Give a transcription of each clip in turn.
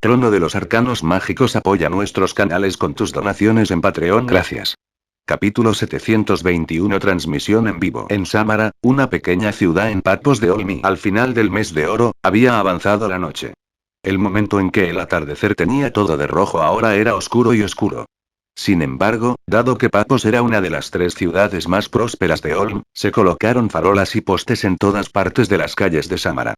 Trono de los Arcanos Mágicos apoya nuestros canales con tus donaciones en Patreon. Gracias. Capítulo 721. Transmisión en vivo. En Samara, una pequeña ciudad en Patpos de Olmi. Al final del mes de oro, había avanzado la noche. El momento en que el atardecer tenía todo de rojo ahora era oscuro y oscuro. Sin embargo, dado que Patpos era una de las 3 ciudades más prósperas de Olm, se colocaron farolas y postes en todas partes de las calles de Samara.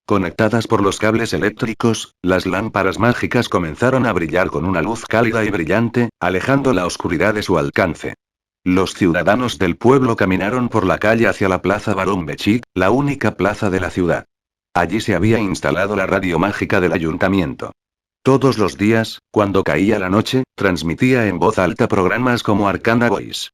Conectadas por los cables eléctricos, las lámparas mágicas comenzaron a brillar con una luz cálida y brillante, alejando la oscuridad de su alcance. Los ciudadanos del pueblo caminaron por la calle hacia la plaza Barón Bechik, la única plaza de la ciudad. Allí se había instalado la radio mágica del ayuntamiento. Todos los días, cuando caía la noche, transmitía en voz alta programas como Arcana Voice.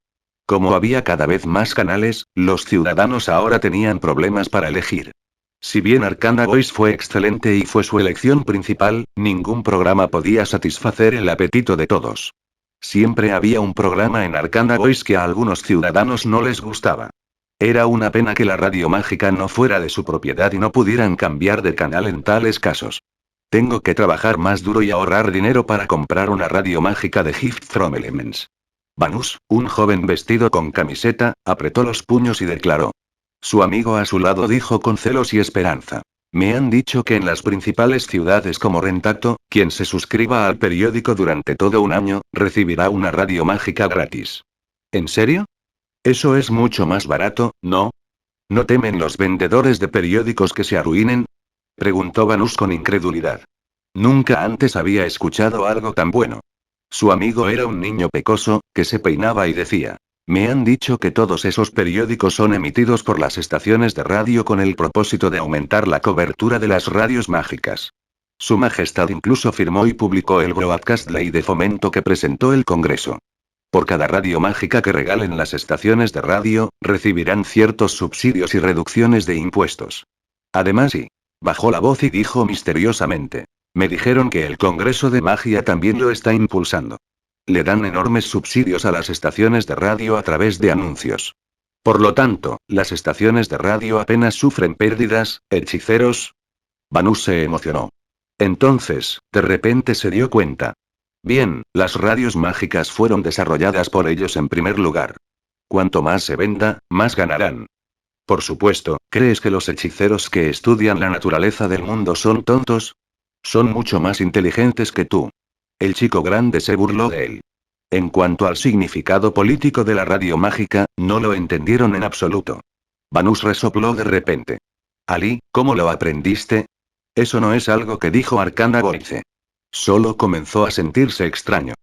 Como había cada vez más canales, los ciudadanos ahora tenían problemas para elegir. Si bien Arcana Voice fue excelente y fue su elección principal, ningún programa podía satisfacer el apetito de todos. Siempre había un programa en Arcana Voice que a algunos ciudadanos no les gustaba. Era una pena que la radio mágica no fuera de su propiedad y no pudieran cambiar de canal en tales casos. Tengo que trabajar más duro y ahorrar dinero para comprar una radio mágica de Gift from Elements. Vanus, un joven vestido con camiseta, apretó los puños y declaró. Su amigo a su lado dijo con celos y esperanza. Me han dicho que en las principales ciudades como Rentacto, quien se suscriba al periódico durante todo un año, recibirá una radio mágica gratis. ¿En serio? Eso es mucho más barato, ¿no? ¿No temen los vendedores de periódicos que se arruinen? Preguntó Vanus con incredulidad. Nunca antes había escuchado algo tan bueno. Su amigo era un niño pecoso, que se peinaba y decía. Me han dicho que todos esos periódicos son emitidos por las estaciones de radio con el propósito de aumentar la cobertura de las radios mágicas. Su Majestad incluso firmó y publicó el Broadcast Ley de Fomento que presentó el Congreso. Por cada radio mágica que regalen las estaciones de radio, recibirán ciertos subsidios y reducciones de impuestos. Además bajó la voz y dijo misteriosamente. Me dijeron que el Congreso de Magia también lo está impulsando. Le dan enormes subsidios a las estaciones de radio a través de anuncios. Por lo tanto, las estaciones de radio apenas sufren pérdidas. ¿Hechiceros? Vanus se emocionó. Entonces, de repente se dio cuenta. Bien, las radios mágicas fueron desarrolladas por ellos en primer lugar. Cuanto más se venda, más ganarán. Por supuesto, ¿crees que los hechiceros que estudian la naturaleza del mundo son tontos? Son mucho más inteligentes que tú. El chico grande se burló de él. En cuanto al significado político de la radio mágica, no lo entendieron en absoluto. Vanus resopló de repente. Ali, ¿cómo lo aprendiste? Eso no es algo que dijo Arcana Voice. Solo comenzó a sentirse extraño.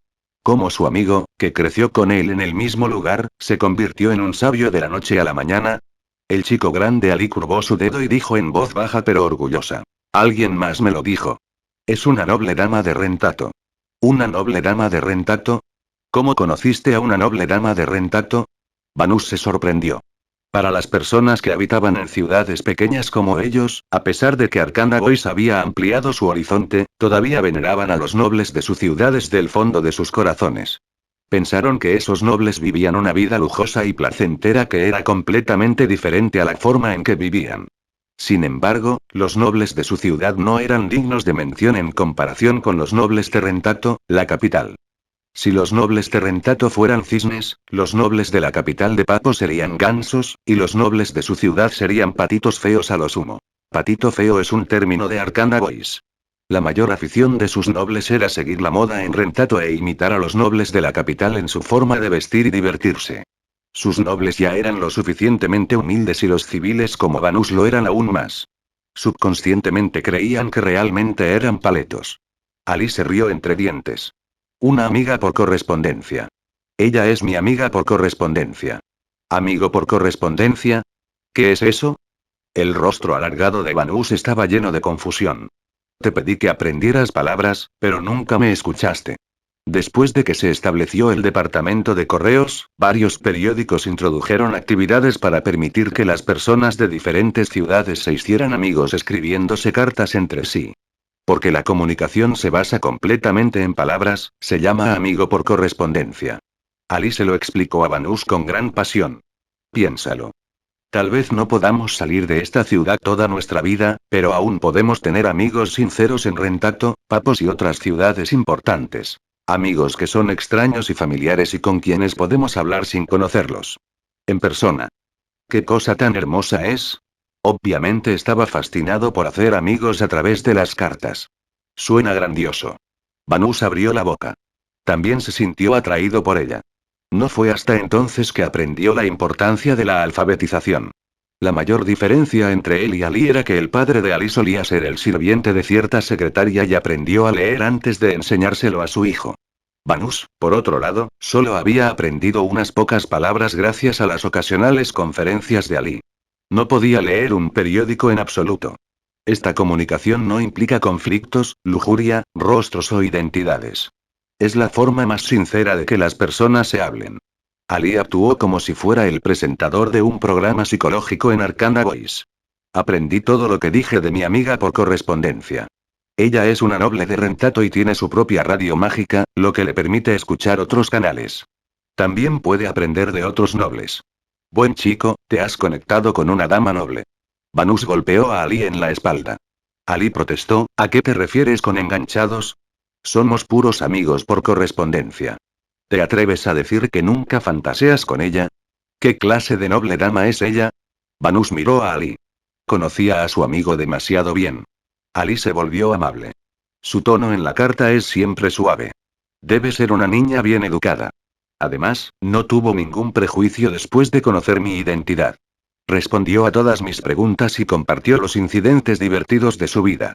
Como su amigo, que creció con él en el mismo lugar, se convirtió en un sabio de la noche a la mañana. El chico grande Ali curvó su dedo y dijo en voz baja pero orgullosa. Alguien más me lo dijo. Es una noble dama de Rentacto. ¿Una noble dama de Rentacto? ¿Cómo conociste a una noble dama de Rentacto? Vanus se sorprendió. Para las personas que habitaban en ciudades pequeñas como ellos, a pesar de que Arcana Voice había ampliado su horizonte, todavía veneraban a los nobles de su ciudad desde el fondo de sus corazones. Pensaron que esos nobles vivían una vida lujosa y placentera que era completamente diferente a la forma en que vivían. Sin embargo, los nobles de su ciudad no eran dignos de mención en comparación con los nobles de Rentacto, la capital. Si los nobles de Rentacto fueran cisnes, los nobles de la capital de Patpos serían gansos, y los nobles de su ciudad serían patitos feos a lo sumo. Patito feo es un término de Arcana Voice. La mayor afición de sus nobles era seguir la moda en Rentacto e imitar a los nobles de la capital en su forma de vestir y divertirse. Sus nobles ya eran lo suficientemente humildes y los civiles como Vanus lo eran aún más. Subconscientemente creían que realmente eran paletos. Ali se rió entre dientes. Una amiga por correspondencia. Ella es mi amiga por correspondencia. ¿Amigo por correspondencia? ¿Qué es eso? El rostro alargado de Vanus estaba lleno de confusión. Te pedí que aprendieras palabras, pero nunca me escuchaste. Después de que se estableció el departamento de correos, varios periódicos introdujeron actividades para permitir que las personas de diferentes ciudades se hicieran amigos escribiéndose cartas entre sí. Porque la comunicación se basa completamente en palabras, se llama amigo por correspondencia. Ali se lo explicó a Vanus con gran pasión. Piénsalo. Tal vez no podamos salir de esta ciudad toda nuestra vida, pero aún podemos tener amigos sinceros en Rentato, Papos y otras ciudades importantes. Amigos que son extraños y familiares y con quienes podemos hablar sin conocerlos. En persona. ¿Qué cosa tan hermosa es? Obviamente estaba fascinado por hacer amigos a través de las cartas. Suena grandioso. Banús abrió la boca. También se sintió atraído por ella. No fue hasta entonces que aprendió la importancia de la alfabetización. La mayor diferencia entre él y Ali era que el padre de Ali solía ser el sirviente de cierta secretaria y aprendió a leer antes de enseñárselo a su hijo. Banús, por otro lado, solo había aprendido unas pocas palabras gracias a las ocasionales conferencias de Ali. No podía leer un periódico en absoluto. Esta comunicación no implica conflictos, lujuria, rostros o identidades. Es la forma más sincera de que las personas se hablen. Ali actuó como si fuera el presentador de un programa psicológico en Arcana Voice. Aprendí todo lo que dije de mi amiga por correspondencia. Ella es una noble de Rentato y tiene su propia radio mágica, lo que le permite escuchar otros canales. También puede aprender de otros nobles. Buen chico, te has conectado con una dama noble. Banús golpeó a Ali en la espalda. Ali protestó, ¿a qué te refieres con enganchados? Somos puros amigos por correspondencia. ¿Te atreves a decir que nunca fantaseas con ella? ¿Qué clase de noble dama es ella? Banús miró a Ali. Conocía a su amigo demasiado bien. Ali se volvió amable. Su tono en la carta es siempre suave. Debe ser una niña bien educada. Además, no tuvo ningún prejuicio después de conocer mi identidad. Respondió a todas mis preguntas y compartió los incidentes divertidos de su vida.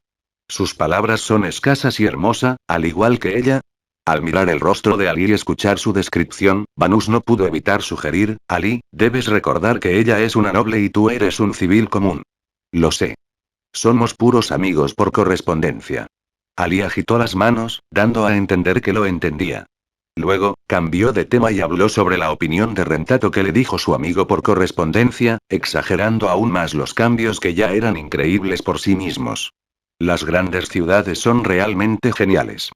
Sus palabras son escasas y hermosa, al igual que ella. Al mirar el rostro de Ali y escuchar su descripción, Banús no pudo evitar sugerir, Ali, debes recordar que ella es una noble y tú eres un civil común. Lo sé. Somos puros amigos por correspondencia. Ali agitó las manos, dando a entender que lo entendía. Luego, cambió de tema y habló sobre la opinión de Rentato que le dijo su amigo por correspondencia, exagerando aún más los cambios que ya eran increíbles por sí mismos. Las grandes ciudades son realmente geniales.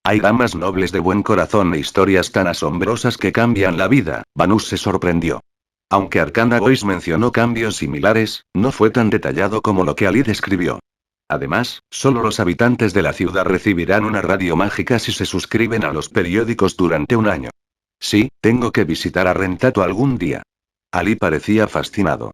Hay damas nobles de buen corazón e historias tan asombrosas que cambian la vida. Banús se sorprendió. Aunque Arcana Voice mencionó cambios similares, no fue tan detallado como lo que Ali describió. Además, solo los habitantes de la ciudad recibirán una radio mágica si se suscriben a los periódicos durante un año. Sí, tengo que visitar a Rentato algún día. Ali parecía fascinado.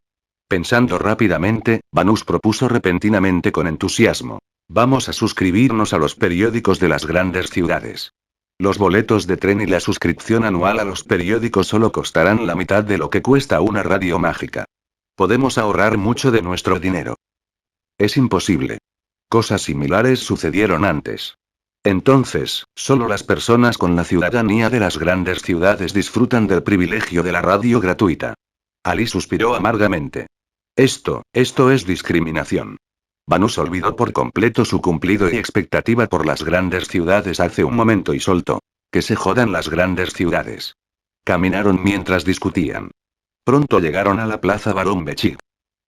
Pensando rápidamente, Banús propuso repentinamente con entusiasmo. Vamos a suscribirnos a los periódicos de las grandes ciudades. Los boletos de tren y la suscripción anual a los periódicos solo costarán la mitad de lo que cuesta una radio mágica. Podemos ahorrar mucho de nuestro dinero. Es imposible. Cosas similares sucedieron antes. Entonces, solo las personas con la ciudadanía de las grandes ciudades disfrutan del privilegio de la radio gratuita. Ali suspiró amargamente. Esto es discriminación. Banús olvidó por completo su cumplido y expectativa por las grandes ciudades hace un momento y soltó. Que se jodan las grandes ciudades. Caminaron mientras discutían. Pronto llegaron a la plaza Barón Bechir.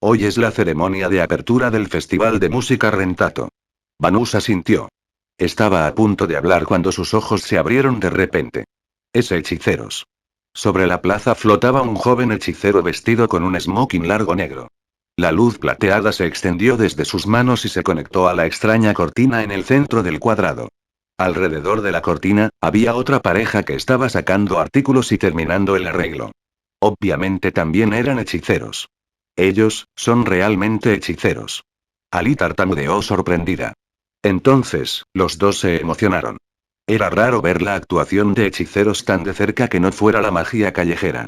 Hoy es la ceremonia de apertura del Festival de Música Rentato. Banús asintió. Estaba a punto de hablar cuando sus ojos se abrieron de repente. Es hechiceros. Sobre la plaza flotaba un joven hechicero vestido con un smoking largo negro. La luz plateada se extendió desde sus manos y se conectó a la extraña cortina en el centro del cuadrado. Alrededor de la cortina, había otra pareja que estaba sacando artículos y terminando el arreglo. Obviamente también eran hechiceros. Ellos, son realmente hechiceros. Ali tartamudeó sorprendida. Entonces, los dos se emocionaron. Era raro ver la actuación de hechiceros tan de cerca que no fuera la magia callejera.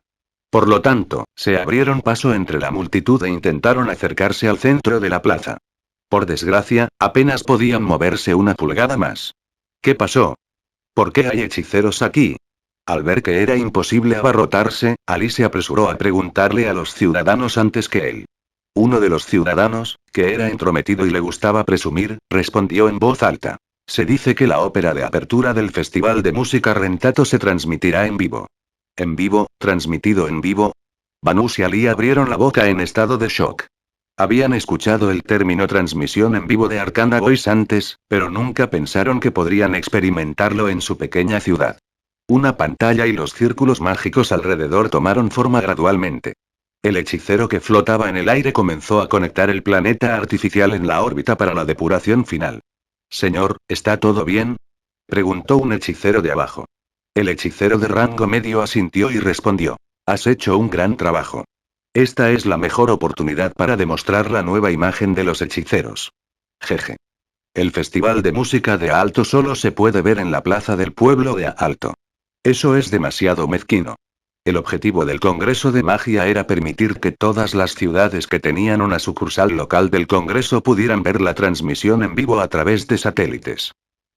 Por lo tanto, se abrieron paso entre la multitud e intentaron acercarse al centro de la plaza. Por desgracia, apenas podían moverse una pulgada más. ¿Qué pasó? ¿Por qué hay hechiceros aquí? Al ver que era imposible abarrotarse, Ali se apresuró a preguntarle a los ciudadanos antes que él. Uno de los ciudadanos, que era entrometido y le gustaba presumir, respondió en voz alta. Se dice que la ópera de apertura del Festival de Música Rentato se transmitirá en vivo. ¿En vivo? ¿Transmitido en vivo? Banús y Ali abrieron la boca en estado de shock. Habían escuchado el término transmisión en vivo de Arcana Voice antes, pero nunca pensaron que podrían experimentarlo en su pequeña ciudad. Una pantalla y los círculos mágicos alrededor tomaron forma gradualmente. El hechicero que flotaba en el aire comenzó a conectar el planeta artificial en la órbita para la depuración final. Señor, ¿está todo bien? Preguntó un hechicero de abajo. El hechicero de rango medio asintió y respondió. Has hecho un gran trabajo. Esta es la mejor oportunidad para demostrar la nueva imagen de los hechiceros. Jeje. El festival de música de Alto solo se puede ver en la plaza del pueblo de Alto. Eso es demasiado mezquino. El objetivo del Congreso de Magia era permitir que todas las ciudades que tenían una sucursal local del Congreso pudieran ver la transmisión en vivo a través de satélites.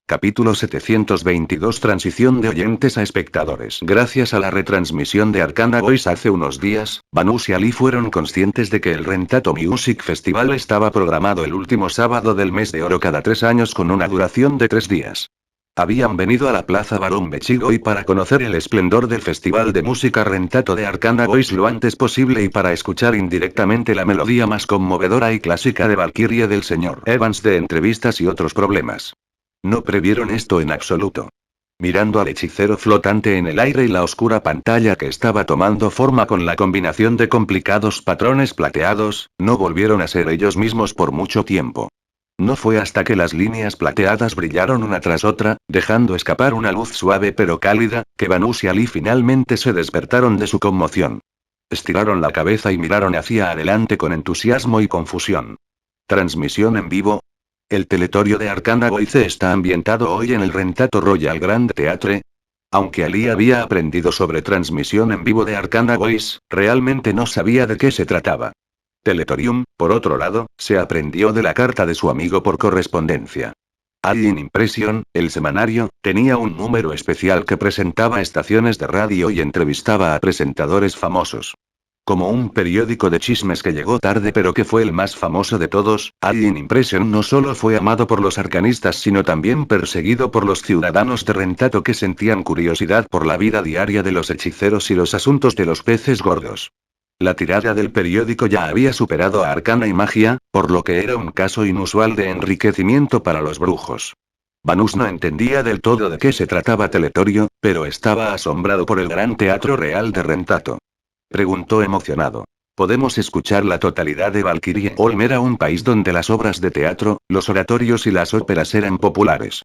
Capítulo 722 Transición de oyentes a espectadores. Gracias a la retransmisión de Arcana Voice hace unos días, Banús y Ali fueron conscientes de que el Rentato Music Festival estaba programado el último sábado del mes de oro cada 3 años con una duración de 3 días. Habían venido a la Plaza Barón Bechigoi para conocer el esplendor del Festival de Música Rentato de Arcana Voice lo antes posible y para escuchar indirectamente la melodía más conmovedora y clásica de Valkyrie del Sr. Evans de entrevistas y otros problemas. No previeron esto en absoluto. Mirando al hechicero flotante en el aire y la oscura pantalla que estaba tomando forma con la combinación de complicados patrones plateados, no volvieron a ser ellos mismos por mucho tiempo. No fue hasta que las líneas plateadas brillaron una tras otra, dejando escapar una luz suave pero cálida, que Banús y Ali finalmente se despertaron de su conmoción. Estiraron la cabeza y miraron hacia adelante con entusiasmo y confusión. ¿Transmisión en vivo? El teletorio de Arcana Voice está ambientado hoy en el Rentato Royal Grand Theatre. Aunque Ali había aprendido sobre transmisión en vivo de Arcana Voice, realmente no sabía de qué se trataba. Teletorium, por otro lado, se aprendió de la carta de su amigo por correspondencia. Alien Impression, el semanario, tenía un número especial que presentaba estaciones de radio y entrevistaba a presentadores famosos. Como un periódico de chismes que llegó tarde pero que fue el más famoso de todos, Alien Impression no solo fue amado por los arcanistas sino también perseguido por los ciudadanos de Rentato que sentían curiosidad por la vida diaria de los hechiceros y los asuntos de los peces gordos. La tirada del periódico ya había superado a Arcana y Magia, por lo que era un caso inusual de enriquecimiento para los brujos. Banús no entendía del todo de qué se trataba Teletorio, pero estaba asombrado por el Gran Teatro Real de Rentato. Preguntó emocionado. ¿Podemos escuchar la totalidad de Valkyrie? Olm era un país donde las obras de teatro, los oratorios y las óperas eran populares.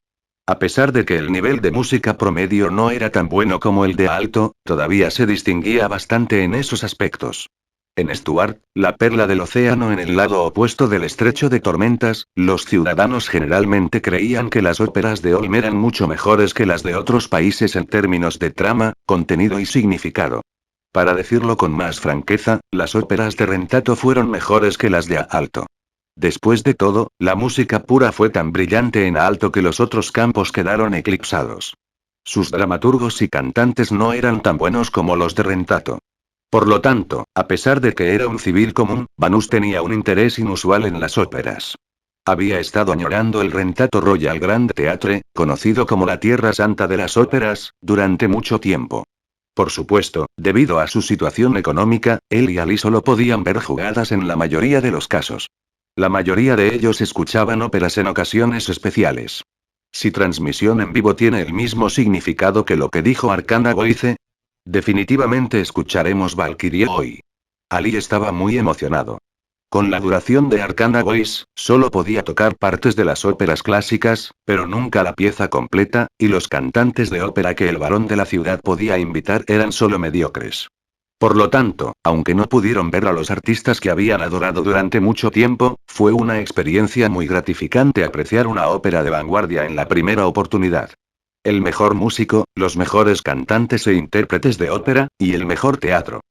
A pesar de que el nivel de música promedio no era tan bueno como el de Alto, todavía se distinguía bastante en esos aspectos. En Stuart, la perla del océano en el lado opuesto del estrecho de tormentas, los ciudadanos generalmente creían que las óperas de Olm eran mucho mejores que las de otros países en términos de trama, contenido y significado. Para decirlo con más franqueza, las óperas de Rentato fueron mejores que las de Alto. Después de todo, la música pura fue tan brillante en Alto que los otros campos quedaron eclipsados. Sus dramaturgos y cantantes no eran tan buenos como los de Rentato. Por lo tanto, a pesar de que era un civil común, Banús tenía un interés inusual en las óperas. Había estado añorando el Rentato Royal Grand Theatre, conocido como la Tierra Santa de las Óperas, durante mucho tiempo. Por supuesto, debido a su situación económica, él y Ali solo podían ver jugadas en la mayoría de los casos. La mayoría de ellos escuchaban óperas en ocasiones especiales. Si transmisión en vivo tiene el mismo significado que lo que dijo Arcana Voice, definitivamente escucharemos Valkyrie hoy. Ali estaba muy emocionado. Con la duración de Arcana Voice, solo podía tocar partes de las óperas clásicas, pero nunca la pieza completa, y los cantantes de ópera que el varón de la ciudad podía invitar eran solo mediocres. Por lo tanto, aunque no pudieron ver a los artistas que habían adorado durante mucho tiempo, fue una experiencia muy gratificante apreciar una ópera de vanguardia en la primera oportunidad. El mejor músico, los mejores cantantes e intérpretes de ópera, y el mejor teatro.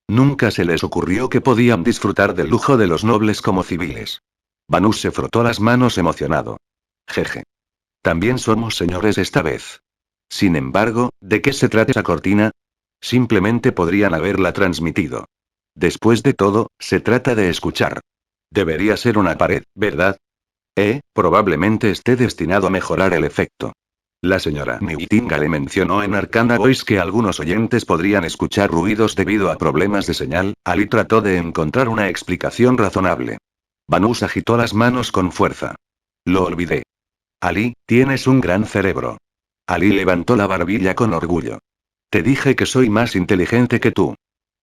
Nunca se les ocurrió que podían disfrutar del lujo de los nobles como civiles. Banús se frotó las manos emocionado. Jeje. También somos señores esta vez. Sin embargo, ¿de qué se trata esa cortina? Simplemente podrían haberla transmitido. Después de todo, se trata de escuchar. Debería ser una pared, ¿verdad? Probablemente esté destinado a mejorar el efecto. La señora Nightingale mencionó en Arcana Voice que algunos oyentes podrían escuchar ruidos debido a problemas de señal. Ali trató de encontrar una explicación razonable. Banús agitó las manos con fuerza. Lo olvidé. Ali, tienes un gran cerebro. Ali levantó la barbilla con orgullo. Te dije que soy más inteligente que tú.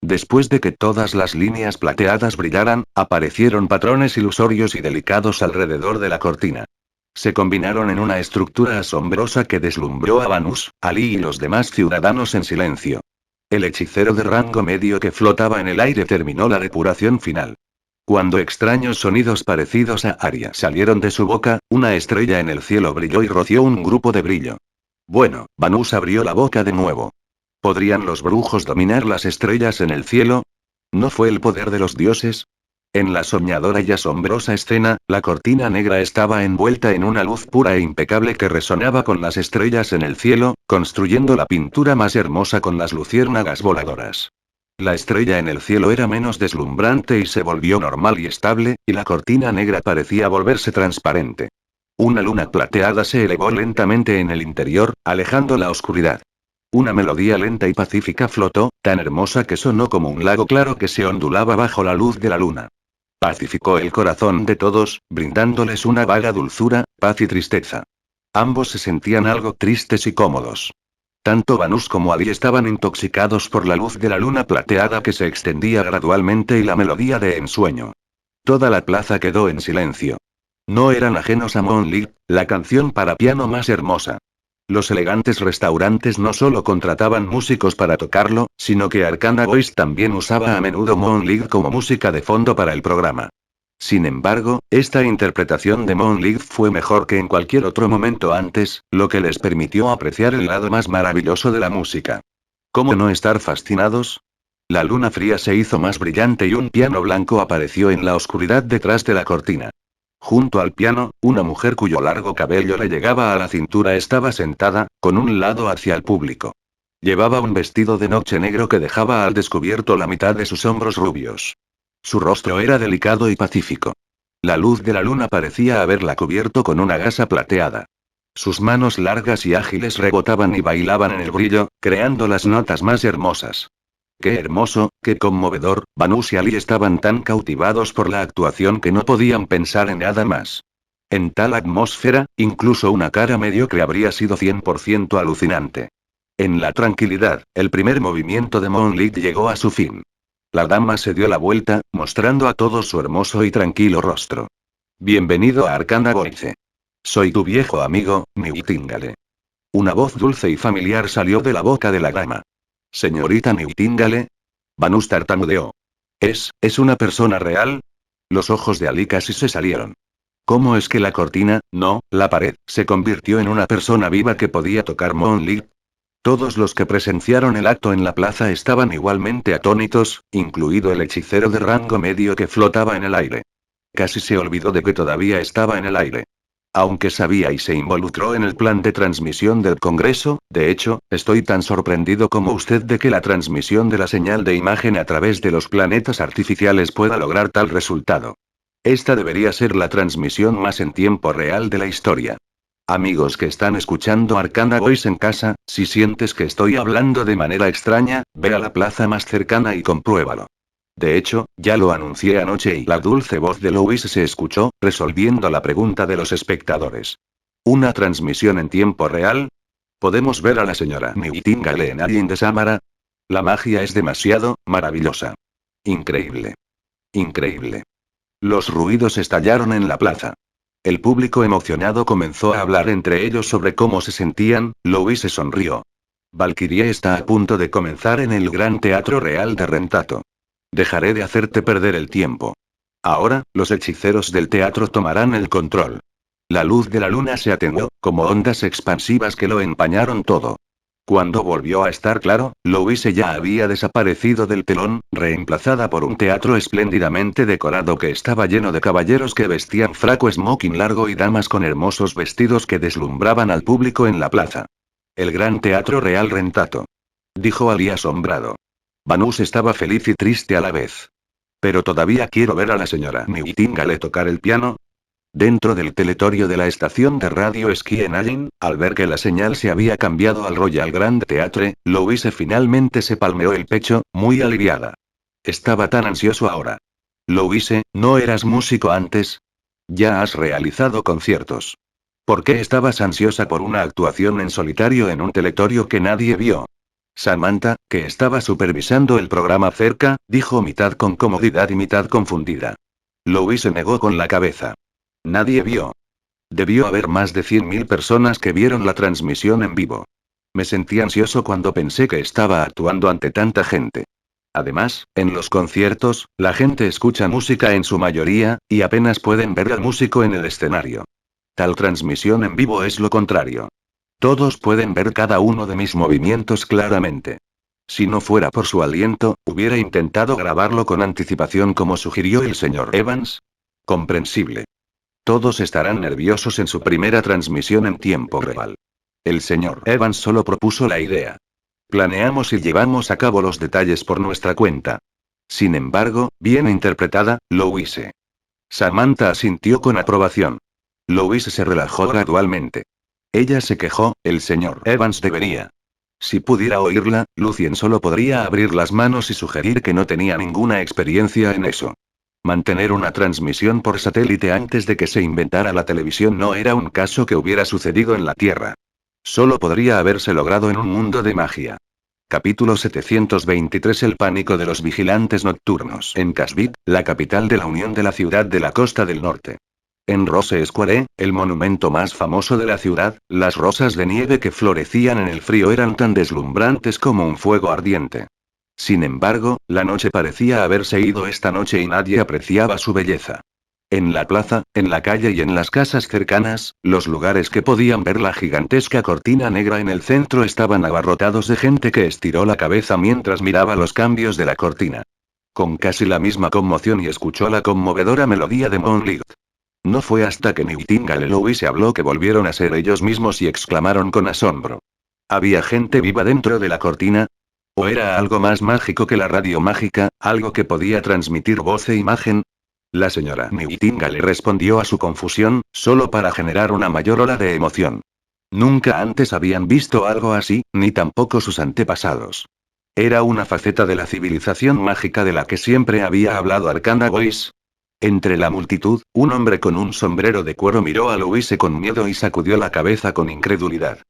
Después de que todas las líneas plateadas brillaran, aparecieron patrones ilusorios y delicados alrededor de la cortina. Se combinaron en una estructura asombrosa que deslumbró a Vanus, Ali y los demás ciudadanos en silencio. El hechicero de rango medio que flotaba en el aire terminó la depuración final. Cuando extraños sonidos parecidos a aria salieron de su boca, una estrella en el cielo brilló y roció un grupo de brillo. Bueno, Vanus abrió la boca de nuevo. ¿Podrían los brujos dominar las estrellas en el cielo? ¿No fue el poder de los dioses? En la soñadora y asombrosa escena, la cortina negra estaba envuelta en una luz pura e impecable que resonaba con las estrellas en el cielo, construyendo la pintura más hermosa con las luciérnagas voladoras. La estrella en el cielo era menos deslumbrante y se volvió normal y estable, y la cortina negra parecía volverse transparente. Una luna plateada se elevó lentamente en el interior, alejando la oscuridad. Una melodía lenta y pacífica flotó, tan hermosa que sonó como un lago claro que se ondulaba bajo la luz de la luna. Pacificó el corazón de todos, brindándoles una vaga dulzura, paz y tristeza. Ambos se sentían algo tristes y cómodos. Tanto Vanus como Ali estaban intoxicados por la luz de la luna plateada que se extendía gradualmente y la melodía de ensueño. Toda la plaza quedó en silencio. No eran ajenos a Moonlight, la canción para piano más hermosa. Los elegantes restaurantes no solo contrataban músicos para tocarlo, sino que Arcana Voice también usaba a menudo Moonlight como música de fondo para el programa. Sin embargo, esta interpretación de Moonlight fue mejor que en cualquier otro momento antes, lo que les permitió apreciar el lado más maravilloso de la música. ¿Cómo no estar fascinados? La luna fría se hizo más brillante y un piano blanco apareció en la oscuridad detrás de la cortina. Junto al piano, una mujer cuyo largo cabello le llegaba a la cintura estaba sentada, con un lado hacia el público. Llevaba un vestido de noche negro que dejaba al descubierto la mitad de sus hombros rubios. Su rostro era delicado y pacífico. La luz de la luna parecía haberla cubierto con una gasa plateada. Sus manos largas y ágiles rebotaban y bailaban en el brillo, creando las notas más hermosas. Qué hermoso, qué conmovedor. Vanus y Ali estaban tan cautivados por la actuación que no podían pensar en nada más. En tal atmósfera, incluso una cara mediocre habría sido 100% alucinante. En la tranquilidad, el primer movimiento de Moonlight llegó a su fin. La dama se dio la vuelta, mostrando a todos su hermoso y tranquilo rostro. Bienvenido a Arcana Voice. Soy tu viejo amigo, Nightingale. Una voz dulce y familiar salió de la boca de la dama. Señorita Nightingale. Vanus tartamudeó. ¿Es una persona real? Los ojos de Ali casi se salieron. ¿Cómo es que la cortina, no, la pared, se convirtió en una persona viva que podía tocar Moonlight? Todos los que presenciaron el acto en la plaza estaban igualmente atónitos, incluido el hechicero de rango medio que flotaba en el aire. Casi se olvidó de que todavía estaba en el aire. Aunque sabía y se involucró en el plan de transmisión del Congreso, de hecho, estoy tan sorprendido como usted de que la transmisión de la señal de imagen a través de los planetas artificiales pueda lograr tal resultado. Esta debería ser la transmisión más en tiempo real de la historia. Amigos que están escuchando Arcana Voice en casa, si sientes que estoy hablando de manera extraña, ve a la plaza más cercana y compruébalo. De hecho, ya lo anuncié anoche y la dulce voz de Louis se escuchó, resolviendo la pregunta de los espectadores. ¿Una transmisión en tiempo real? ¿Podemos ver a la señora Nightingale en Alien de Samara? La magia es demasiado maravillosa. Increíble. Increíble. Los ruidos estallaron en la plaza. El público emocionado comenzó a hablar entre ellos sobre cómo se sentían. Louis se sonrió. Valkyrie está a punto de comenzar en el Gran Teatro Real de Rentato. Dejaré de hacerte perder el tiempo. Ahora, los hechiceros del teatro tomarán el control. La luz de la luna se atenuó, como ondas expansivas que lo empañaron todo. Cuando volvió a estar claro, Louise ya había desaparecido del telón, reemplazada por un teatro espléndidamente decorado que estaba lleno de caballeros que vestían fraco smoking largo y damas con hermosos vestidos que deslumbraban al público en la plaza. El Gran Teatro Real Rentato. Dijo Ali asombrado. Vanus estaba feliz y triste a la vez. Pero todavía quiero ver a la señora Nightingale tocar el piano. Dentro del teletorio de la estación de radio Esquí en Allen, al ver que la señal se había cambiado al Royal Grand Theatre, Louise finalmente se palmeó el pecho, muy aliviada. Estaba tan ansioso ahora. Louise, ¿no eras músico antes? Ya has realizado conciertos. ¿Por qué estabas ansiosa por una actuación en solitario en un teletorio que nadie vio? Samantha, que estaba supervisando el programa cerca, dijo mitad con comodidad y mitad confundida. Louis se negó con la cabeza. Nadie vio. Debió haber más de 100.000 personas que vieron la transmisión en vivo. Me sentí ansioso cuando pensé que estaba actuando ante tanta gente. Además, en los conciertos, la gente escucha música en su mayoría, y apenas pueden ver al músico en el escenario. Tal transmisión en vivo es lo contrario. Todos pueden ver cada uno de mis movimientos claramente. Si no fuera por su aliento, hubiera intentado grabarlo con anticipación como sugirió el señor Evans. Comprensible. Todos estarán nerviosos en su primera transmisión en tiempo real. El señor Evans solo propuso la idea. Planeamos y llevamos a cabo los detalles por nuestra cuenta. Sin embargo, bien interpretada, Louise. Samantha asintió con aprobación. Louise se relajó gradualmente. Ella se quejó, el señor Evans debería. Si pudiera oírla, Lucien solo podría abrir las manos y sugerir que no tenía ninguna experiencia en eso. Mantener una transmisión por satélite antes de que se inventara la televisión no era un caso que hubiera sucedido en la Tierra. Solo podría haberse logrado en un mundo de magia. Capítulo 723. El pánico de los vigilantes nocturnos. En Casbit, la capital de la Unión de la ciudad de la costa del norte. En Rose Square, el monumento más famoso de la ciudad, las rosas de nieve que florecían en el frío eran tan deslumbrantes como un fuego ardiente. Sin embargo, la noche parecía haberse ido esta noche y nadie apreciaba su belleza. En la plaza, en la calle y en las casas cercanas, los lugares que podían ver la gigantesca cortina negra en el centro estaban abarrotados de gente que estiró la cabeza mientras miraba los cambios de la cortina. Con casi la misma conmoción y escuchó la conmovedora melodía de Moonlight. No fue hasta que Nightingale y Louis se habló que volvieron a ser ellos mismos y exclamaron con asombro. ¿Había gente viva dentro de la cortina? ¿O era algo más mágico que la radio mágica, algo que podía transmitir voz e imagen? La señora Nightingale respondió a su confusión, solo para generar una mayor ola de emoción. Nunca antes habían visto algo así, ni tampoco sus antepasados. Era una faceta de la civilización mágica de la que siempre había hablado Arcana Voice. Entre la multitud, un hombre con un sombrero de cuero miró a Louise con miedo y sacudió la cabeza con incredulidad.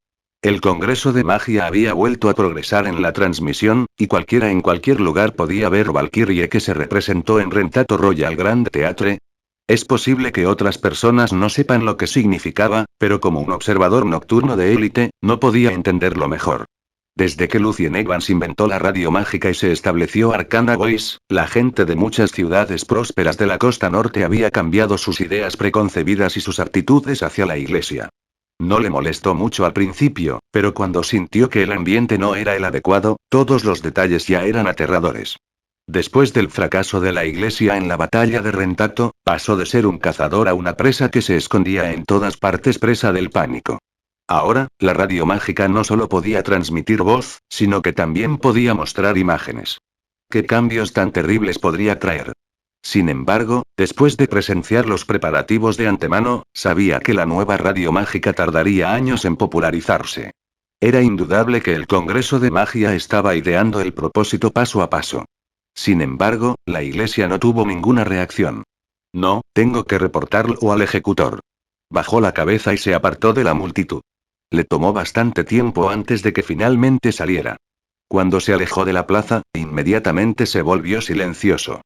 El Congreso de Magia había vuelto a progresar en la transmisión, y cualquiera en cualquier lugar podía ver Valkyrie que se representó en Rentato Royal Grand Theatre. Es posible que otras personas no sepan lo que significaba, pero como un observador nocturno de élite, no podía entenderlo mejor. Desde que Lucien Evans inventó la radio mágica y se estableció Arcana Voice, la gente de muchas ciudades prósperas de la costa norte había cambiado sus ideas preconcebidas y sus actitudes hacia la iglesia. No le molestó mucho al principio, pero cuando sintió que el ambiente no era el adecuado, todos los detalles ya eran aterradores. Después del fracaso de la iglesia en la batalla de Rentato, pasó de ser un cazador a una presa que se escondía en todas partes presa del pánico. Ahora, la radio mágica no solo podía transmitir voz, sino que también podía mostrar imágenes. ¿Qué cambios tan terribles podría traer? Sin embargo, después de presenciar los preparativos de antemano, sabía que la nueva radio mágica tardaría años en popularizarse. Era indudable que el Congreso de Magia estaba ideando el propósito paso a paso. Sin embargo, la iglesia no tuvo ninguna reacción. No, tengo que reportarlo al ejecutor. Bajó la cabeza y se apartó de la multitud. Le tomó bastante tiempo antes de que finalmente saliera. Cuando se alejó de la plaza, inmediatamente se volvió silencioso.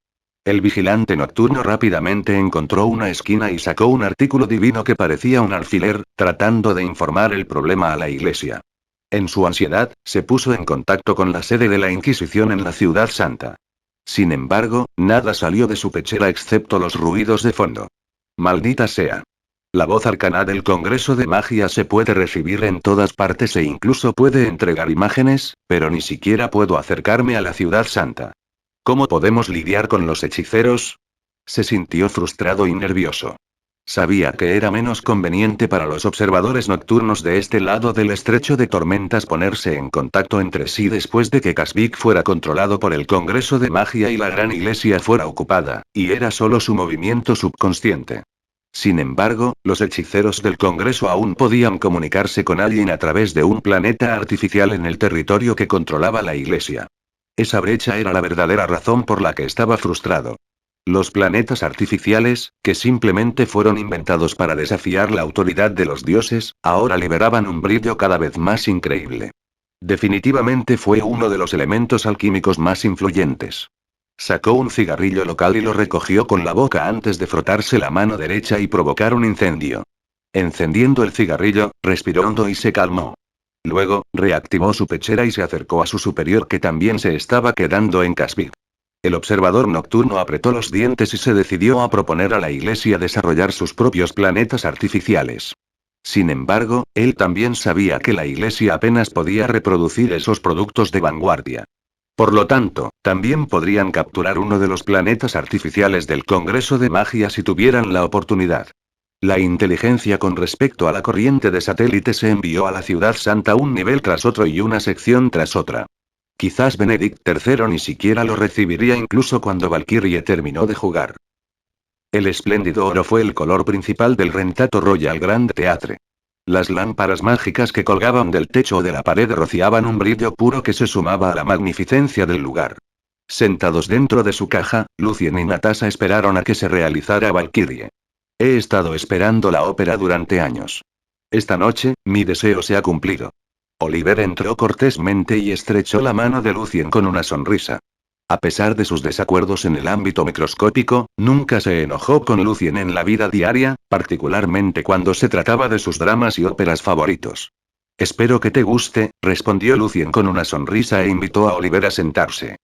El vigilante nocturno rápidamente encontró una esquina y sacó un artículo divino que parecía un alfiler, tratando de informar el problema a la iglesia. En su ansiedad, se puso en contacto con la sede de la Inquisición en la Ciudad Santa. Sin embargo, nada salió de su pechera excepto los ruidos de fondo. Maldita sea. La voz arcana del Congreso de Magia se puede recibir en todas partes e incluso puede entregar imágenes, pero ni siquiera puedo acercarme a la Ciudad Santa. ¿Cómo podemos lidiar con los hechiceros? Se sintió frustrado y nervioso. Sabía que era menos conveniente para los observadores nocturnos de este lado del estrecho de tormentas ponerse en contacto entre sí después de que Kasvik fuera controlado por el Congreso de Magia y la gran iglesia fuera ocupada, y era solo su movimiento subconsciente. Sin embargo, los hechiceros del Congreso aún podían comunicarse con alguien a través de un planeta artificial en el territorio que controlaba la iglesia. Esa brecha era la verdadera razón por la que estaba frustrado. Los planetas artificiales, que simplemente fueron inventados para desafiar la autoridad de los dioses, ahora liberaban un brillo cada vez más increíble. Definitivamente fue uno de los elementos alquímicos más influyentes. Sacó un cigarrillo local y lo recogió con la boca antes de frotarse la mano derecha y provocar un incendio. Encendiendo el cigarrillo, respiró hondo y se calmó. Luego, reactivó su pechera y se acercó a su superior que también se estaba quedando en Kasvik. El observador nocturno apretó los dientes y se decidió a proponer a la Iglesia desarrollar sus propios planetas artificiales. Sin embargo, él también sabía que la Iglesia apenas podía reproducir esos productos de vanguardia. Por lo tanto, también podrían capturar uno de los planetas artificiales del Congreso de Magia si tuvieran la oportunidad. La inteligencia con respecto a la corriente de satélite se envió a la Ciudad Santa un nivel tras otro y una sección tras otra. Quizás Benedict III ni siquiera lo recibiría incluso cuando Valkyrie terminó de jugar. El espléndido oro fue el color principal del Rentato Royal Grand Theatre. Las lámparas mágicas que colgaban del techo o de la pared rociaban un brillo puro que se sumaba a la magnificencia del lugar. Sentados dentro de su caja, Lucien y Natasha esperaron a que se realizara Valkyrie. He estado esperando la ópera durante años. Esta noche, mi deseo se ha cumplido. Oliver entró cortésmente y estrechó la mano de Lucien con una sonrisa. A pesar de sus desacuerdos en el ámbito microscópico, nunca se enojó con Lucien en la vida diaria, particularmente cuando se trataba de sus dramas y óperas favoritos. Espero que te guste, respondió Lucien con una sonrisa e invitó a Oliver a sentarse.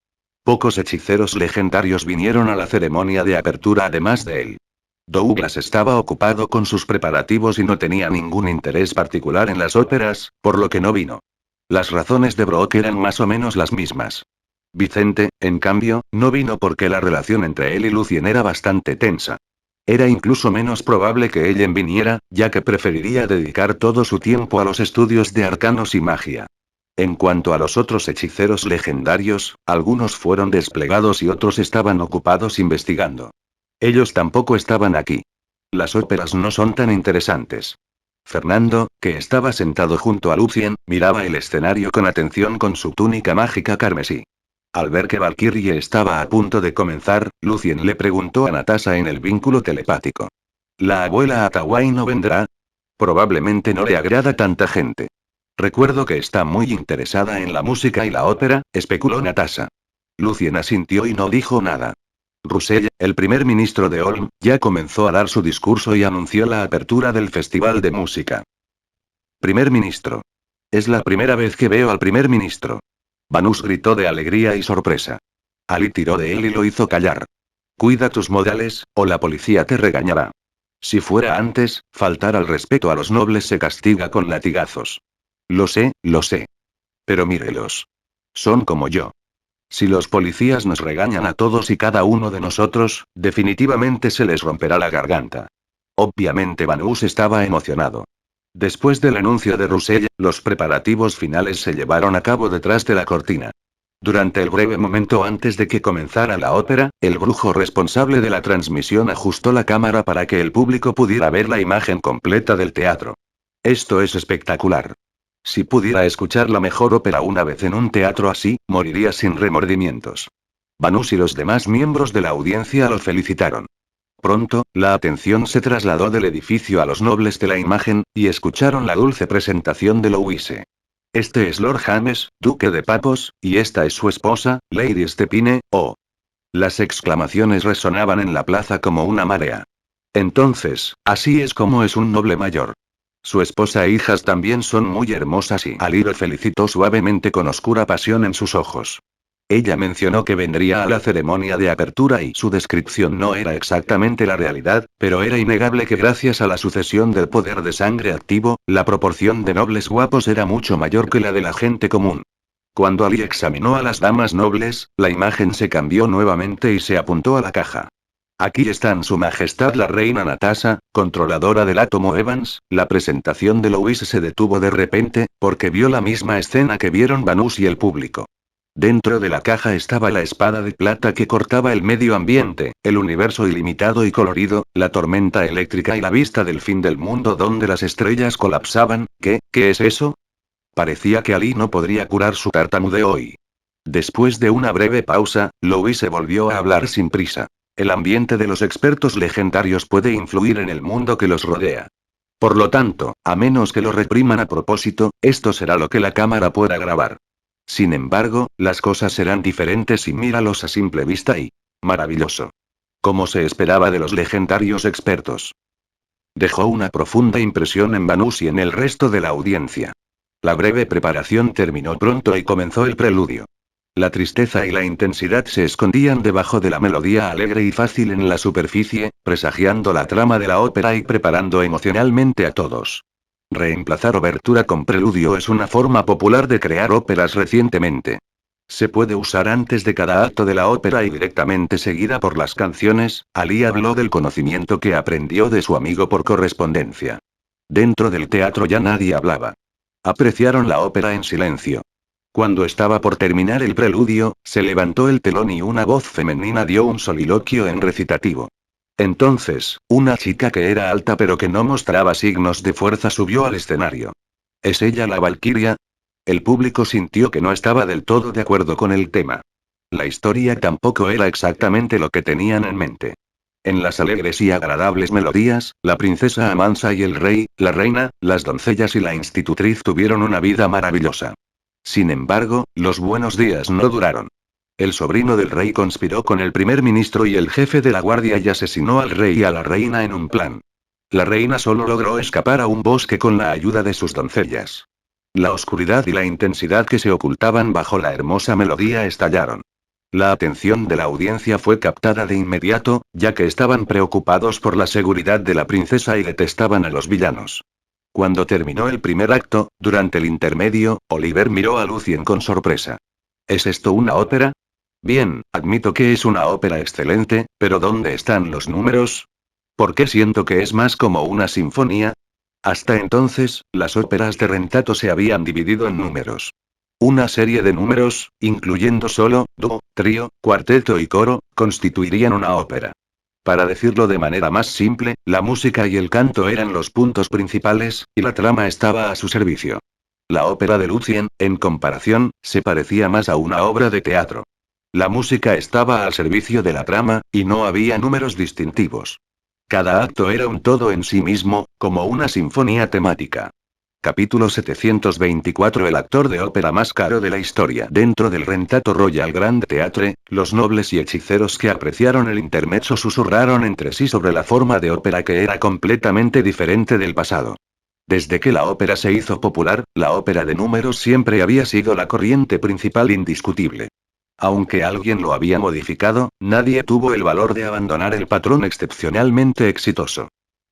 Pocos hechiceros legendarios vinieron a la ceremonia de apertura además de él. Douglas estaba ocupado con sus preparativos y no tenía ningún interés particular en las óperas, por lo que no vino. Las razones de Brock eran más o menos las mismas. Vicente, en cambio, no vino porque la relación entre él y Lucien era bastante tensa. Era incluso menos probable que Ellen viniera, ya que preferiría dedicar todo su tiempo a los estudios de arcanos y magia. En cuanto a los otros hechiceros legendarios, algunos fueron desplegados y otros estaban ocupados investigando. Ellos tampoco estaban aquí. Las óperas no son tan interesantes. Fernando, que estaba sentado junto a Lucien, miraba el escenario con atención con su túnica mágica carmesí. Al ver que Valkyrie estaba a punto de comenzar, Lucien le preguntó a Natasha en el vínculo telepático. ¿La abuela Atawai no vendrá? Probablemente no le agrada tanta gente. Recuerdo que está muy interesada en la música y la ópera, especuló Natasha. Lucien asintió y no dijo nada. Russell, el primer ministro de Olm, ya comenzó a dar su discurso y anunció la apertura del Festival de Música. Primer ministro. Es la primera vez que veo al primer ministro. Vanus gritó de alegría y sorpresa. Ali tiró de él y lo hizo callar. Cuida tus modales, o la policía te regañará. Si fuera antes, faltar al respeto a los nobles se castiga con latigazos. Lo sé, lo sé. Pero mírelos. Son como yo. Si los policías nos regañan a todos y cada uno de nosotros, definitivamente se les romperá la garganta. Obviamente Vanus estaba emocionado. Después del anuncio de Russell, los preparativos finales se llevaron a cabo detrás de la cortina. Durante el breve momento antes de que comenzara la ópera, el brujo responsable de la transmisión ajustó la cámara para que el público pudiera ver la imagen completa del teatro. Esto es espectacular. Si pudiera escuchar la mejor ópera una vez en un teatro así, moriría sin remordimientos. Vanus y los demás miembros de la audiencia lo felicitaron. Pronto, la atención se trasladó del edificio a los nobles de la imagen, y escucharon la dulce presentación de Louise. Este es Lord James, duque de Papos, y esta es su esposa, Lady Stepine, oh. Las exclamaciones resonaban en la plaza como una marea. Entonces, así es como es un noble mayor. Su esposa e hijas también son muy hermosas y Ali lo felicitó suavemente con oscura pasión en sus ojos. Ella mencionó que vendría a la ceremonia de apertura y su descripción no era exactamente la realidad, pero era innegable que gracias a la sucesión del poder de sangre activo, la proporción de nobles guapos era mucho mayor que la de la gente común. Cuando Ali examinó a las damas nobles, la imagen se cambió nuevamente y se apuntó a la caja. Aquí están Su Majestad la Reina Natasha, controladora del átomo Evans. La presentación de Louise se detuvo de repente, porque vio la misma escena que vieron Vanus y el público. Dentro de la caja estaba la espada de plata que cortaba el medio ambiente, el universo ilimitado y colorido, la tormenta eléctrica y la vista del fin del mundo donde las estrellas colapsaban. ¿Qué es eso? Parecía que Ali no podría curar su tartamudeo hoy. Después de una breve pausa, Louise volvió a hablar sin prisa. El ambiente de los expertos legendarios puede influir en el mundo que los rodea. Por lo tanto, a menos que lo repriman a propósito, esto será lo que la cámara pueda grabar. Sin embargo, las cosas serán diferentes y míralos a simple vista y... maravilloso. Como se esperaba de los legendarios expertos. Dejó una profunda impresión en Banús y en el resto de la audiencia. La breve preparación terminó pronto y comenzó el preludio. La tristeza y la intensidad se escondían debajo de la melodía alegre y fácil en la superficie, presagiando la trama de la ópera y preparando emocionalmente a todos. Reemplazar obertura con preludio es una forma popular de crear óperas recientemente. Se puede usar antes de cada acto de la ópera y directamente seguida por las canciones. Ali habló del conocimiento que aprendió de su amigo por correspondencia. Dentro del teatro ya nadie hablaba. Apreciaron la ópera en silencio. Cuando estaba por terminar el preludio, se levantó el telón y una voz femenina dio un soliloquio en recitativo. Entonces, una chica que era alta pero que no mostraba signos de fuerza subió al escenario. ¿Es ella la Valquiria? El público sintió que no estaba del todo de acuerdo con el tema. La historia tampoco era exactamente lo que tenían en mente. En las alegres y agradables melodías, la princesa Amansa y el rey, la reina, las doncellas y la institutriz tuvieron una vida maravillosa. Sin embargo, los buenos días no duraron. El sobrino del rey conspiró con el primer ministro y el jefe de la guardia y asesinó al rey y a la reina en un plan. La reina solo logró escapar a un bosque con la ayuda de sus doncellas. La oscuridad y la intensidad que se ocultaban bajo la hermosa melodía estallaron. La atención de la audiencia fue captada de inmediato, ya que estaban preocupados por la seguridad de la princesa y detestaban a los villanos. Cuando terminó el primer acto, durante el intermedio, Oliver miró a Lucien con sorpresa. ¿Es esto una ópera? Bien, admito que es una ópera excelente, pero ¿dónde están los números? ¿Por qué siento que es más como una sinfonía? Hasta entonces, las óperas de Rentato se habían dividido en números. Una serie de números, incluyendo solo, dúo, trío, cuarteto y coro, constituirían una ópera. Para decirlo de manera más simple, la música y el canto eran los puntos principales, y la trama estaba a su servicio. La ópera de Lucien, en comparación, se parecía más a una obra de teatro. La música estaba al servicio de la trama, y no había números distintivos. Cada acto era un todo en sí mismo, como una sinfonía temática. Capítulo 724. El actor de ópera más caro de la historia. Dentro del Rentato Royal Grand Theatre, los nobles y hechiceros que apreciaron el intermezzo susurraron entre sí sobre la forma de ópera que era completamente diferente del pasado. Desde que la ópera se hizo popular, la ópera de números siempre había sido la corriente principal indiscutible. Aunque alguien lo había modificado, nadie tuvo el valor de abandonar el patrón excepcionalmente exitoso.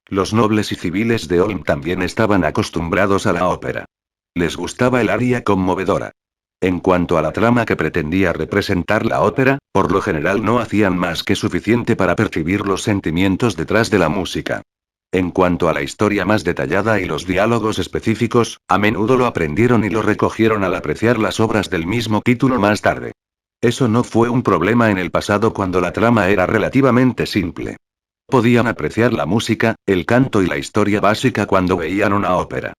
Los nobles y civiles de Olm también estaban acostumbrados a la ópera. Les gustaba el aria conmovedora. En cuanto a la trama que pretendía representar la ópera, por lo general no hacían más que suficiente para percibir los sentimientos detrás de la música. En cuanto a la historia más detallada y los diálogos específicos, a menudo lo aprendieron y lo recogieron al apreciar las obras del mismo título más tarde. Eso no fue un problema en el pasado cuando la trama era relativamente simple. Podían apreciar la música, el canto y la historia básica cuando veían una ópera.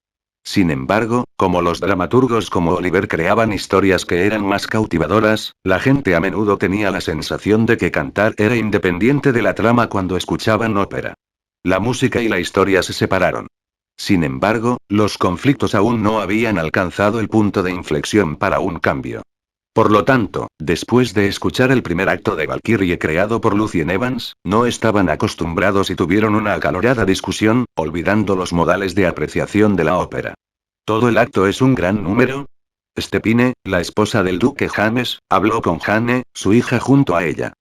Sin embargo, como los dramaturgos como Oliver creaban historias que eran más cautivadoras, la gente a menudo tenía la sensación de que cantar era independiente de la trama cuando escuchaban ópera. La música y la historia se separaron. Sin embargo, los conflictos aún no habían alcanzado el punto de inflexión para un cambio. Por lo tanto, después de escuchar el primer acto de Valkyrie creado por Lucien Evans, no estaban acostumbrados y tuvieron una acalorada discusión, olvidando los modales de apreciación de la ópera. ¿Todo el acto es un gran número? Stepine, la esposa del duque James, habló con Jane, su hija junto a ella.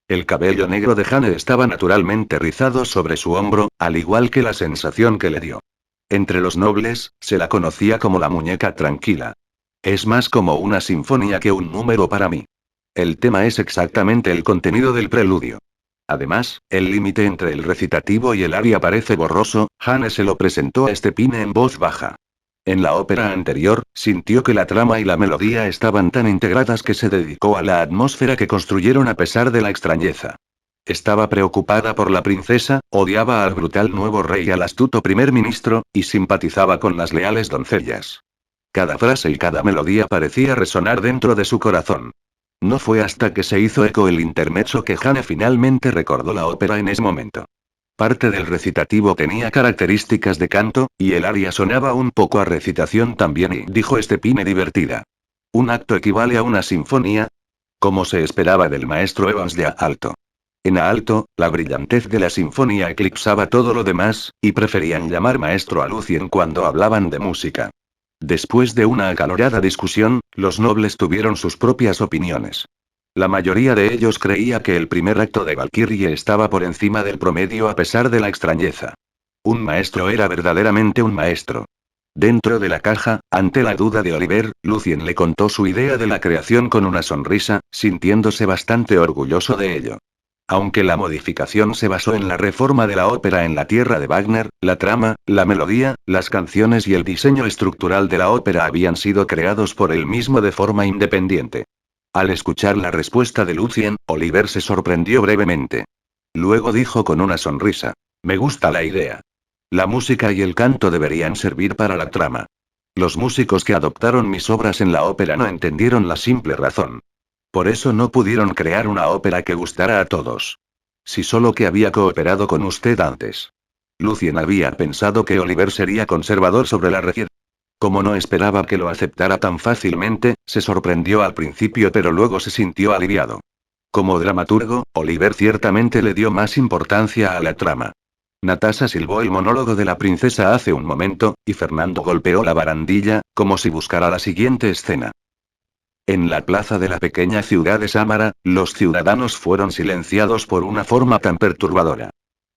El cabello negro de Jane estaba naturalmente rizado sobre su hombro, al igual que la sensación que le dio. Entre los nobles, se la conocía como la muñeca tranquila. Es más como una sinfonía que un número para mí. El tema es exactamente el contenido del preludio. Además, el límite entre el recitativo y el aria parece borroso. Jane se lo presentó a Stepine en voz baja. En la ópera anterior, sintió que la trama y la melodía estaban tan integradas que se dedicó a la atmósfera que construyeron a pesar de la extrañeza. Estaba preocupada por la princesa, odiaba al brutal nuevo rey y al astuto primer ministro, y simpatizaba con las leales doncellas. Cada frase y cada melodía parecía resonar dentro de su corazón. No fue hasta que se hizo eco el intermezzo que Jane finalmente recordó la ópera en ese momento. Parte del recitativo tenía características de canto, y el aria sonaba un poco a recitación también y dijo este pyme divertida. ¿Un acto equivale a una sinfonía? Como se esperaba del maestro Evans de Aalto. En Aalto, la brillantez de la sinfonía eclipsaba todo lo demás, y preferían llamar maestro a Lucien cuando hablaban de música. Después de una acalorada discusión, los nobles tuvieron sus propias opiniones. La mayoría de ellos creía que el primer acto de Valkyrie estaba por encima del promedio a pesar de la extrañeza. Un maestro era verdaderamente un maestro. Dentro de la caja, ante la duda de Oliver, Lucien le contó su idea de la creación con una sonrisa, sintiéndose bastante orgulloso de ello. Aunque la modificación se basó en la reforma de la ópera en la tierra de Wagner, la trama, la melodía, las canciones y el diseño estructural de la ópera habían sido creados por él mismo de forma independiente. Al escuchar la respuesta de Lucien, Oliver se sorprendió brevemente. Luego dijo con una sonrisa: me gusta la idea. La música y el canto deberían servir para la trama. Los músicos que adoptaron mis obras en la ópera no entendieron la simple razón. Por eso no pudieron crear una ópera que gustara a todos. Si solo que había cooperado con usted antes. Lucien había pensado que Oliver sería conservador sobre la región. Como no esperaba que lo aceptara tan fácilmente, se sorprendió al principio pero luego se sintió aliviado. Como dramaturgo, Oliver ciertamente le dio más importancia a la trama. Natasha silbó el monólogo de la princesa hace un momento, y Fernando golpeó la barandilla, como si buscara la siguiente escena. En la plaza de la pequeña ciudad de Samara, los ciudadanos fueron silenciados por una forma tan perturbadora.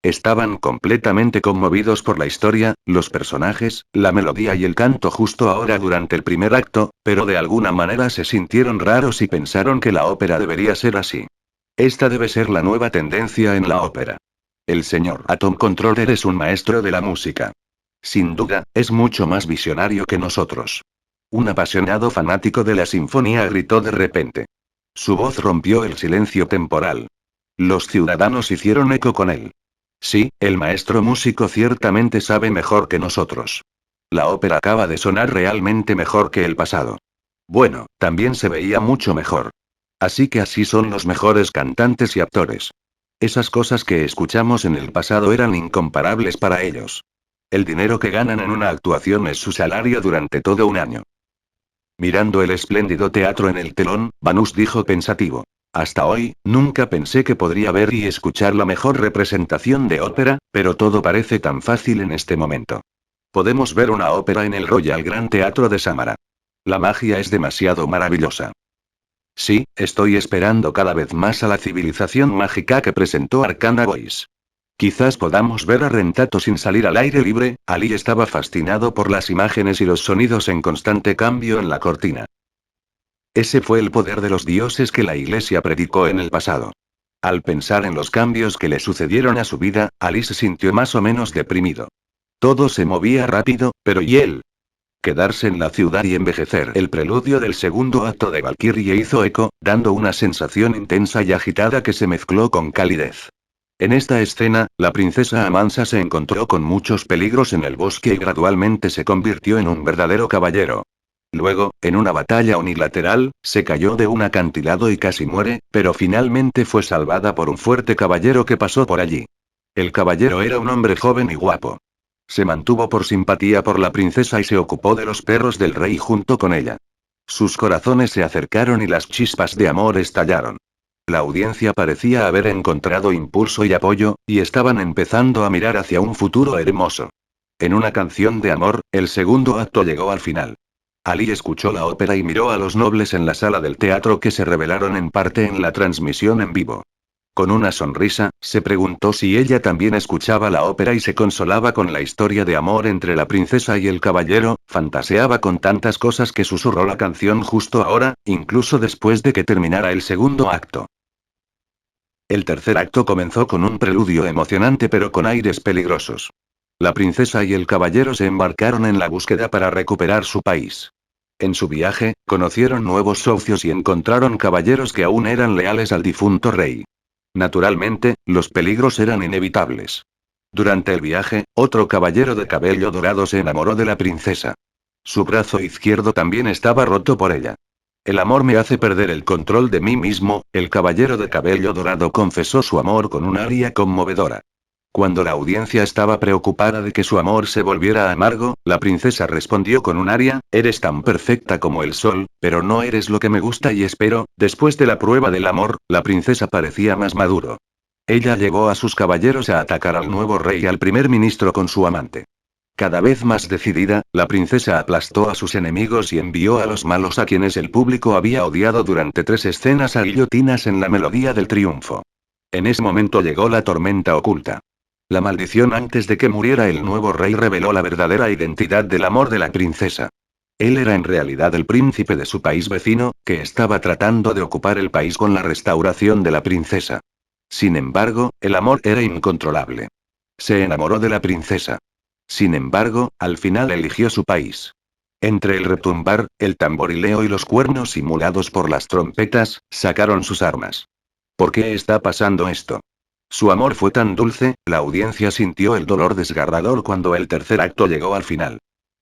Estaban completamente conmovidos por la historia, los personajes, la melodía y el canto justo ahora durante el primer acto, pero de alguna manera se sintieron raros y pensaron que la ópera debería ser así. Esta debe ser la nueva tendencia en la ópera. El señor Atom Controller es un maestro de la música. Sin duda, es mucho más visionario que nosotros. Un apasionado fanático de la sinfonía gritó de repente. Su voz rompió el silencio temporal. Los ciudadanos hicieron eco con él. Sí, el maestro músico ciertamente sabe mejor que nosotros. La ópera acaba de sonar realmente mejor que el pasado. Bueno, también se veía mucho mejor. Así que así son los mejores cantantes y actores. Esas cosas que escuchamos en el pasado eran incomparables para ellos. El dinero que ganan en una actuación es su salario durante todo un año. Mirando el espléndido teatro en el telón, Vanus dijo pensativo. Hasta hoy, nunca pensé que podría ver y escuchar la mejor representación de ópera, pero todo parece tan fácil en este momento. Podemos ver una ópera en el Royal Gran Teatro de Samara. La magia es demasiado maravillosa. Sí, estoy esperando cada vez más a la civilización mágica que presentó Arcana Voice. Quizás podamos ver a Rentato sin salir al aire libre. Ali estaba fascinado por las imágenes y los sonidos en constante cambio en la cortina. Ese fue el poder de los dioses que la Iglesia predicó en el pasado. Al pensar en los cambios que le sucedieron a su vida, Ali se sintió más o menos deprimido. Todo se movía rápido, pero ¿y él? Quedarse en la ciudad y envejecer. El preludio del segundo acto de Valkyrie hizo eco, dando una sensación intensa y agitada que se mezcló con calidez. En esta escena, la princesa Amansa se encontró con muchos peligros en el bosque y gradualmente se convirtió en un verdadero caballero. Luego, en una batalla unilateral, se cayó de un acantilado y casi muere, pero finalmente fue salvada por un fuerte caballero que pasó por allí. El caballero era un hombre joven y guapo. Se mantuvo por simpatía por la princesa y se ocupó de los perros del rey junto con ella. Sus corazones se acercaron y las chispas de amor estallaron. La audiencia parecía haber encontrado impulso y apoyo, y estaban empezando a mirar hacia un futuro hermoso. En una canción de amor, el segundo acto llegó al final. Ali escuchó la ópera y miró a los nobles en la sala del teatro que se revelaron en parte en la transmisión en vivo. Con una sonrisa, se preguntó si ella también escuchaba la ópera y se consolaba con la historia de amor entre la princesa y el caballero, fantaseaba con tantas cosas que susurró la canción justo ahora, incluso después de que terminara el segundo acto. El tercer acto comenzó con un preludio emocionante pero con aires peligrosos. La princesa y el caballero se embarcaron en la búsqueda para recuperar su país. En su viaje, conocieron nuevos socios y encontraron caballeros que aún eran leales al difunto rey. Naturalmente, los peligros eran inevitables. Durante el viaje, otro caballero de cabello dorado se enamoró de la princesa. Su brazo izquierdo también estaba roto por ella. El amor me hace perder el control de mí mismo, el caballero de cabello dorado confesó su amor con un aria conmovedora. Cuando la audiencia estaba preocupada de que su amor se volviera amargo, la princesa respondió con un aria: eres tan perfecta como el sol, pero no eres lo que me gusta y espero. Después de la prueba del amor, la princesa parecía más maduro. Ella llevó a sus caballeros a atacar al nuevo rey y al primer ministro con su amante. Cada vez más decidida, la princesa aplastó a sus enemigos y envió a los malos a quienes el público había odiado durante 3 escenas a guillotinas en la melodía del triunfo. En ese momento llegó la tormenta oculta. La maldición antes de que muriera el nuevo rey reveló la verdadera identidad del amor de la princesa. Él era en realidad el príncipe de su país vecino, que estaba tratando de ocupar el país con la restauración de la princesa. Sin embargo, el amor era incontrolable. Se enamoró de la princesa. Sin embargo, al final eligió su país. Entre el retumbar, el tamborileo y los cuernos simulados por las trompetas, sacaron sus armas. ¿Por qué está pasando esto? Su amor fue tan dulce, la audiencia sintió el dolor desgarrador cuando el tercer acto llegó al final.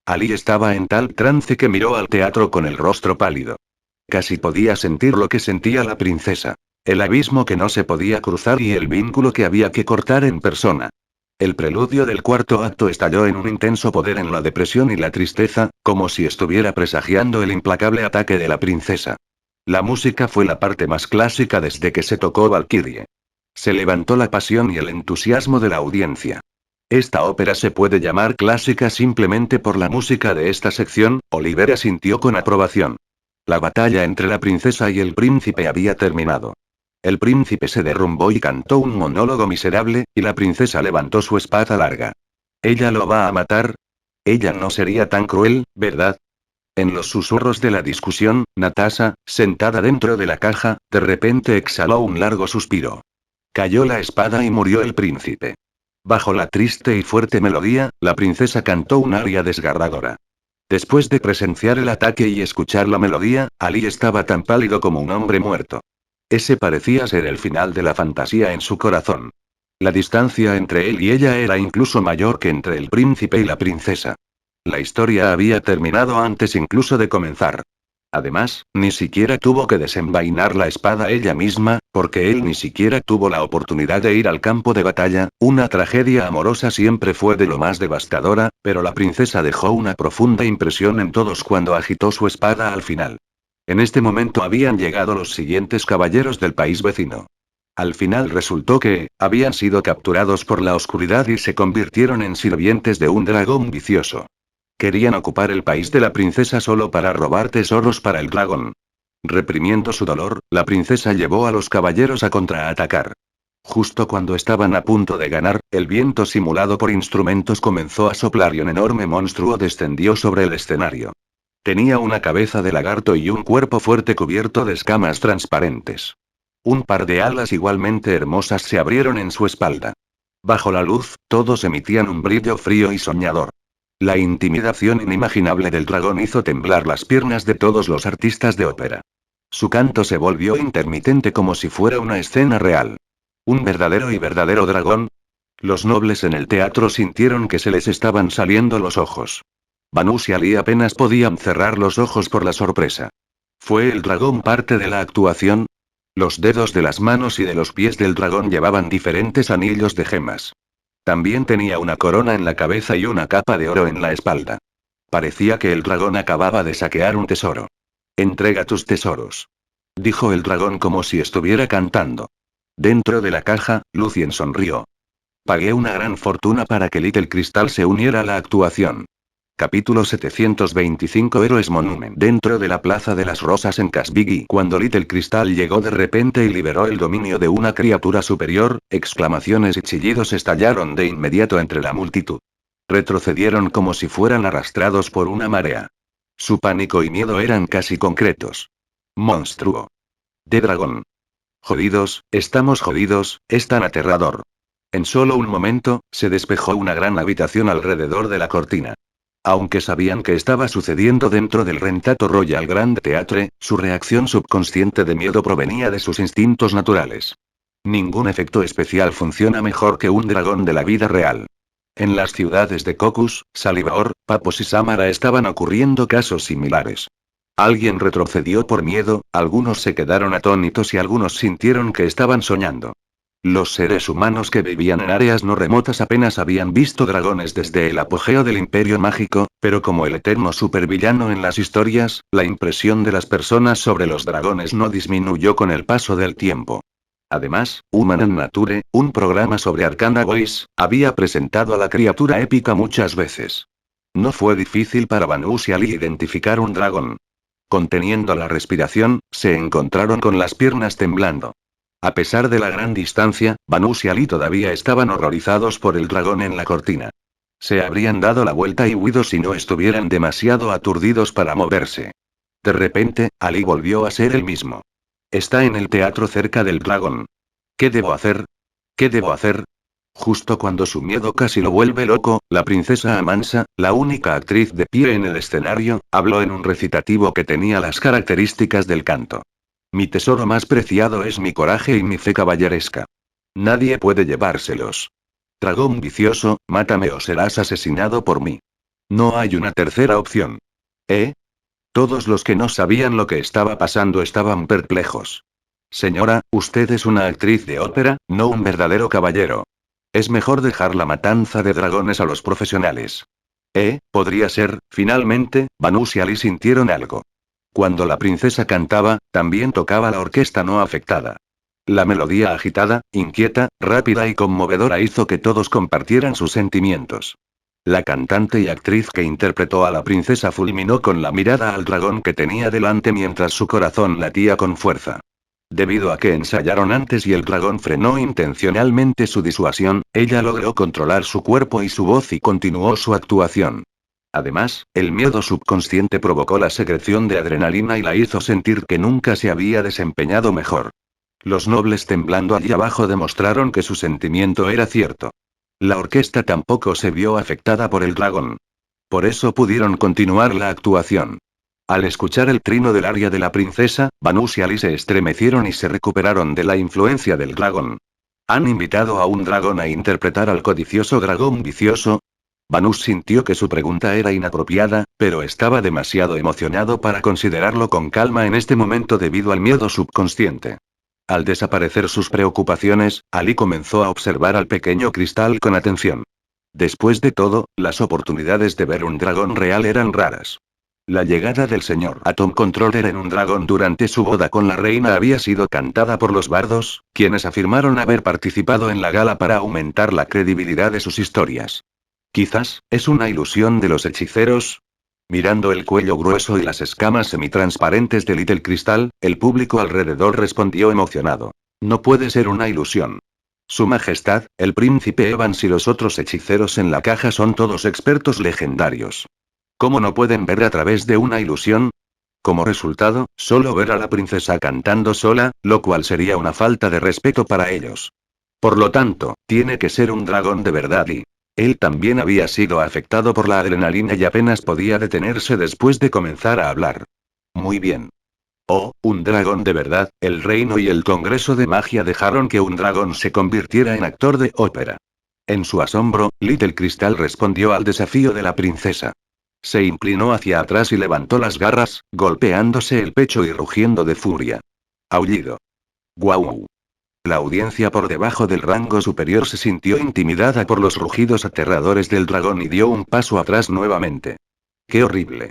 Ali estaba en tal trance que miró al teatro con el rostro pálido. Casi podía sentir lo que sentía la princesa. El abismo que no se podía cruzar y el vínculo que había que cortar en persona. El preludio del cuarto acto estalló en un intenso poder en la depresión y la tristeza, como si estuviera presagiando el implacable ataque de la princesa. La música fue la parte más clásica desde que se tocó Valkyrie. Se levantó la pasión y el entusiasmo de la audiencia. Esta ópera se puede llamar clásica simplemente por la música de esta sección. Olivera sintió con aprobación. La batalla entre la princesa y el príncipe había terminado. El príncipe se derrumbó y cantó un monólogo miserable, y la princesa levantó su espada larga. ¿Ella lo va a matar? Ella no sería tan cruel, ¿verdad? En los susurros de la discusión, Natasha, sentada dentro de la caja, de repente exhaló un largo suspiro. Cayó la espada y murió el príncipe. Bajo la triste y fuerte melodía, la princesa cantó un aria desgarradora. Después de presenciar el ataque y escuchar la melodía, Ali estaba tan pálido como un hombre muerto. Ese parecía ser el final de la fantasía en su corazón. La distancia entre él y ella era incluso mayor que entre el príncipe y la princesa. La historia había terminado antes incluso de comenzar. Además, ni siquiera tuvo que desenvainar la espada ella misma, porque él ni siquiera tuvo la oportunidad de ir al campo de batalla. Una tragedia amorosa siempre fue de lo más devastadora, pero la princesa dejó una profunda impresión en todos cuando agitó su espada al final. En este momento habían llegado los siguientes caballeros del país vecino. Al final resultó que, habían sido capturados por la oscuridad y se convirtieron en sirvientes de un dragón vicioso. Querían ocupar el país de la princesa solo para robar tesoros para el dragón. Reprimiendo su dolor, la princesa llevó a los caballeros a contraatacar. Justo cuando estaban a punto de ganar, el viento simulado por instrumentos comenzó a soplar y un enorme monstruo descendió sobre el escenario. Tenía una cabeza de lagarto y un cuerpo fuerte cubierto de escamas transparentes. Un par de alas igualmente hermosas se abrieron en su espalda. Bajo la luz, todos emitían un brillo frío y soñador. La intimidación inimaginable del dragón hizo temblar las piernas de todos los artistas de ópera. Su canto se volvió intermitente como si fuera una escena real. ¿Un verdadero dragón? Los nobles en el teatro sintieron que se les estaban saliendo los ojos. Banús y Ali apenas podían cerrar los ojos por la sorpresa. ¿Fue el dragón parte de la actuación? Los dedos de las manos y de los pies del dragón llevaban diferentes anillos de gemas. También tenía una corona en la cabeza y una capa de oro en la espalda. Parecía que el dragón acababa de saquear un tesoro. Entrega tus tesoros. Dijo el dragón como si estuviera cantando. Dentro de la caja, Lucien sonrió. Pagué una gran fortuna para que Little Crystal se uniera a la actuación. Capítulo 725 Héroes Monument. Dentro de la Plaza de las Rosas en Casbiggy, cuando Little Crystal llegó de repente y liberó el dominio de una criatura superior, exclamaciones y chillidos estallaron de inmediato entre la multitud. Retrocedieron como si fueran arrastrados por una marea. Su pánico y miedo eran casi concretos. Monstruo. De dragón. Jodidos, estamos jodidos, es tan aterrador. En solo un momento, se despejó una gran habitación alrededor de la cortina. Aunque sabían que estaba sucediendo dentro del Rentato Royal Grand Theatre, su reacción subconsciente de miedo provenía de sus instintos naturales. Ningún efecto especial funciona mejor que un dragón de la vida real. En las ciudades de Cocus, Salibaor, Papos y Samara estaban ocurriendo casos similares. Alguien retrocedió por miedo, algunos se quedaron atónitos y algunos sintieron que estaban soñando. Los seres humanos que vivían en áreas no remotas apenas habían visto dragones desde el apogeo del Imperio Mágico, pero como el eterno supervillano en las historias, la impresión de las personas sobre los dragones no disminuyó con el paso del tiempo. Además, Human Nature, un programa sobre Arcana Voice, había presentado a la criatura épica muchas veces. No fue difícil para Vanus y Ali identificar un dragón. Conteniendo la respiración, se encontraron con las piernas temblando. A pesar de la gran distancia, Vanus y Ali todavía estaban horrorizados por el dragón en la cortina. Se habrían dado la vuelta y huido si no estuvieran demasiado aturdidos para moverse. De repente, Ali volvió a ser el mismo. Está en el teatro cerca del dragón. ¿Qué debo hacer? ¿Qué debo hacer? Justo cuando su miedo casi lo vuelve loco, la princesa Amansa, la única actriz de pie en el escenario, habló en un recitativo que tenía las características del canto. Mi tesoro más preciado es mi coraje y mi fe caballeresca. Nadie puede llevárselos. Dragón vicioso, mátame o serás asesinado por mí. No hay una tercera opción. ¿Eh? Todos los que no sabían lo que estaba pasando estaban perplejos. Señora, usted es una actriz de ópera, no un verdadero caballero. Es mejor dejar la matanza de dragones a los profesionales. Podría ser, finalmente, Vanus y Ali sintieron algo. Cuando la princesa cantaba, también tocaba la orquesta no afectada. La melodía agitada, inquieta, rápida y conmovedora hizo que todos compartieran sus sentimientos. La cantante y actriz que interpretó a la princesa fulminó con la mirada al dragón que tenía delante mientras su corazón latía con fuerza. Debido a que ensayaron antes y el dragón frenó intencionalmente su disuasión, ella logró controlar su cuerpo y su voz y continuó su actuación. Además, el miedo subconsciente provocó la secreción de adrenalina y la hizo sentir que nunca se había desempeñado mejor. Los nobles temblando allí abajo demostraron que su sentimiento era cierto. La orquesta tampoco se vio afectada por el dragón. Por eso pudieron continuar la actuación. Al escuchar el trino del aria de la princesa, Vanus y Ali se estremecieron y se recuperaron de la influencia del dragón. ¿Han invitado a un dragón a interpretar al codicioso dragón vicioso? Vanus sintió que su pregunta era inapropiada, pero estaba demasiado emocionado para considerarlo con calma en este momento debido al miedo subconsciente. Al desaparecer sus preocupaciones, Ali comenzó a observar al pequeño cristal con atención. Después de todo, las oportunidades de ver un dragón real eran raras. La llegada del señor Atom Controller en un dragón durante su boda con la reina había sido cantada por los bardos, quienes afirmaron haber participado en la gala para aumentar la credibilidad de sus historias. Quizás, ¿es una ilusión de los hechiceros? Mirando el cuello grueso y las escamas semitransparentes de Little Crystal, el público alrededor respondió emocionado. No puede ser una ilusión. Su Majestad, el príncipe Evans y los otros hechiceros en la caja son todos expertos legendarios. ¿Cómo no pueden ver a través de una ilusión? Como resultado, solo ver a la princesa cantando sola, lo cual sería una falta de respeto para ellos. Por lo tanto, tiene que ser un dragón de verdad y... Él también había sido afectado por la adrenalina y apenas podía detenerse después de comenzar a hablar. Muy bien. Oh, un dragón de verdad, el reino y el Congreso de Magia dejaron que un dragón se convirtiera en actor de ópera. En su asombro, Little Crystal respondió al desafío de la princesa. Se inclinó hacia atrás y levantó las garras, golpeándose el pecho y rugiendo de furia. Aullido. ¡Guau! La audiencia por debajo del rango superior se sintió intimidada por los rugidos aterradores del dragón y dio un paso atrás nuevamente. ¡Qué horrible!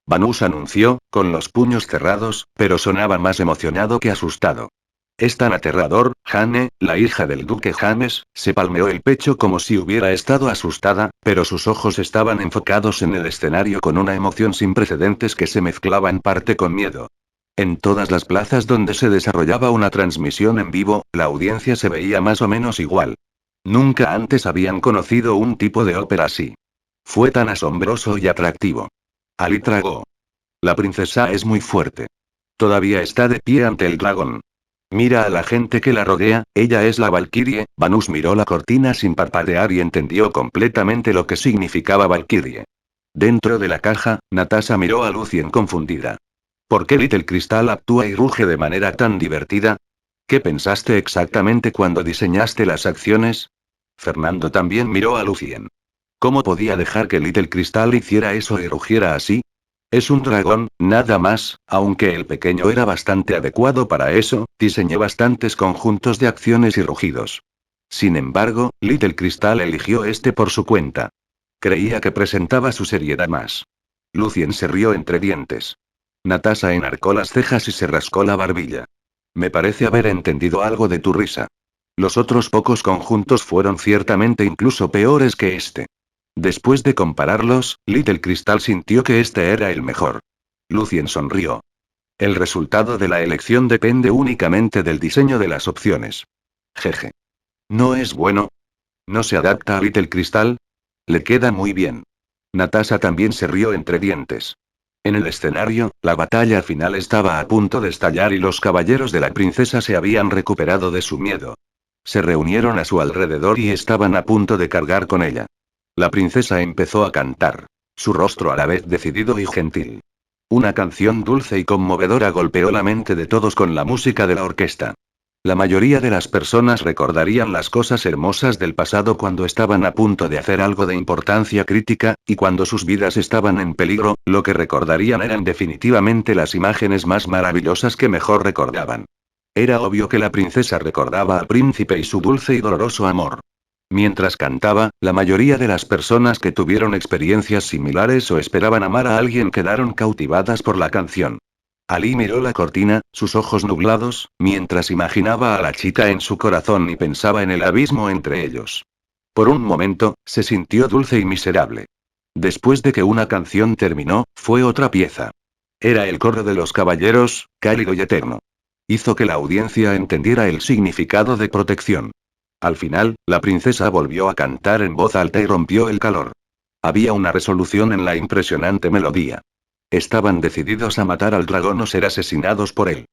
Vanus anunció, con los puños cerrados, pero sonaba más emocionado que asustado. Es tan aterrador. Jane, la hija del duque James, se palmeó el pecho como si hubiera estado asustada, pero sus ojos estaban enfocados en el escenario con una emoción sin precedentes que se mezclaba en parte con miedo. En todas las plazas donde se desarrollaba una transmisión en vivo, la audiencia se veía más o menos igual. Nunca antes habían conocido un tipo de ópera así. Fue tan asombroso y atractivo. Ali tragó. La princesa es muy fuerte. Todavía está de pie ante el dragón. Mira a la gente que la rodea, ella es la Valkyrie. Vanus miró la cortina sin parpadear y entendió completamente lo que significaba Valkyrie. Dentro de la caja, Natasha miró a Lucien confundida. ¿Por qué Little Crystal actúa y ruge de manera tan divertida? ¿Qué pensaste exactamente cuando diseñaste las acciones? Fernando también miró a Lucien. ¿Cómo podía dejar que Little Crystal hiciera eso y rugiera así? Es un dragón, nada más, aunque el pequeño era bastante adecuado para eso, diseñó bastantes conjuntos de acciones y rugidos. Sin embargo, Little Crystal eligió este por su cuenta. Creía que presentaba su seriedad más. Lucien se rió entre dientes. Natasha enarcó las cejas y se rascó la barbilla. Me parece haber entendido algo de tu risa. Los otros pocos conjuntos fueron ciertamente incluso peores que este. Después de compararlos, Little Crystal sintió que este era el mejor. Lucien sonrió. El resultado de la elección depende únicamente del diseño de las opciones. Jeje. ¿No es bueno? ¿No se adapta a Little Crystal? Le queda muy bien. Natasha también se rió entre dientes. En el escenario, la batalla final estaba a punto de estallar y los caballeros de la princesa se habían recuperado de su miedo. Se reunieron a su alrededor y estaban a punto de cargar con ella. La princesa empezó a cantar. Su rostro a la vez decidido y gentil. Una canción dulce y conmovedora golpeó la mente de todos con la música de la orquesta. La mayoría de las personas recordarían las cosas hermosas del pasado cuando estaban a punto de hacer algo de importancia crítica, y cuando sus vidas estaban en peligro, lo que recordarían eran definitivamente las imágenes más maravillosas que mejor recordaban. Era obvio que la princesa recordaba al príncipe y su dulce y doloroso amor. Mientras cantaba, la mayoría de las personas que tuvieron experiencias similares o esperaban amar a alguien quedaron cautivadas por la canción. Ali miró la cortina, sus ojos nublados, mientras imaginaba a la chica en su corazón y pensaba en el abismo entre ellos. Por un momento, se sintió dulce y miserable. Después de que una canción terminó, fue otra pieza. Era el coro de los caballeros, cálido y eterno. Hizo que la audiencia entendiera el significado de protección. Al final, la princesa volvió a cantar en voz alta y rompió el calor. Había una resolución en la impresionante melodía. Estaban decididos a matar al dragón o ser asesinados por él.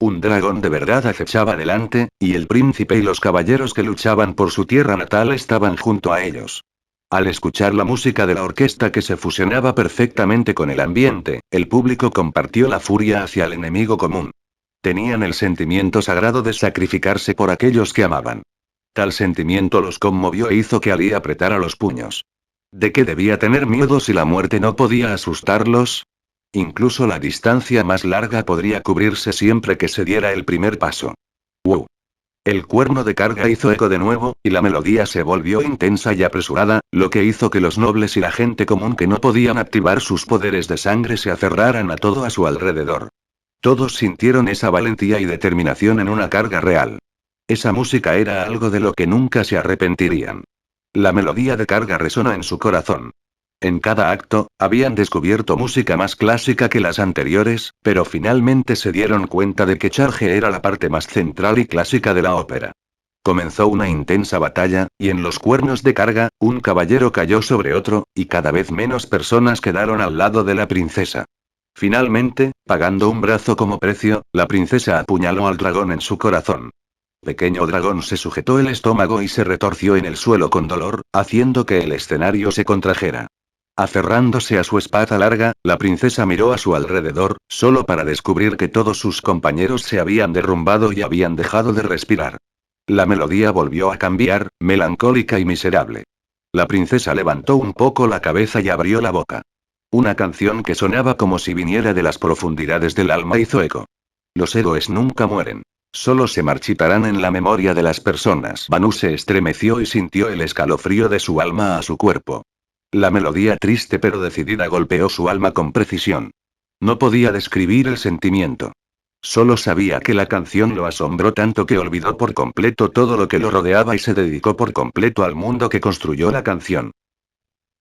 Un dragón de verdad acechaba delante, y el príncipe y los caballeros que luchaban por su tierra natal estaban junto a ellos. Al escuchar la música de la orquesta que se fusionaba perfectamente con el ambiente, el público compartió la furia hacia el enemigo común. Tenían el sentimiento sagrado de sacrificarse por aquellos que amaban. Tal sentimiento los conmovió e hizo que Ali apretara los puños. ¿De qué debía tener miedo si la muerte no podía asustarlos? Incluso la distancia más larga podría cubrirse siempre que se diera el primer paso. ¡Wow! El cuerno de carga hizo eco de nuevo, y la melodía se volvió intensa y apresurada, lo que hizo que los nobles y la gente común que no podían activar sus poderes de sangre se aferraran a todo a su alrededor. Todos sintieron esa valentía y determinación en una carga real. Esa música era algo de lo que nunca se arrepentirían. La melodía de carga resonó en su corazón. En cada acto, habían descubierto música más clásica que las anteriores, pero finalmente se dieron cuenta de que Charge era la parte más central y clásica de la ópera. Comenzó una intensa batalla, y en los cuernos de carga, un caballero cayó sobre otro, y cada vez menos personas quedaron al lado de la princesa. Finalmente, pagando un brazo como precio, la princesa apuñaló al dragón en su corazón. Pequeño dragón se sujetó el estómago y se retorció en el suelo con dolor, haciendo que el escenario se contrajera. Aferrándose a su espada larga, la princesa miró a su alrededor, solo para descubrir que todos sus compañeros se habían derrumbado y habían dejado de respirar. La melodía volvió a cambiar, melancólica y miserable. La princesa levantó un poco la cabeza y abrió la boca. Una canción que sonaba como si viniera de las profundidades del alma hizo eco. Los héroes nunca mueren. Solo se marchitarán en la memoria de las personas. Banu se estremeció y sintió el escalofrío de su alma a su cuerpo. La melodía triste pero decidida golpeó su alma con precisión. No podía describir el sentimiento. Solo sabía que la canción lo asombró tanto que olvidó por completo todo lo que lo rodeaba y se dedicó por completo al mundo que construyó la canción.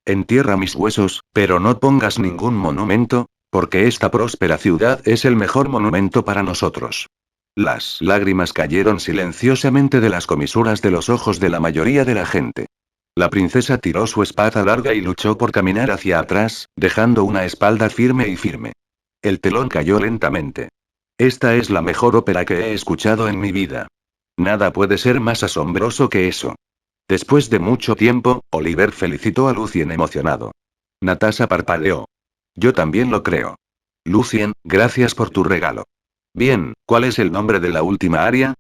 Entierra mis huesos, pero no pongas ningún monumento, porque esta próspera ciudad es el mejor monumento para nosotros. Las lágrimas cayeron silenciosamente de las comisuras de los ojos de la mayoría de la gente. La princesa tiró su espada larga y luchó por caminar hacia atrás, dejando una espalda firme y firme. El telón cayó lentamente. Esta es la mejor ópera que he escuchado en mi vida. Nada puede ser más asombroso que eso. Después de mucho tiempo, Oliver felicitó a Lucien emocionado. Natasha parpadeó. Yo también lo creo. Lucien, gracias por tu regalo. Bien, ¿cuál es el nombre de la última aria?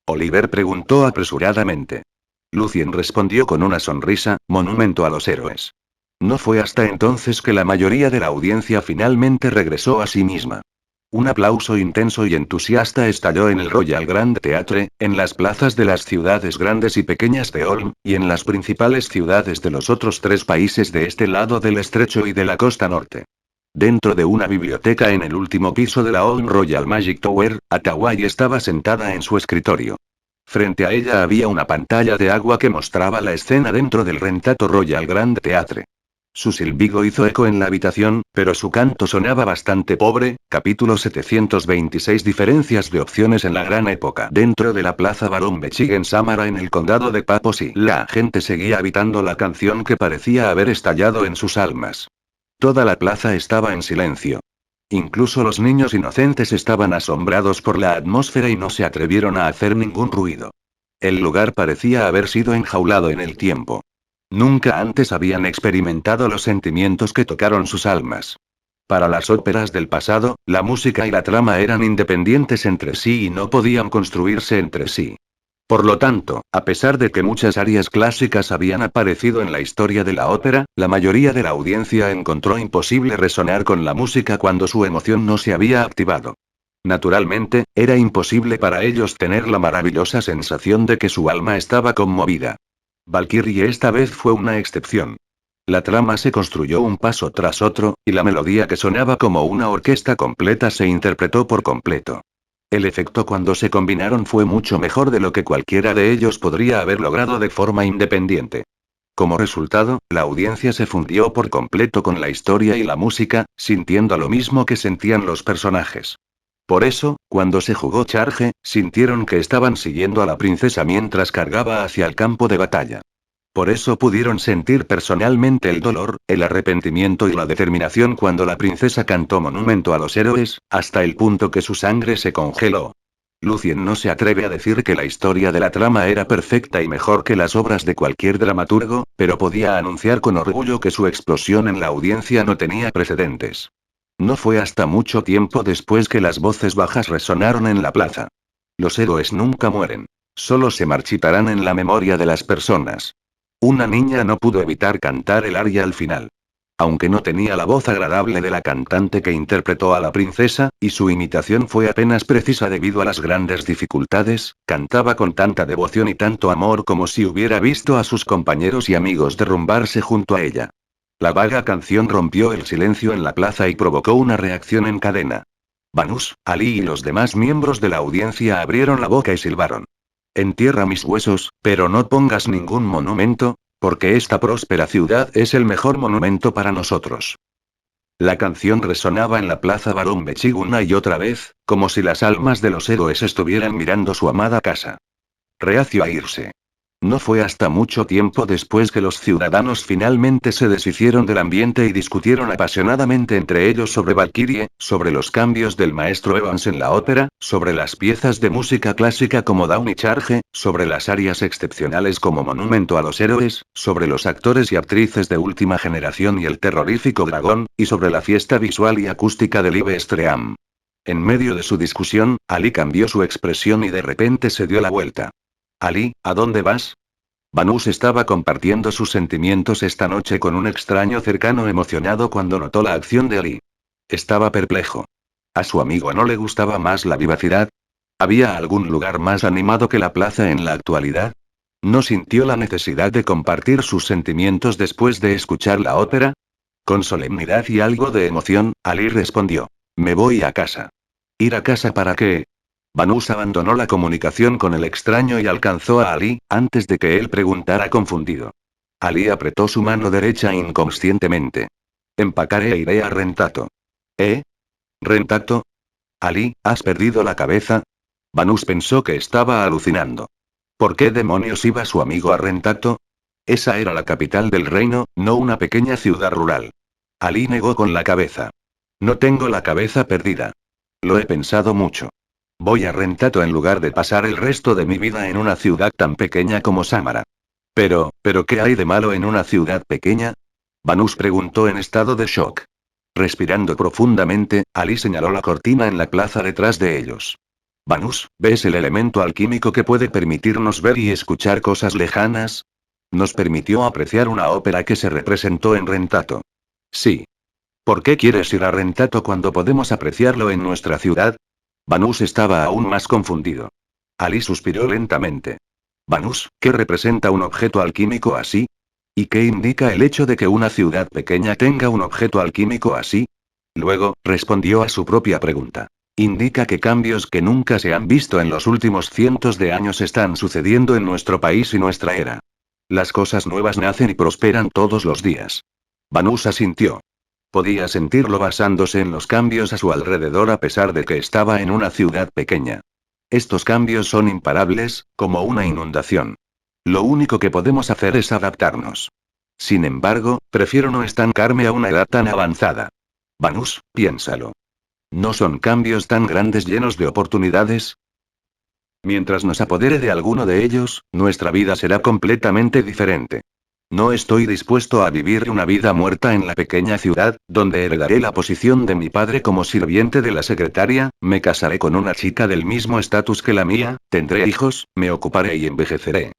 Oliver preguntó apresuradamente. Lucien respondió con una sonrisa, Monumento a los héroes. No fue hasta entonces que la mayoría de la audiencia finalmente regresó a sí misma. Un aplauso intenso y entusiasta estalló en el Royal Grand Theatre, en las plazas de las ciudades grandes y pequeñas de Ulm, y en las principales ciudades de los otros 3 países de este lado del estrecho y de la costa norte. Dentro de una biblioteca en el último piso de la Ulm Royal Magic Tower, Atawai estaba sentada en su escritorio. Frente a ella había una pantalla de agua que mostraba la escena dentro del Rentato Royal Grand Theatre. Su silbido hizo eco en la habitación, pero su canto sonaba bastante pobre. Capítulo 726. Diferencias de opciones en la gran época. Dentro de la plaza Barón Bechig en Samara, en el condado de Paposi, la gente seguía habitando la canción que parecía haber estallado en sus almas. Toda la plaza estaba en silencio. Incluso los niños inocentes estaban asombrados por la atmósfera y no se atrevieron a hacer ningún ruido. El lugar parecía haber sido enjaulado en el tiempo. Nunca antes habían experimentado los sentimientos que tocaron sus almas. Para las óperas del pasado, la música y la trama eran independientes entre sí y no podían construirse entre sí. Por lo tanto, a pesar de que muchas arias clásicas habían aparecido en la historia de la ópera, la mayoría de la audiencia encontró imposible resonar con la música cuando su emoción no se había activado. Naturalmente, era imposible para ellos tener la maravillosa sensación de que su alma estaba conmovida. Valkyrie esta vez fue una excepción. La trama se construyó un paso tras otro, y la melodía que sonaba como una orquesta completa se interpretó por completo. El efecto cuando se combinaron fue mucho mejor de lo que cualquiera de ellos podría haber logrado de forma independiente. Como resultado, la audiencia se fundió por completo con la historia y la música, sintiendo lo mismo que sentían los personajes. Por eso, cuando se jugó Charge, sintieron que estaban siguiendo a la princesa mientras cargaba hacia el campo de batalla. Por eso pudieron sentir personalmente el dolor, el arrepentimiento y la determinación cuando la princesa cantó Monumento a los Héroes, hasta el punto que su sangre se congeló. Lucien no se atreve a decir que la historia de la trama era perfecta y mejor que las obras de cualquier dramaturgo, pero podía anunciar con orgullo que su explosión en la audiencia no tenía precedentes. No fue hasta mucho tiempo después que las voces bajas resonaron en la plaza. Los héroes nunca mueren. Solo se marchitarán en la memoria de las personas. Una niña no pudo evitar cantar el aria al final. Aunque no tenía la voz agradable de la cantante que interpretó a la princesa, y su imitación fue apenas precisa debido a las grandes dificultades, cantaba con tanta devoción y tanto amor como si hubiera visto a sus compañeros y amigos derrumbarse junto a ella. La vaga canción rompió el silencio en la plaza y provocó una reacción en cadena. Banús, Ali y los demás miembros de la audiencia abrieron la boca y silbaron. Entierra mis huesos, pero no pongas ningún monumento, porque esta próspera ciudad es el mejor monumento para nosotros. La canción resonaba en la plaza Barón Bechig una y otra vez, como si las almas de los héroes estuvieran mirando su amada casa. Reacio a irse. No fue hasta mucho tiempo después que los ciudadanos finalmente se deshicieron del ambiente y discutieron apasionadamente entre ellos sobre Valkyrie, sobre los cambios del maestro Evans en la ópera, sobre las piezas de música clásica como Dawn y Charge, sobre las arias excepcionales como Monumento a los Héroes, sobre los actores y actrices de última generación y el terrorífico dragón, y sobre la fiesta visual y acústica de Live Stream. En medio de su discusión, Ali cambió su expresión y de repente se dio la vuelta. Ali, ¿a dónde vas? Banús estaba compartiendo sus sentimientos esta noche con un extraño cercano emocionado cuando notó la acción de Ali. Estaba perplejo. ¿A su amigo no le gustaba más la vivacidad? ¿Había algún lugar más animado que la plaza en la actualidad? ¿No sintió la necesidad de compartir sus sentimientos después de escuchar la ópera? Con solemnidad y algo de emoción, Ali respondió. Me voy a casa. ¿Ir a casa para qué? Banús abandonó la comunicación con el extraño y alcanzó a Ali, antes de que él preguntara confundido. Ali apretó su mano derecha inconscientemente. Empacaré e iré a Rentato. ¿Eh? ¿Rentato? Ali, ¿has perdido la cabeza? Banús pensó que estaba alucinando. ¿Por qué demonios iba su amigo a Rentato? Esa era la capital del reino, no una pequeña ciudad rural. Ali negó con la cabeza. No tengo la cabeza perdida. Lo he pensado mucho. Voy a Rentato en lugar de pasar el resto de mi vida en una ciudad tan pequeña como Samara. ¿Pero qué hay de malo en una ciudad pequeña? Banús preguntó en estado de shock. Respirando profundamente, Ali señaló la cortina en la plaza detrás de ellos. Banús, ¿ves el elemento alquímico que puede permitirnos ver y escuchar cosas lejanas? Nos permitió apreciar una ópera que se representó en Rentato. Sí. ¿Por qué quieres ir a Rentato cuando podemos apreciarlo en nuestra ciudad? Banús estaba aún más confundido. Ali suspiró lentamente. Banús, ¿qué representa un objeto alquímico así? ¿Y qué indica el hecho de que una ciudad pequeña tenga un objeto alquímico así? Luego, respondió a su propia pregunta. Indica que cambios que nunca se han visto en los últimos cientos de años están sucediendo en nuestro país y nuestra era. Las cosas nuevas nacen y prosperan todos los días. Banús asintió. Podía sentirlo basándose en los cambios a su alrededor a pesar de que estaba en una ciudad pequeña. Estos cambios son imparables, como una inundación. Lo único que podemos hacer es adaptarnos. Sin embargo, prefiero no estancarme a una edad tan avanzada. Banús, piénsalo. ¿No son cambios tan grandes llenos de oportunidades? Mientras nos apodere de alguno de ellos, nuestra vida será completamente diferente. No estoy dispuesto a vivir una vida muerta en la pequeña ciudad, donde heredaré la posición de mi padre como sirviente de la secretaria, me casaré con una chica del mismo estatus que la mía, tendré hijos, me ocuparé y envejeceré.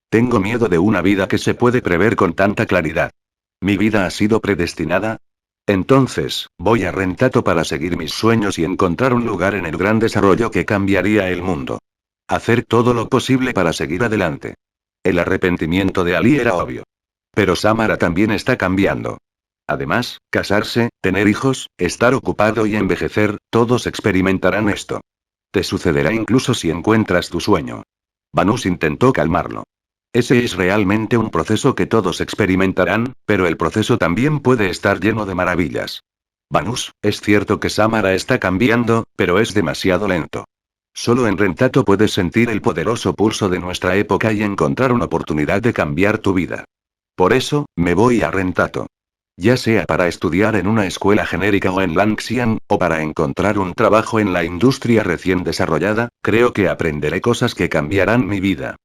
Tengo miedo de una vida que se puede prever con tanta claridad. ¿Mi vida ha sido predestinada? Entonces, voy a Rentato para seguir mis sueños y encontrar un lugar en el gran desarrollo que cambiaría el mundo. Hacer todo lo posible para seguir adelante. El arrepentimiento de Ali era obvio. Pero Samara también está cambiando. Además, casarse, tener hijos, estar ocupado y envejecer, todos experimentarán esto. Te sucederá incluso si encuentras tu sueño. Banús intentó calmarlo. Ese es realmente un proceso que todos experimentarán, pero el proceso también puede estar lleno de maravillas. Banús, es cierto que Samara está cambiando, pero es demasiado lento. Solo en Rentato puedes sentir el poderoso pulso de nuestra época y encontrar una oportunidad de cambiar tu vida. Por eso, me voy a Rentato. Ya sea para estudiar en una escuela genérica o en Lanxian, o para encontrar un trabajo en la industria recién desarrollada, creo que aprenderé cosas que cambiarán mi vida.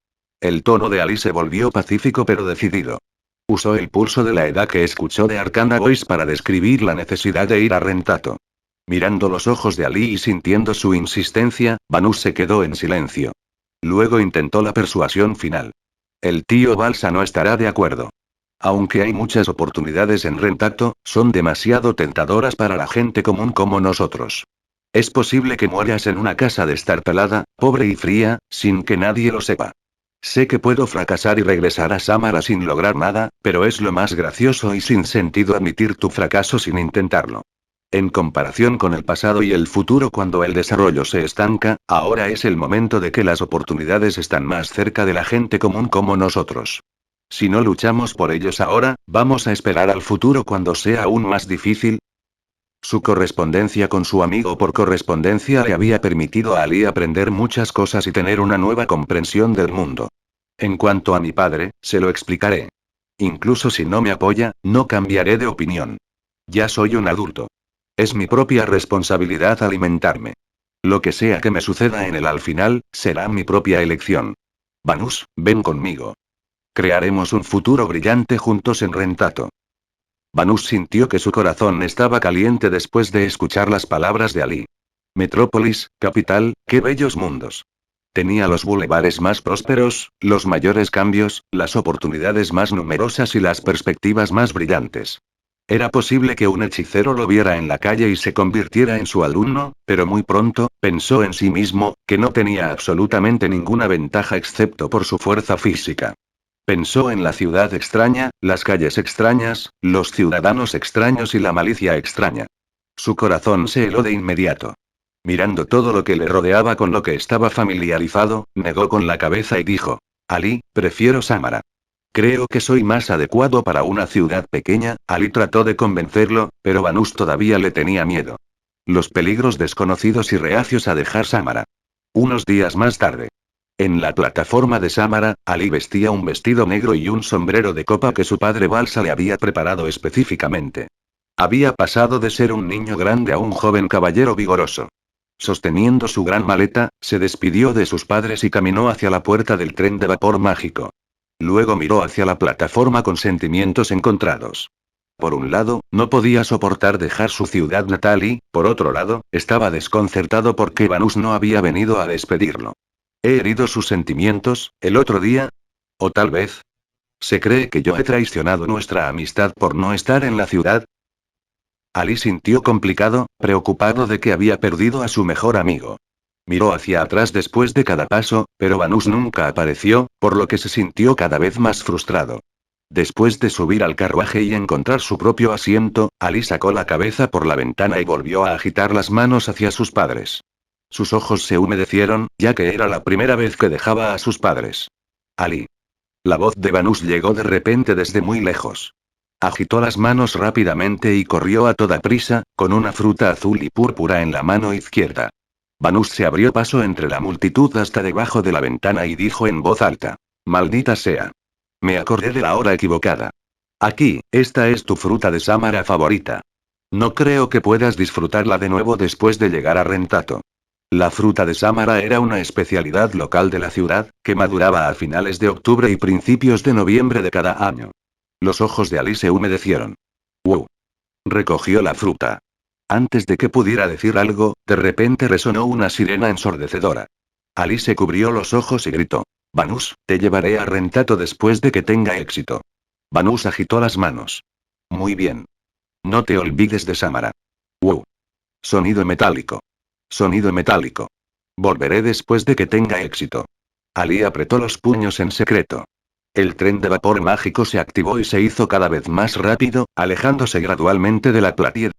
El tono de Ali se volvió pacífico pero decidido. Usó el pulso de la edad que escuchó de Arcana Voice para describir la necesidad de ir a Rentato. Mirando los ojos de Ali y sintiendo su insistencia, Banús se quedó en silencio. Luego intentó la persuasión final. El tío Balsa no estará de acuerdo. Aunque hay muchas oportunidades en Rentato, son demasiado tentadoras para la gente común como nosotros. Es posible que mueras en una casa destartalada, pobre y fría, sin que nadie lo sepa. Sé que puedo fracasar y regresar a Samara sin lograr nada, pero es lo más gracioso y sin sentido admitir tu fracaso sin intentarlo. En comparación con el pasado y el futuro cuando el desarrollo se estanca, ahora es el momento de que las oportunidades están más cerca de la gente común como nosotros. Si no luchamos por ellos ahora, ¿vamos a esperar al futuro cuando sea aún más difícil? Su correspondencia con su amigo por correspondencia le había permitido a Ali aprender muchas cosas y tener una nueva comprensión del mundo. En cuanto a mi padre, se lo explicaré. Incluso si no me apoya, no cambiaré de opinión. Ya soy un adulto. Es mi propia responsabilidad alimentarme. Lo que sea que me suceda en el al final, será mi propia elección. Banús, ven conmigo. Crearemos un futuro brillante juntos en Rentato. Banús sintió que su corazón estaba caliente después de escuchar las palabras de Ali. Metrópolis, capital, qué bellos mundos. Tenía los bulevares más prósperos, los mayores cambios, las oportunidades más numerosas y las perspectivas más brillantes. Era posible que un hechicero lo viera en la calle y se convirtiera en su alumno, pero muy pronto, pensó en sí mismo, que no tenía absolutamente ninguna ventaja excepto por su fuerza física. Pensó en la ciudad extraña, las calles extrañas, los ciudadanos extraños y la malicia extraña. Su corazón se heló de inmediato. Mirando todo lo que le rodeaba con lo que estaba familiarizado, negó con la cabeza y dijo: Ali, prefiero Samara. Creo que soy más adecuado para una ciudad pequeña. Ali trató de convencerlo, pero Banús todavía le tenía miedo. Los peligros desconocidos y reacios a dejar Samara. Unos días más tarde. En la plataforma de Samara, Ali vestía un vestido negro y un sombrero de copa que su padre Balsa le había preparado específicamente. Había pasado de ser un niño grande a un joven caballero vigoroso. Sosteniendo su gran maleta, se despidió de sus padres y caminó hacia la puerta del tren de vapor mágico. Luego miró hacia la plataforma con sentimientos encontrados. Por un lado, no podía soportar dejar su ciudad natal y, por otro lado, estaba desconcertado porque Banús no había venido a despedirlo. ¿He herido sus sentimientos, el otro día? ¿O tal vez? ¿Se cree que yo he traicionado nuestra amistad por no estar en la ciudad? Ali sintió complicado, preocupado de que había perdido a su mejor amigo. Miró hacia atrás después de cada paso, pero Vanus nunca apareció, por lo que se sintió cada vez más frustrado. Después de subir al carruaje y encontrar su propio asiento, Ali sacó la cabeza por la ventana y volvió a agitar las manos hacia sus padres. Sus ojos se humedecieron, ya que era la primera vez que dejaba a sus padres. Ali. La voz de Vanus llegó de repente desde muy lejos. Agitó las manos rápidamente y corrió a toda prisa, con una fruta azul y púrpura en la mano izquierda. Vanus se abrió paso entre la multitud hasta debajo de la ventana y dijo en voz alta: «Maldita sea. Me acordé de la hora equivocada. Aquí, esta es tu fruta de Samara favorita. No creo que puedas disfrutarla de nuevo después de llegar a Rentato». La fruta de Samara era una especialidad local de la ciudad, que maduraba a finales de octubre y principios de noviembre de cada año. Los ojos de Ali se humedecieron. ¡Wow! Recogió la fruta. Antes de que pudiera decir algo, de repente resonó una sirena ensordecedora. Ali se cubrió los ojos y gritó: «Vanus, te llevaré a Rentato después de que tenga éxito». Vanus agitó las manos. «Muy bien. No te olvides de Samara». ¡Wow! Sonido metálico. Sonido metálico. «Volveré después de que tenga éxito». Ali apretó los puños en secreto. El tren de vapor mágico se activó y se hizo cada vez más rápido, alejándose gradualmente de la platier.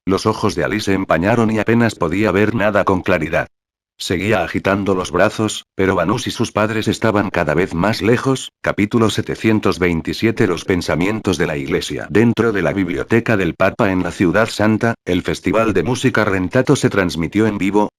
Los ojos de Ali se empañaron y apenas podía ver nada con claridad. Seguía agitando los brazos, pero Vanus y sus padres estaban cada vez más lejos. Capítulo 727. Los pensamientos de la iglesia. Dentro de la biblioteca del Papa en la Ciudad Santa, el festival de música Rentato se transmitió en vivo.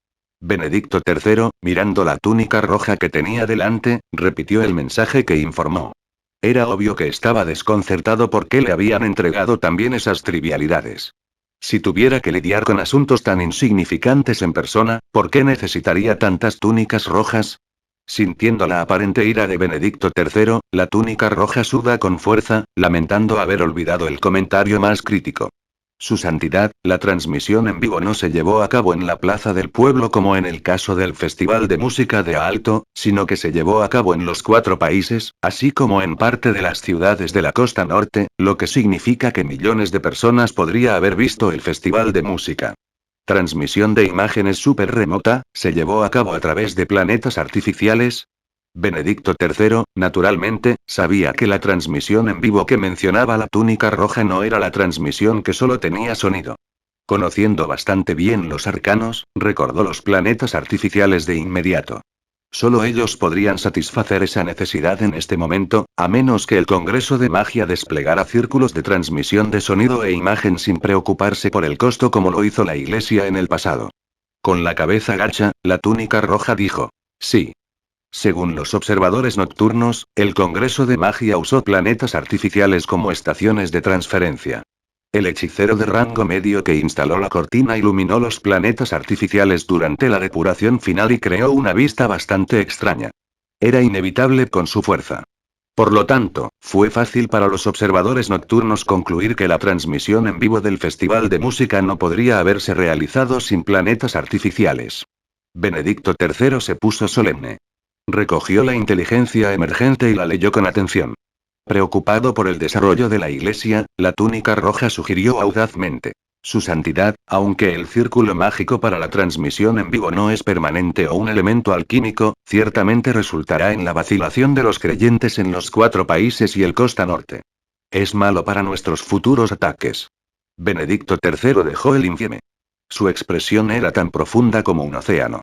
Benedicto III, mirando la túnica roja que tenía delante, repitió el mensaje que informó. Era obvio que estaba desconcertado porque le habían entregado también esas trivialidades. Si tuviera que lidiar con asuntos tan insignificantes en persona, ¿por qué necesitaría tantas túnicas rojas? Sintiendo la aparente ira de Benedicto III, la túnica roja suda con fuerza, lamentando haber olvidado el comentario más crítico. Su santidad, la transmisión en vivo no se llevó a cabo en la plaza del pueblo como en el caso del Festival de Música de Aalto, sino que se llevó a cabo en los 4 países, así como en parte de las ciudades de la costa norte, lo que significa que millones de personas podría haber visto el Festival de Música. Transmisión de imágenes súper remota, se llevó a cabo a través de planetas artificiales. Benedicto III, naturalmente, sabía que la transmisión en vivo que mencionaba la túnica roja no era la transmisión que solo tenía sonido. Conociendo bastante bien los arcanos, recordó los planetas artificiales de inmediato. Solo ellos podrían satisfacer esa necesidad en este momento, a menos que el Congreso de Magia desplegara círculos de transmisión de sonido e imagen sin preocuparse por el costo como lo hizo la Iglesia en el pasado. Con la cabeza gacha, la túnica roja dijo: «Sí». Según los observadores nocturnos, el Congreso de Magia usó planetas artificiales como estaciones de transferencia. El hechicero de rango medio que instaló la cortina iluminó los planetas artificiales durante la depuración final y creó una vista bastante extraña. Era inevitable con su fuerza. Por lo tanto, fue fácil para los observadores nocturnos concluir que la transmisión en vivo del Festival de Música no podría haberse realizado sin planetas artificiales. Benedicto III se puso solemne. Recogió la inteligencia emergente y la leyó con atención. Preocupado por el desarrollo de la Iglesia, la túnica roja sugirió audazmente: «Su santidad, aunque el círculo mágico para la transmisión en vivo no es permanente o un elemento alquímico, ciertamente resultará en la vacilación de los creyentes en los 4 países y el costa norte. Es malo para nuestros futuros ataques». Benedicto III dejó el infieme. Su expresión era tan profunda como un océano.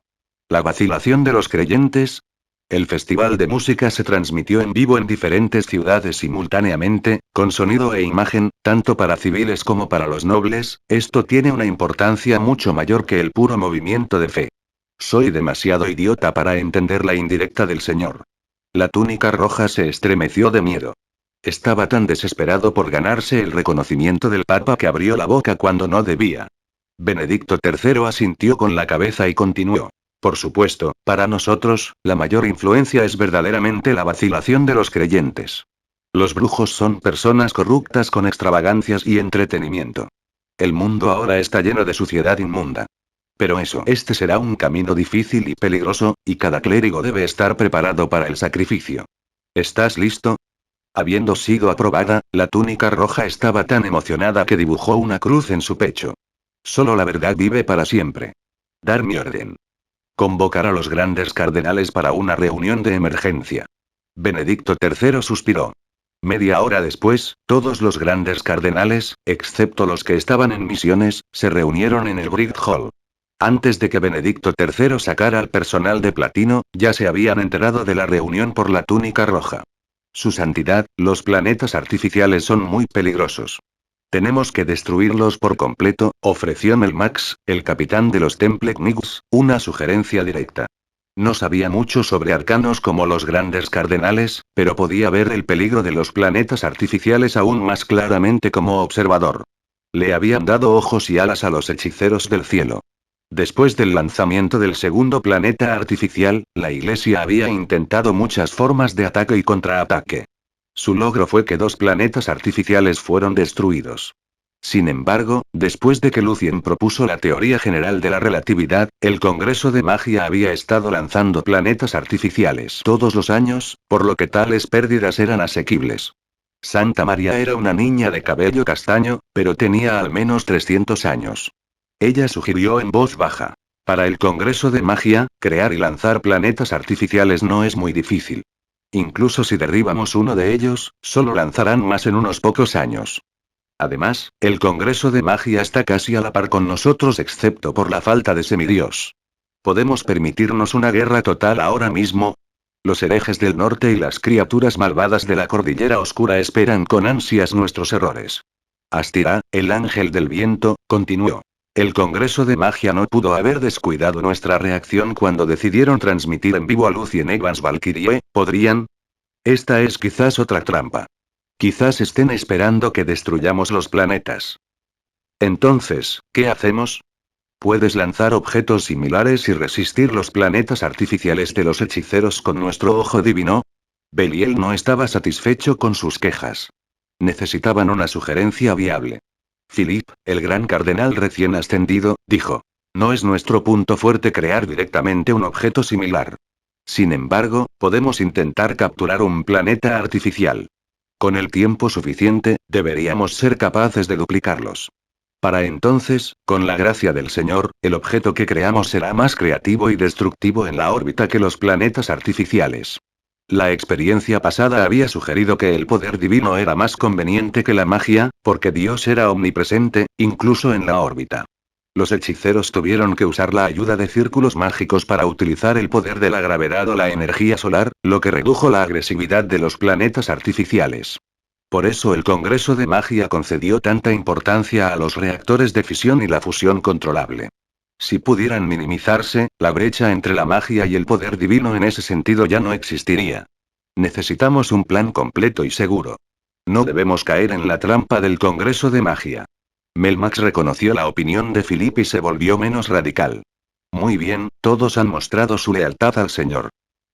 ¿La vacilación de los creyentes? El festival de música se transmitió en vivo en diferentes ciudades simultáneamente, con sonido e imagen, tanto para civiles como para los nobles. Esto tiene una importancia mucho mayor que el puro movimiento de fe. Soy demasiado idiota para entender la indirecta del señor. La túnica roja se estremeció de miedo. Estaba tan desesperado por ganarse el reconocimiento del Papa que abrió la boca cuando no debía. Benedicto III asintió con la cabeza y continuó: «Por supuesto, para nosotros, la mayor influencia es verdaderamente la vacilación de los creyentes. Los brujos son personas corruptas con extravagancias y entretenimiento. El mundo ahora está lleno de suciedad inmunda. Pero este será un camino difícil y peligroso, y cada clérigo debe estar preparado para el sacrificio. ¿Estás listo?». Habiendo sido aprobada, la túnica roja estaba tan emocionada que dibujó una cruz en su pecho. Solo la verdad vive para siempre. Dar mi orden. Convocar a los grandes cardenales para una reunión de emergencia. Benedicto III suspiró. Media hora después, todos los grandes cardenales, excepto los que estaban en misiones, se reunieron en el Bridge Hall. Antes de que Benedicto III sacara al personal de platino, ya se habían enterado de la reunión por la túnica roja. Su santidad, los planetas artificiales son muy peligrosos. Tenemos que destruirlos por completo, ofreció Melmax, el capitán de los Temple Knights, una sugerencia directa. No sabía mucho sobre arcanos como los grandes cardenales, pero podía ver el peligro de los planetas artificiales aún más claramente como observador. Le habían dado ojos y alas a los hechiceros del cielo. Después del lanzamiento del segundo planeta artificial, la Iglesia había intentado muchas formas de ataque y contraataque. Su logro fue que 2 planetas artificiales fueron destruidos. Sin embargo, después de que Lucien propuso la teoría general de la relatividad, el Congreso de Magia había estado lanzando planetas artificiales todos los años, por lo que tales pérdidas eran asequibles. Santa María era una niña de cabello castaño, pero tenía al menos 300 años. Ella sugirió en voz baja. Para el Congreso de Magia, crear y lanzar planetas artificiales no es muy difícil. Incluso si derribamos uno de ellos, solo lanzarán más en unos pocos años. Además, el Congreso de Magia está casi a la par con nosotros excepto por la falta de semidios. ¿Podemos permitirnos una guerra total ahora mismo? Los herejes del norte y las criaturas malvadas de la Cordillera Oscura esperan con ansias nuestros errores. Astira, el ángel del viento, continuó. El Congreso de Magia no pudo haber descuidado nuestra reacción cuando decidieron transmitir en vivo a Lucien Evans Valkyrie, ¿podrían? Esta es quizás otra trampa. Quizás estén esperando que destruyamos los planetas. Entonces, ¿qué hacemos? ¿Puedes lanzar objetos similares y resistir los planetas artificiales de los hechiceros con nuestro ojo divino? Belial no estaba satisfecho con sus quejas. Necesitaban una sugerencia viable. Philippe, el gran cardenal recién ascendido, dijo. No es nuestro punto fuerte crear directamente un objeto similar. Sin embargo, podemos intentar capturar un planeta artificial. Con el tiempo suficiente, deberíamos ser capaces de duplicarlos. Para entonces, con la gracia del Señor, el objeto que creamos será más creativo y destructivo en la órbita que los planetas artificiales. La experiencia pasada había sugerido que el poder divino era más conveniente que la magia, porque Dios era omnipresente, incluso en la órbita. Los hechiceros tuvieron que usar la ayuda de círculos mágicos para utilizar el poder de la gravedad o la energía solar, lo que redujo la agresividad de los planetas artificiales. Por eso el Congreso de Magia concedió tanta importancia a los reactores de fisión y la fusión controlable. Si pudieran minimizarse, la brecha entre la magia y el poder divino en ese sentido ya no existiría. Necesitamos un plan completo y seguro. No debemos caer en la trampa del Congreso de Magia. Melmax reconoció la opinión de Philippe y se volvió menos radical. Muy bien, todos han mostrado su lealtad al Señor.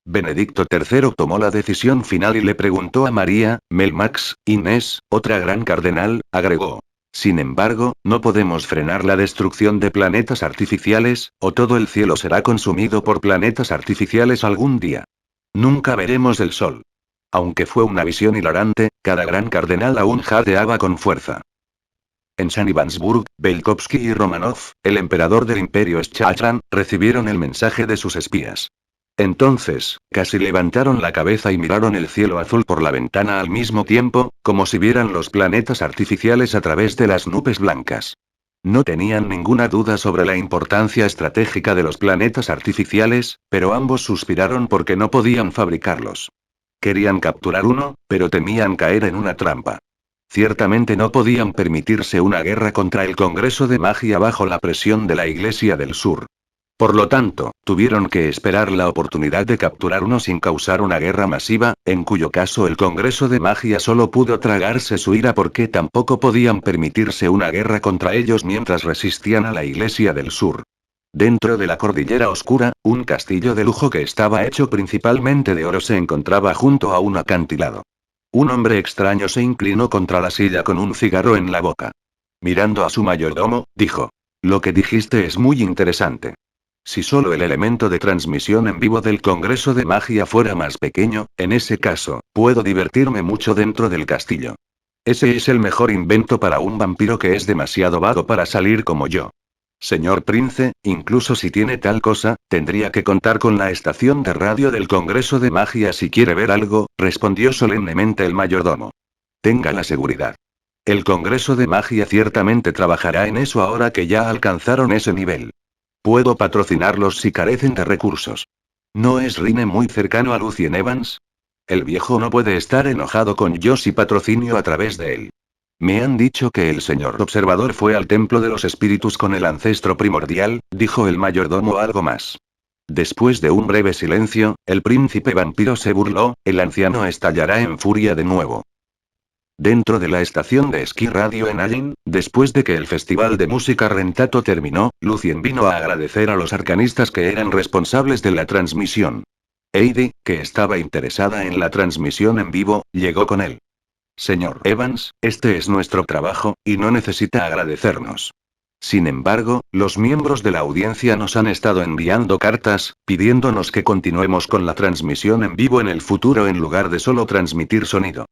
Benedicto III tomó la decisión final y le preguntó a María, Melmax, Inés, otra gran cardenal, agregó. Sin embargo, no podemos frenar la destrucción de planetas artificiales, o todo el cielo será consumido por planetas artificiales algún día. Nunca veremos el sol. Aunque fue una visión hilarante, cada gran cardenal aún jadeaba con fuerza. En San Ivansburg, Belkovsky y Romanov, el emperador del imperio Schachran, recibieron el mensaje de sus espías. Entonces, casi levantaron la cabeza y miraron el cielo azul por la ventana al mismo tiempo, como si vieran los planetas artificiales a través de las nubes blancas. No tenían ninguna duda sobre la importancia estratégica de los planetas artificiales, pero ambos suspiraron porque no podían fabricarlos. Querían capturar uno, pero temían caer en una trampa. Ciertamente no podían permitirse una guerra contra el Congreso de Magia bajo la presión de la Iglesia del Sur. Por lo tanto, tuvieron que esperar la oportunidad de capturar uno sin causar una guerra masiva, en cuyo caso el Congreso de Magia solo pudo tragarse su ira porque tampoco podían permitirse una guerra contra ellos mientras resistían a la Iglesia del Sur. Dentro de la Cordillera Oscura, un castillo de lujo que estaba hecho principalmente de oro se encontraba junto a un acantilado. Un hombre extraño se inclinó contra la silla con un cigarro en la boca. Mirando a su mayordomo, dijo. Lo que dijiste es muy interesante. Si solo el elemento de transmisión en vivo del Congreso de Magia fuera más pequeño, en ese caso, puedo divertirme mucho dentro del castillo. Ese es el mejor invento para un vampiro que es demasiado vago para salir como yo. Señor Prince, incluso si tiene tal cosa, tendría que contar con la estación de radio del Congreso de Magia si quiere ver algo, respondió solemnemente el mayordomo. Tenga la seguridad. El Congreso de Magia ciertamente trabajará en eso ahora que ya alcanzaron ese nivel. Puedo patrocinarlos si carecen de recursos. ¿No es Rine muy cercano a Lucien Evans? El viejo no puede estar enojado con yo si patrocinio a través de él. Me han dicho que el señor observador fue al templo de los espíritus con el ancestro primordial, dijo el mayordomo algo más. Después de un breve silencio, el príncipe vampiro se burló, el anciano estallará en furia de nuevo. Dentro de la estación de esquí radio en Allen, después de que el festival de música Rentato terminó, Lucien vino a agradecer a los arcanistas que eran responsables de la transmisión. Heidi, que estaba interesada en la transmisión en vivo, llegó con él. Señor Evans, este es nuestro trabajo, y no necesita agradecernos. Sin embargo, los miembros de la audiencia nos han estado enviando cartas, pidiéndonos que continuemos con la transmisión en vivo en el futuro en lugar de solo transmitir sonido.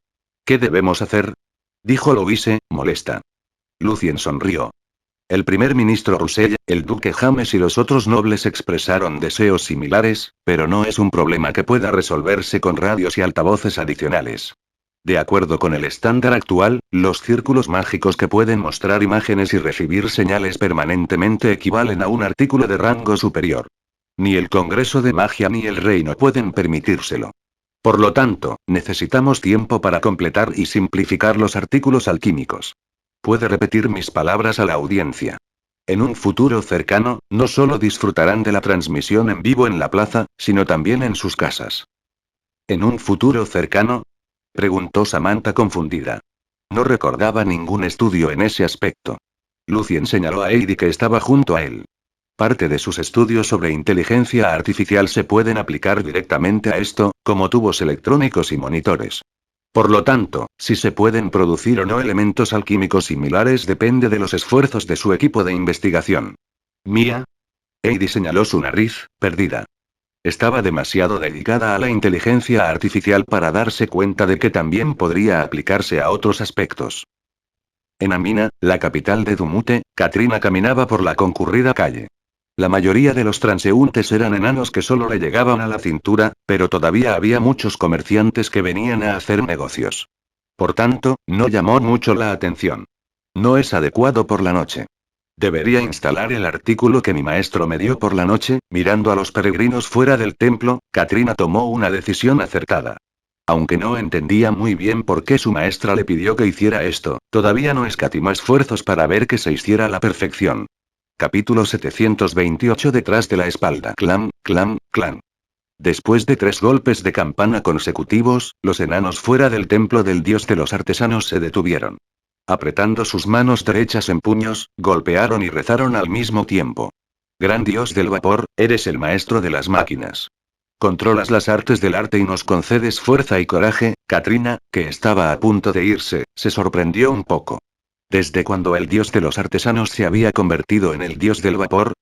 ¿Qué debemos hacer? Dijo Louise, molesta. Lucien sonrió. El primer ministro Russell, el duque James y los otros nobles expresaron deseos similares, pero no es un problema que pueda resolverse con radios y altavoces adicionales. De acuerdo con el estándar actual, los círculos mágicos que pueden mostrar imágenes y recibir señales permanentemente equivalen a un artículo de rango superior. Ni el Congreso de Magia ni el Reino pueden permitírselo. Por lo tanto, necesitamos tiempo para completar y simplificar los artículos alquímicos. Puede repetir mis palabras a la audiencia. En un futuro cercano, no solo disfrutarán de la transmisión en vivo en la plaza, sino también en sus casas. ¿En un futuro cercano? Preguntó Samantha confundida. No recordaba ningún estudio en ese aspecto. Lucien señaló a Heidi que estaba junto a él. Parte de sus estudios sobre inteligencia artificial se pueden aplicar directamente a esto, como tubos electrónicos y monitores. Por lo tanto, si se pueden producir o no elementos alquímicos similares depende de los esfuerzos de su equipo de investigación. ¿Mía? Heidi señaló su nariz, perdida. Estaba demasiado dedicada a la inteligencia artificial para darse cuenta de que también podría aplicarse a otros aspectos. En Amina, la capital de Dumute, Katrina caminaba por la concurrida calle. La mayoría de los transeúntes eran enanos que solo le llegaban a la cintura, pero todavía había muchos comerciantes que venían a hacer negocios. Por tanto, no llamó mucho la atención. No es adecuado por la noche. Debería instalar el artículo que mi maestro me dio por la noche, mirando a los peregrinos fuera del templo, Katrina tomó una decisión acertada. Aunque no entendía muy bien por qué su maestra le pidió que hiciera esto, todavía no escatimó esfuerzos para ver que se hiciera a la perfección. Capítulo 728 Detrás de la espalda. Clam, clam, clam. Después de 3 golpes de campana consecutivos, los enanos fuera del templo del dios de los artesanos se detuvieron. Apretando sus manos derechas en puños, golpearon y rezaron al mismo tiempo. Gran dios del vapor, eres el maestro de las máquinas. Controlas las artes del arte y nos concedes fuerza y coraje. Katrina, que estaba a punto de irse, se sorprendió un poco. ¿Desde cuando el dios de los artesanos se había convertido en el dios del vapor?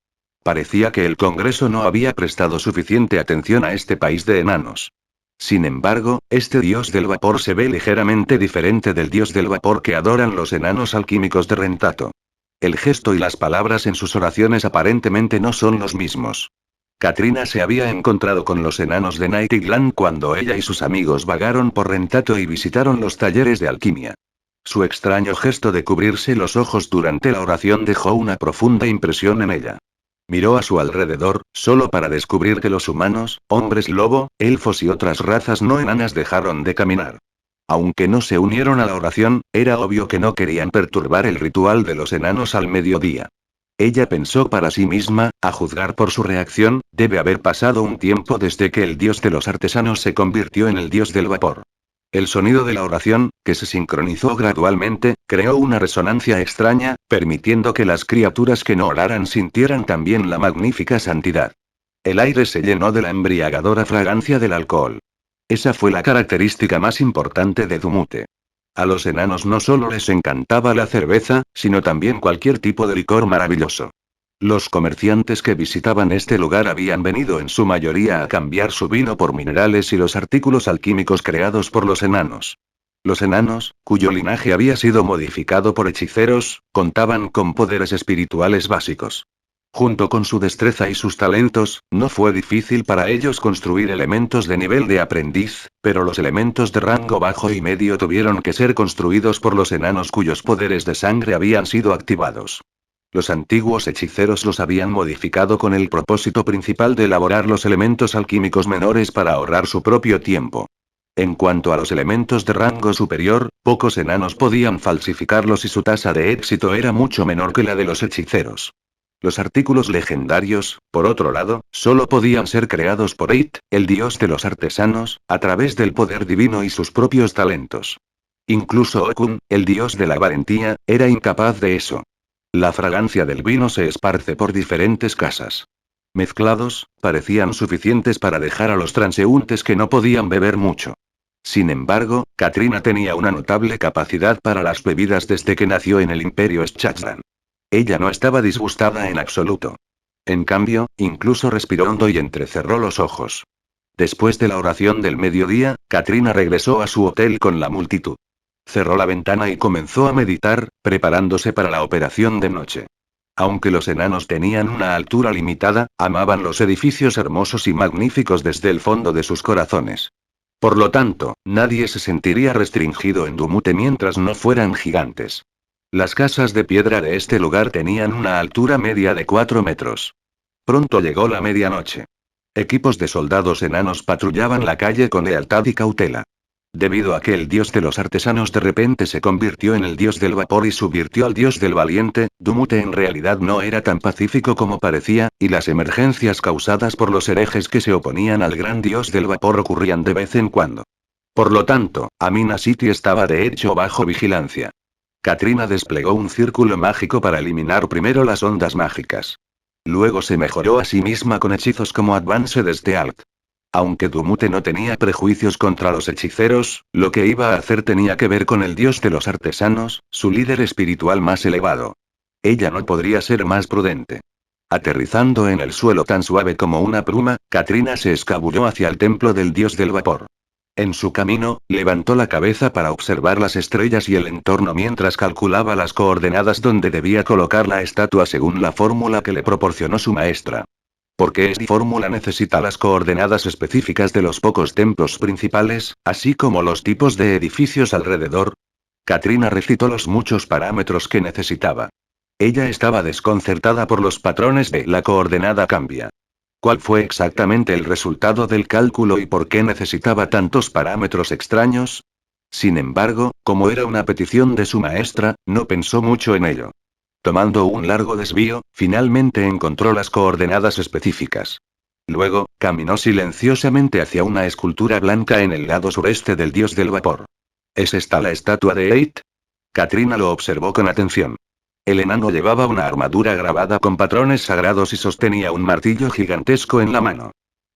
Parecía que el Congreso no había prestado suficiente atención a este país de enanos. Sin embargo, este dios del vapor se ve ligeramente diferente del dios del vapor que adoran los enanos alquímicos de Rentato. El gesto y las palabras en sus oraciones aparentemente no son los mismos. Katrina se había encontrado con los enanos de Nightland cuando ella y sus amigos vagaron por Rentato y visitaron los talleres de alquimia. Su extraño gesto de cubrirse los ojos durante la oración dejó una profunda impresión en ella. Miró a su alrededor, solo para descubrir que los humanos, hombres lobo, elfos y otras razas no enanas dejaron de caminar. Aunque no se unieron a la oración, era obvio que no querían perturbar el ritual de los enanos al mediodía. Ella pensó para sí misma, a juzgar por su reacción, debe haber pasado un tiempo desde que el dios de los artesanos se convirtió en el dios del vapor. El sonido de la oración, que se sincronizó gradualmente, creó una resonancia extraña, permitiendo que las criaturas que no oraran sintieran también la magnífica santidad. El aire se llenó de la embriagadora fragancia del alcohol. Esa fue la característica más importante de Dumute. A los enanos no solo les encantaba la cerveza, sino también cualquier tipo de licor maravilloso. Los comerciantes que visitaban este lugar habían venido en su mayoría a cambiar su vino por minerales y los artículos alquímicos creados por los enanos. Los enanos, cuyo linaje había sido modificado por hechiceros, contaban con poderes espirituales básicos. Junto con su destreza y sus talentos, no fue difícil para ellos construir elementos de nivel de aprendiz, pero los elementos de rango bajo y medio tuvieron que ser construidos por los enanos cuyos poderes de sangre habían sido activados. Los antiguos hechiceros los habían modificado con el propósito principal de elaborar los elementos alquímicos menores para ahorrar su propio tiempo. En cuanto a los elementos de rango superior, pocos enanos podían falsificarlos y su tasa de éxito era mucho menor que la de los hechiceros. Los artículos legendarios, por otro lado, solo podían ser creados por Eit, el dios de los artesanos, a través del poder divino y sus propios talentos. Incluso Okun, el dios de la valentía, era incapaz de eso. La fragancia del vino se esparce por diferentes casas. Mezclados, parecían suficientes para dejar a los transeúntes que no podían beber mucho. Sin embargo, Katrina tenía una notable capacidad para las bebidas desde que nació en el Imperio Schachran. Ella no estaba disgustada en absoluto. En cambio, incluso respiró hondo y entrecerró los ojos. Después de la oración del mediodía, Katrina regresó a su hotel con la multitud. Cerró la ventana y comenzó a meditar, preparándose para la operación de noche. Aunque los enanos tenían una altura limitada, amaban los edificios hermosos y magníficos desde el fondo de sus corazones. Por lo tanto, nadie se sentiría restringido en Dumute mientras no fueran gigantes. Las casas de piedra de este lugar tenían una altura media de 4 metros. Pronto llegó la medianoche. Equipos de soldados enanos patrullaban la calle con lealtad y cautela. Debido a que el dios de los artesanos de repente se convirtió en el dios del vapor y subvirtió al dios del valiente, Dumute en realidad no era tan pacífico como parecía, y las emergencias causadas por los herejes que se oponían al gran dios del vapor ocurrían de vez en cuando. Por lo tanto, Amina City estaba de hecho bajo vigilancia. Katrina desplegó un círculo mágico para eliminar primero las ondas mágicas. Luego se mejoró a sí misma con hechizos como Advance desde Alt. Aunque Dumute no tenía prejuicios contra los hechiceros, lo que iba a hacer tenía que ver con el dios de los artesanos, su líder espiritual más elevado. Ella no podría ser más prudente. Aterrizando en el suelo tan suave como una pluma, Katrina se escabulló hacia el templo del dios del vapor. En su camino, levantó la cabeza para observar las estrellas y el entorno mientras calculaba las coordenadas donde debía colocar la estatua según la fórmula que le proporcionó su maestra. Porque esta fórmula necesita las coordenadas específicas de los pocos templos principales, así como los tipos de edificios alrededor. Katrina recitó los muchos parámetros que necesitaba. Ella estaba desconcertada por los patrones de la coordenada cambia. ¿Cuál fue exactamente el resultado del cálculo y por qué necesitaba tantos parámetros extraños? Sin embargo, como era una petición de su maestra, no pensó mucho en ello. Tomando un largo desvío, finalmente encontró las coordenadas específicas. Luego, caminó silenciosamente hacia una escultura blanca en el lado sureste del dios del vapor. ¿Es esta la estatua de Eit? Katrina lo observó con atención. El enano llevaba una armadura grabada con patrones sagrados y sostenía un martillo gigantesco en la mano.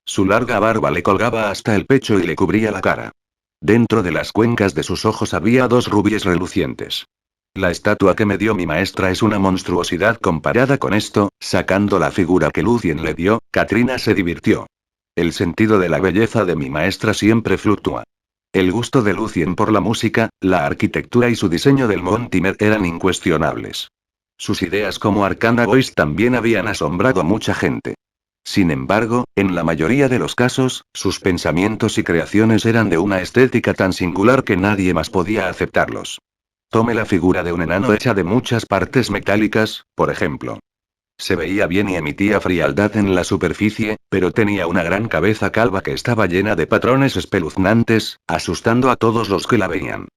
Su larga barba le colgaba hasta el pecho y le cubría la cara. Dentro de las cuencas de sus ojos había dos rubíes relucientes. La estatua que me dio mi maestra es una monstruosidad comparada con esto. Sacando la figura que Lucien le dio, Katrina se divirtió. El sentido de la belleza de mi maestra siempre fluctúa. El gusto de Lucien por la música, la arquitectura y su diseño del Montimer eran incuestionables. Sus ideas como Arcana Voice también habían asombrado a mucha gente. Sin embargo, en la mayoría de los casos, sus pensamientos y creaciones eran de una estética tan singular que nadie más podía aceptarlos. Tome la figura de un enano hecha de muchas partes metálicas, por ejemplo. Se veía bien y emitía frialdad en la superficie, pero tenía una gran cabeza calva que estaba llena de patrones espeluznantes, asustando a todos los que la veían.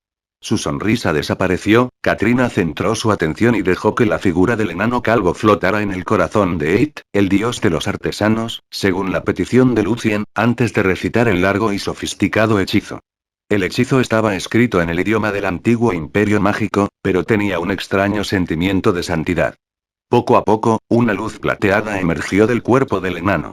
Su sonrisa desapareció, Katrina centró su atención y dejó que la figura del enano calvo flotara en el corazón de Eit, el dios de los artesanos, según la petición de Lucien, antes de recitar el largo y sofisticado hechizo. El hechizo estaba escrito en el idioma del antiguo imperio mágico, pero tenía un extraño sentimiento de santidad. Poco a poco, una luz plateada emergió del cuerpo del enano.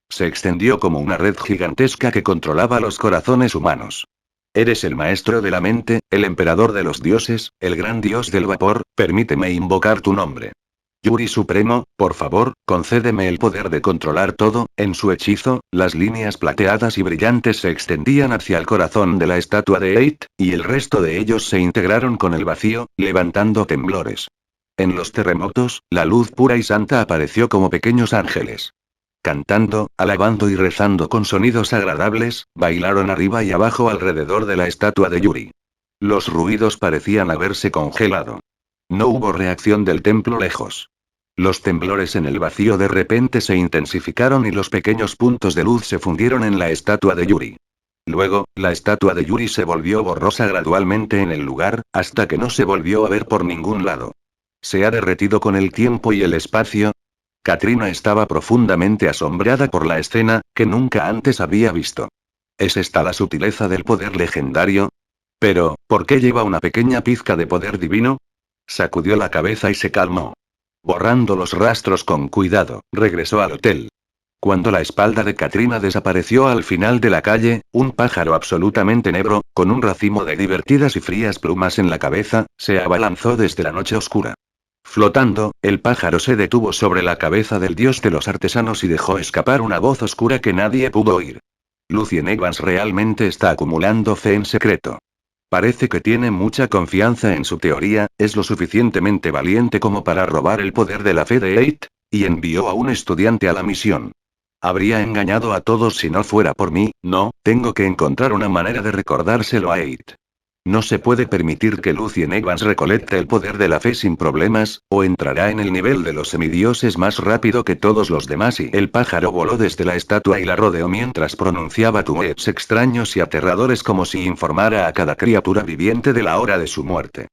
Se extendió como una red gigantesca que controlaba los corazones humanos. Eres el maestro de la mente, el emperador de los dioses, el gran dios del vapor, permíteme invocar tu nombre. Yuri Supremo, por favor, concédeme el poder de controlar todo. En su hechizo, las líneas plateadas y brillantes se extendían hacia el corazón de la estatua de Eight, y el resto de ellos se integraron con el vacío, levantando temblores. En los terremotos, la luz pura y santa apareció como pequeños ángeles. Cantando, alabando y rezando con sonidos agradables, bailaron arriba y abajo alrededor de la estatua de Yuri. Los ruidos parecían haberse congelado. No hubo reacción del templo lejos. Los temblores en el vacío de repente se intensificaron y los pequeños puntos de luz se fundieron en la estatua de Yuri. Luego, la estatua de Yuri se volvió borrosa gradualmente en el lugar, hasta que no se volvió a ver por ningún lado. ¿Se ha derretido con el tiempo y el espacio? Katrina estaba profundamente asombrada por la escena, que nunca antes había visto. ¿Es esta la sutileza del poder legendario? Pero, ¿por qué lleva una pequeña pizca de poder divino? Sacudió la cabeza y se calmó. Borrando los rastros con cuidado, regresó al hotel. Cuando la espalda de Katrina desapareció al final de la calle, un pájaro absolutamente negro, con un racimo de divertidas y frías plumas en la cabeza, se abalanzó desde la noche oscura. Flotando, el pájaro se detuvo sobre la cabeza del dios de los artesanos y dejó escapar una voz oscura que nadie pudo oír. Lucien Evans realmente está acumulando fe en secreto. Parece que tiene mucha confianza en su teoría, es lo suficientemente valiente como para robar el poder de la fe de Eight, y envió a un estudiante a la misión. Habría engañado a todos si no fuera por mí. No, tengo que encontrar una manera de recordárselo a Eight. No se puede permitir que Lucien Evans recolecte el poder de la fe sin problemas, o entrará en el nivel de los semidioses más rápido que todos los demás. Y el pájaro voló desde la estatua y la rodeó mientras pronunciaba tuets extraños y aterradores como si informara a cada criatura viviente de la hora de su muerte.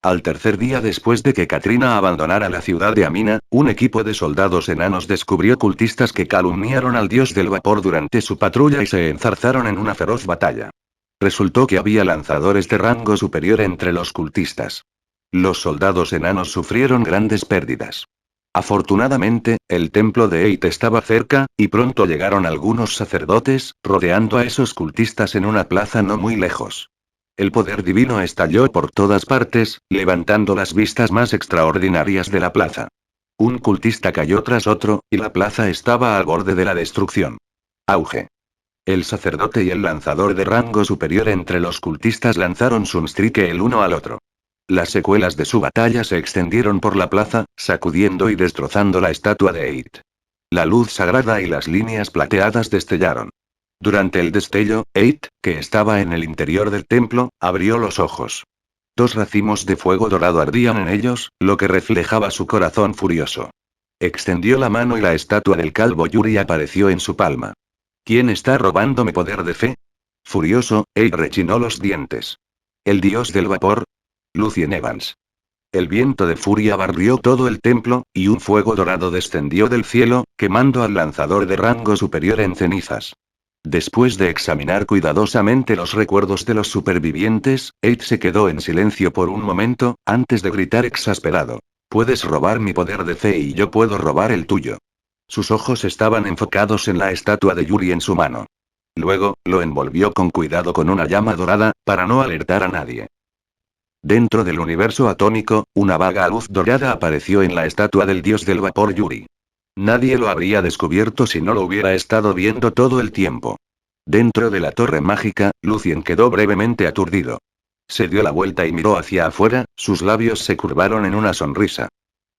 Al tercer día después de que Katrina abandonara la ciudad de Amina, un equipo de soldados enanos descubrió cultistas que calumniaron al dios del vapor durante su patrulla y se enzarzaron en una feroz batalla. Resultó que había lanzadores de rango superior entre los cultistas. Los soldados enanos sufrieron grandes pérdidas. Afortunadamente, el templo de Eight estaba cerca, y pronto llegaron algunos sacerdotes, rodeando a esos cultistas en una plaza no muy lejos. El poder divino estalló por todas partes, levantando las vistas más extraordinarias de la plaza. Un cultista cayó tras otro, y la plaza estaba al borde de la destrucción. Auge. El sacerdote y el lanzador de rango superior entre los cultistas lanzaron Sunstrike el uno al otro. Las secuelas de su batalla se extendieron por la plaza, sacudiendo y destrozando la estatua de Eight. La luz sagrada y las líneas plateadas destellaron. Durante el destello, Eight, que estaba en el interior del templo, abrió los ojos. Dos racimos de fuego dorado ardían en ellos, lo que reflejaba su corazón furioso. Extendió la mano y la estatua del calvo Yuri apareció en su palma. ¿Quién está robándome poder de fe? Furioso, Eight rechinó los dientes. ¿El dios del vapor? Lucien Evans. El viento de furia barrió todo el templo, y un fuego dorado descendió del cielo, quemando al lanzador de rango superior en cenizas. Después de examinar cuidadosamente los recuerdos de los supervivientes, Eight se quedó en silencio por un momento, antes de gritar exasperado. Puedes robar mi poder de fe y yo puedo robar el tuyo. Sus ojos estaban enfocados en la estatua de Yuri en su mano. Luego, lo envolvió con cuidado con una llama dorada, para no alertar a nadie. Dentro del universo atómico, una vaga luz dorada apareció en la estatua del dios del vapor Yuri. Nadie lo habría descubierto si no lo hubiera estado viendo todo el tiempo. Dentro de la torre mágica, Lucien quedó brevemente aturdido. Se dio la vuelta y miró hacia afuera, sus labios se curvaron en una sonrisa.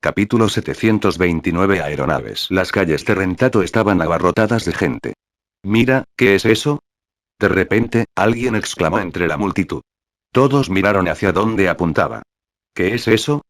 Capítulo 729 Aeronaves. Las calles de Rentato estaban abarrotadas de gente. Mira, ¿qué es eso? De repente, alguien exclamó entre la multitud. Todos miraron hacia donde apuntaba. ¿Qué es eso?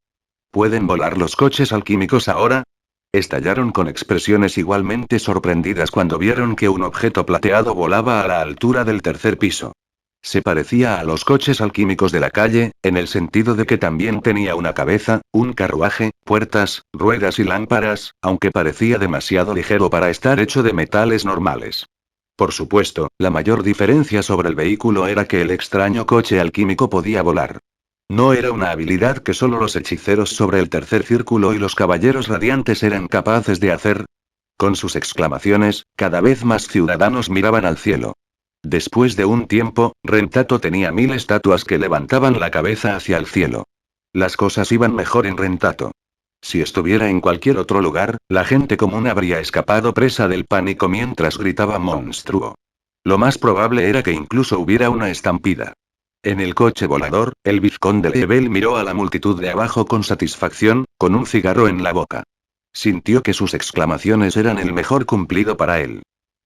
¿Pueden volar los coches alquímicos ahora? Estallaron con expresiones igualmente sorprendidas cuando vieron que un objeto plateado volaba a la altura del tercer piso. Se parecía a los coches alquímicos de la calle, en el sentido de que también tenía una cabeza, un carruaje, puertas, ruedas y lámparas, aunque parecía demasiado ligero para estar hecho de metales normales. Por supuesto, la mayor diferencia sobre el vehículo era que el extraño coche alquímico podía volar. No era una habilidad que solo los hechiceros sobre el tercer círculo y los caballeros radiantes eran capaces de hacer. Con sus exclamaciones, cada vez más ciudadanos miraban al cielo. Después de un tiempo, Rentato tenía 1000 estatuas que levantaban la cabeza hacia el cielo. Las cosas iban mejor en Rentato. Si estuviera en cualquier otro lugar, la gente común habría escapado presa del pánico mientras gritaba monstruo. Lo más probable era que incluso hubiera una estampida. En el coche volador, el vizconde Level miró a la multitud de abajo con satisfacción, con un cigarro en la boca. Sintió que sus exclamaciones eran el mejor cumplido para él.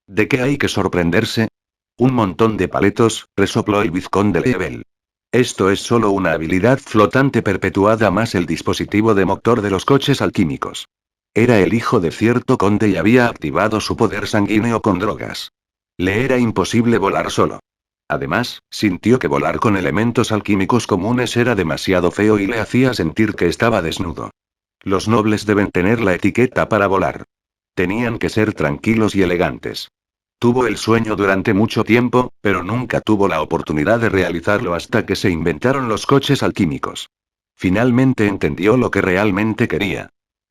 ¿De qué hay que sorprenderse? Un montón de paletos, resopló el vizconde Level. Esto es solo una habilidad flotante perpetuada más el dispositivo de motor de los coches alquímicos. Era el hijo de cierto conde y había activado su poder sanguíneo con drogas. Le era imposible volar solo. Además, sintió que volar con elementos alquímicos comunes era demasiado feo y le hacía sentir que estaba desnudo. Los nobles deben tener la etiqueta para volar. Tenían que ser tranquilos y elegantes. Tuvo el sueño durante mucho tiempo, pero nunca tuvo la oportunidad de realizarlo hasta que se inventaron los coches alquímicos. Finalmente entendió lo que realmente quería.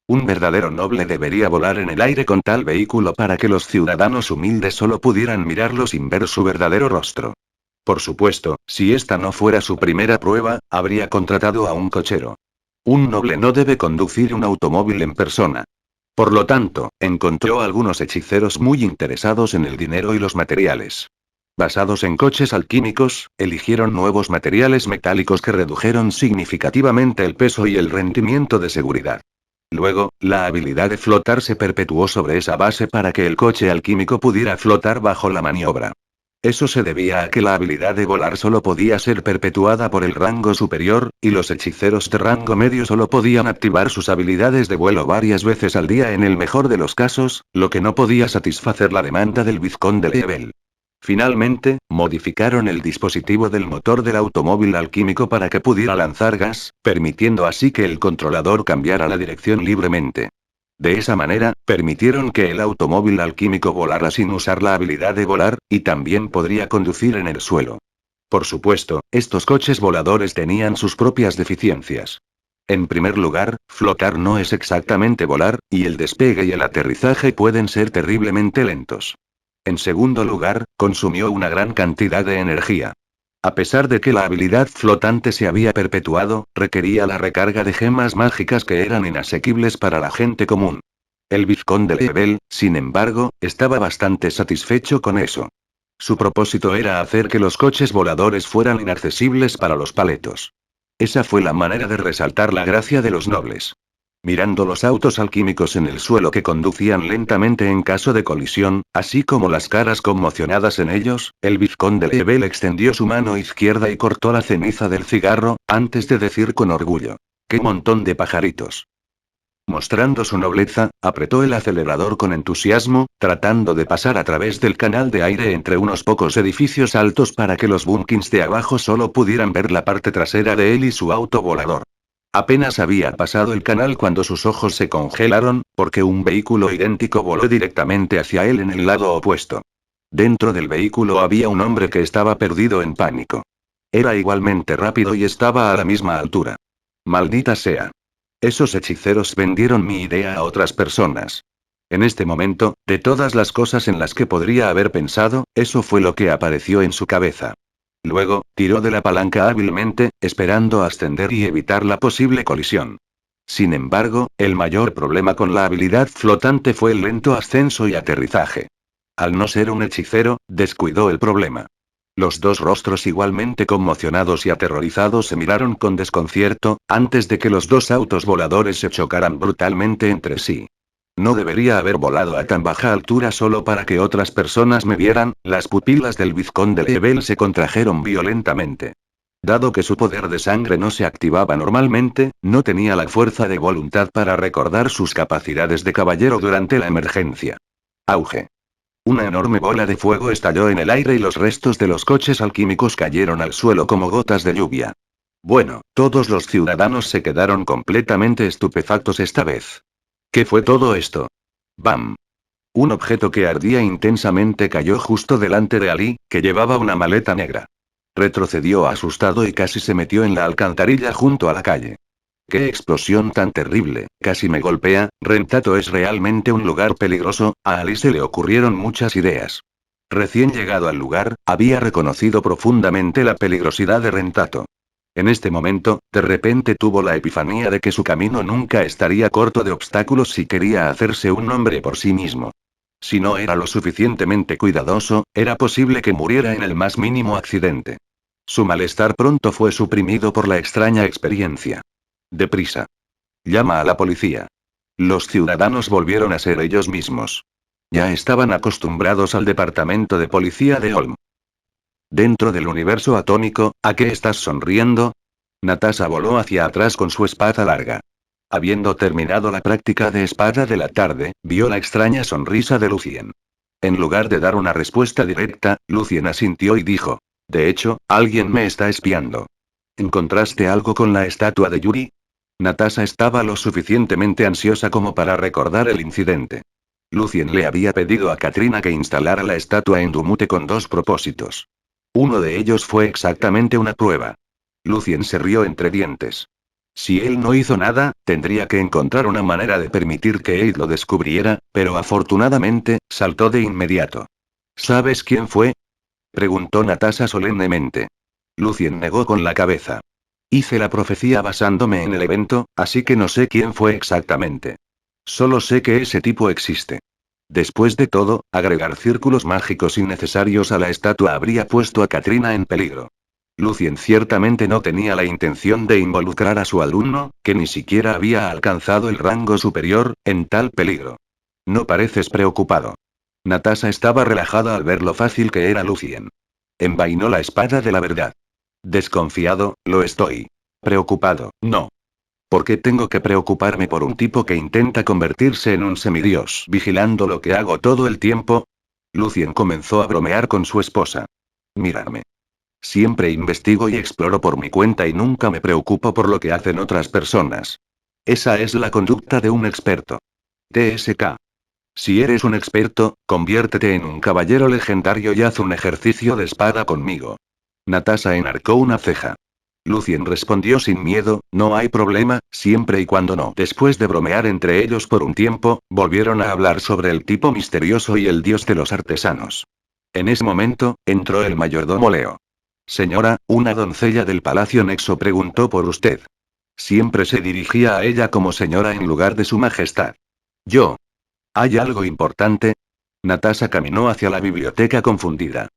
Un verdadero noble debería volar en el aire con tal vehículo para que los ciudadanos humildes solo pudieran mirarlo sin ver su verdadero rostro. Por supuesto, si esta no fuera su primera prueba, habría contratado a un cochero. Un noble no debe conducir un automóvil en persona. Por lo tanto, encontró algunos hechiceros muy interesados en el dinero y los materiales. Basados en coches alquímicos, eligieron nuevos materiales metálicos que redujeron significativamente el peso y el rendimiento de seguridad. Luego, la habilidad de flotar se perpetuó sobre esa base para que el coche alquímico pudiera flotar bajo la maniobra. Eso se debía a que la habilidad de volar solo podía ser perpetuada por el rango superior, y los hechiceros de rango medio solo podían activar sus habilidades de vuelo varias veces al día en el mejor de los casos, lo que no podía satisfacer la demanda del vizconde Level. Finalmente, modificaron el dispositivo del motor del automóvil alquímico para que pudiera lanzar gas, permitiendo así que el controlador cambiara la dirección libremente. De esa manera, permitieron que el automóvil alquímico volara sin usar la habilidad de volar, y también podría conducir en el suelo. Por supuesto, estos coches voladores tenían sus propias deficiencias. En primer lugar, flotar no es exactamente volar, y el despegue y el aterrizaje pueden ser terriblemente lentos. En segundo lugar, consumió una gran cantidad de energía. A pesar de que la habilidad flotante se había perpetuado, requería la recarga de gemas mágicas que eran inasequibles para la gente común. El vizconde Level, sin embargo, estaba bastante satisfecho con eso. Su propósito era hacer que los coches voladores fueran inaccesibles para los paletos. Esa fue la manera de resaltar la gracia de los nobles. Mirando los autos alquímicos en el suelo que conducían lentamente en caso de colisión, así como las caras conmocionadas en ellos, el vizconde Level extendió su mano izquierda y cortó la ceniza del cigarro, antes de decir con orgullo: ¡qué montón de pajaritos! Mostrando su nobleza, apretó el acelerador con entusiasmo, tratando de pasar a través del canal de aire entre unos pocos edificios altos para que los bunkins de abajo solo pudieran ver la parte trasera de él y su auto volador. Apenas había pasado el canal cuando sus ojos se congelaron, porque un vehículo idéntico voló directamente hacia él en el lado opuesto. Dentro del vehículo había un hombre que estaba perdido en pánico. Era igualmente rápido y estaba a la misma altura. Maldita sea. Esos hechiceros vendieron mi idea a otras personas. En este momento, de todas las cosas en las que podría haber pensado, eso fue lo que apareció en su cabeza. Luego, tiró de la palanca hábilmente, esperando ascender y evitar la posible colisión. Sin embargo, el mayor problema con la habilidad flotante fue el lento ascenso y aterrizaje. Al no ser un hechicero, descuidó el problema. Los dos rostros igualmente conmocionados y aterrorizados se miraron con desconcierto, antes de que los dos autos voladores se chocaran brutalmente entre sí. No debería haber volado a tan baja altura solo para que otras personas me vieran. Las pupilas del vizconde Level se contrajeron violentamente. Dado que su poder de sangre no se activaba normalmente, no tenía la fuerza de voluntad para recordar sus capacidades de caballero durante la emergencia. Auge. Una enorme bola de fuego estalló en el aire y los restos de los coches alquímicos cayeron al suelo como gotas de lluvia. Bueno, todos los ciudadanos se quedaron completamente estupefactos esta vez. ¿Qué fue todo esto? ¡Bam! Un objeto que ardía intensamente cayó justo delante de Ali, que llevaba una maleta negra. Retrocedió asustado y casi se metió en la alcantarilla junto a la calle. ¡Qué explosión tan terrible! Casi me golpea. Rentato es realmente un lugar peligroso. A Ali se le ocurrieron muchas ideas. Recién llegado al lugar, había reconocido profundamente la peligrosidad de Rentato. En este momento, de repente tuvo la epifanía de que su camino nunca estaría corto de obstáculos si quería hacerse un nombre por sí mismo. Si no era lo suficientemente cuidadoso, era posible que muriera en el más mínimo accidente. Su malestar pronto fue suprimido por la extraña experiencia. Deprisa. Llama a la policía. Los ciudadanos volvieron a ser ellos mismos. Ya estaban acostumbrados al departamento de policía de Olm. Dentro del universo atómico, ¿a qué estás sonriendo? Natasha voló hacia atrás con su espada larga. Habiendo terminado la práctica de espada de la tarde, vio la extraña sonrisa de Lucien. En lugar de dar una respuesta directa, Lucien asintió y dijo: de hecho, alguien me está espiando. ¿Encontraste algo con la estatua de Yuri? Natasha estaba lo suficientemente ansiosa como para recordar el incidente. Lucien le había pedido a Katrina que instalara la estatua en Dumute con dos propósitos. Uno de ellos fue exactamente una prueba. Lucien se rió entre dientes. Si él no hizo nada, tendría que encontrar una manera de permitir que Aid lo descubriera, pero afortunadamente, saltó de inmediato. ¿Sabes quién fue? Preguntó Natasha solemnemente. Lucien negó con la cabeza. Hice la profecía basándome en el evento, así que no sé quién fue exactamente. Solo sé que ese tipo existe. Después de todo, agregar círculos mágicos innecesarios a la estatua habría puesto a Katrina en peligro. Lucien ciertamente no tenía la intención de involucrar a su alumno, que ni siquiera había alcanzado el rango superior, en tal peligro. No pareces preocupado. Natasha estaba relajada al ver lo fácil que era Lucien. Envainó la espada de la verdad. Desconfiado, lo estoy. Preocupado, no. ¿Por qué tengo que preocuparme por un tipo que intenta convertirse en un semidios vigilando lo que hago todo el tiempo? Lucien comenzó a bromear con su esposa. Mírame. Siempre investigo y exploro por mi cuenta y nunca me preocupo por lo que hacen otras personas. Esa es la conducta de un experto. TSK. Si eres un experto, conviértete en un caballero legendario y haz un ejercicio de espada conmigo. Natasha enarcó una ceja. Lucien respondió sin miedo: no hay problema, siempre y cuando no. Después de bromear entre ellos por un tiempo, volvieron a hablar sobre el tipo misterioso y el dios de los artesanos. En ese momento, entró el mayordomo Leo. Señora, una doncella del Palacio Nexo preguntó por usted. Siempre se dirigía a ella como señora en lugar de su majestad. Yo. ¿Hay algo importante? Natasha caminó hacia la biblioteca confundida.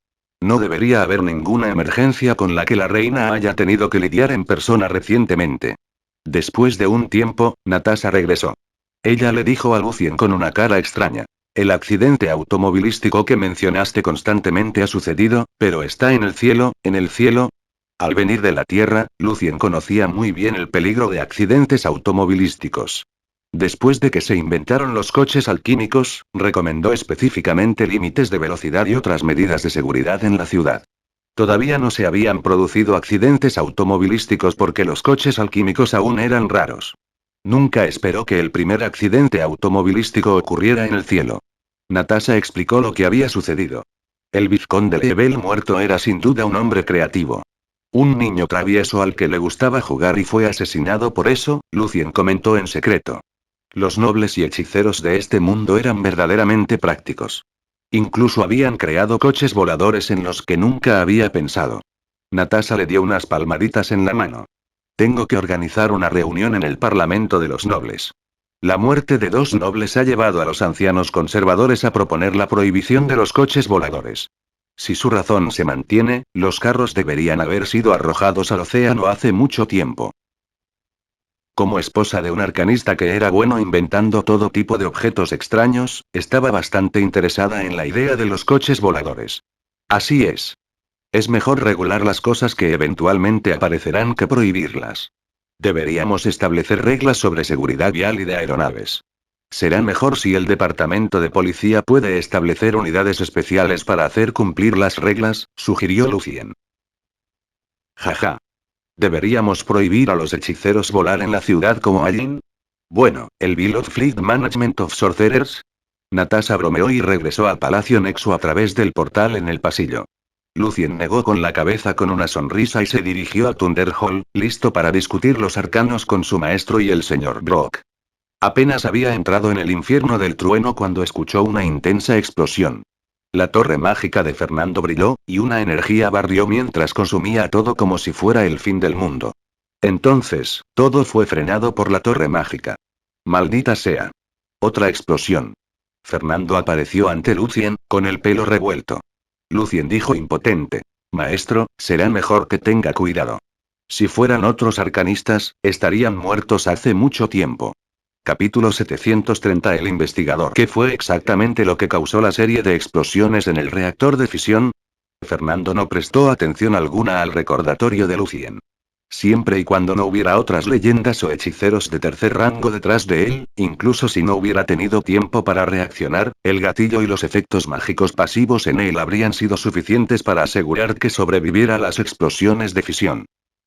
No debería haber ninguna emergencia con la que la reina haya tenido que lidiar en persona recientemente. Después de un tiempo, Natasha regresó. Ella le dijo a Lucien con una cara extraña. El accidente automovilístico que mencionaste constantemente ha sucedido, pero está en el cielo, ¿en el cielo? Al venir de la Tierra, Lucien conocía muy bien el peligro de accidentes automovilísticos. Después de que se inventaron los coches alquímicos, recomendó específicamente límites de velocidad y otras medidas de seguridad en la ciudad. Todavía no se habían producido accidentes automovilísticos porque los coches alquímicos aún eran raros. Nunca esperó que el primer accidente automovilístico ocurriera en el cielo. Natasha explicó lo que había sucedido. El vizconde Lebel muerto era sin duda un hombre creativo. Un niño travieso al que le gustaba jugar y fue asesinado por eso, Lucien comentó en secreto. Los nobles y hechiceros de este mundo eran verdaderamente prácticos. Incluso habían creado coches voladores en los que nunca había pensado. Natasha le dio unas palmaditas en la mano. Tengo que organizar una reunión en el Parlamento de los Nobles. La muerte de dos nobles ha llevado a los ancianos conservadores a proponer la prohibición de los coches voladores. Si su razón se mantiene, los carros deberían haber sido arrojados al océano hace mucho tiempo. Como esposa de un arcanista que era bueno inventando todo tipo de objetos extraños, estaba bastante interesada en la idea de los coches voladores. Así es. Es mejor regular las cosas que eventualmente aparecerán que prohibirlas. Deberíamos establecer reglas sobre seguridad vial y de aeronaves. Será mejor si el departamento de policía puede establecer unidades especiales para hacer cumplir las reglas, sugirió Lucien. Jaja. ¿Deberíamos prohibir a los hechiceros volar en la ciudad como Allin? Bueno, el Bill of Fleet Management of Sorcerers. Natasha bromeó y regresó al Palacio Nexo a través del portal en el pasillo. Lucien negó con la cabeza con una sonrisa y se dirigió a Thunder Hall, listo para discutir los arcanos con su maestro y el señor Brock. Apenas había entrado en el infierno del trueno cuando escuchó una intensa explosión. La torre mágica de Fernando brilló, y una energía barrió mientras consumía todo como si fuera el fin del mundo. Entonces, todo fue frenado por la torre mágica. Maldita sea. Otra explosión. Fernando apareció ante Lucien, con el pelo revuelto. Lucien dijo impotente. Maestro, será mejor que tenga cuidado. Si fueran otros arcanistas, estarían muertos hace mucho tiempo. Capítulo 730. El investigador. ¿Qué fue exactamente lo que causó la serie de explosiones en el reactor de fisión? Fernando no prestó atención alguna al recordatorio de Lucien. Siempre y cuando no hubiera otras leyendas o hechiceros de tercer rango detrás de él, incluso si no hubiera tenido tiempo para reaccionar, el gatillo y los efectos mágicos pasivos en él habrían sido suficientes para asegurar que sobreviviera a las explosiones de fisión.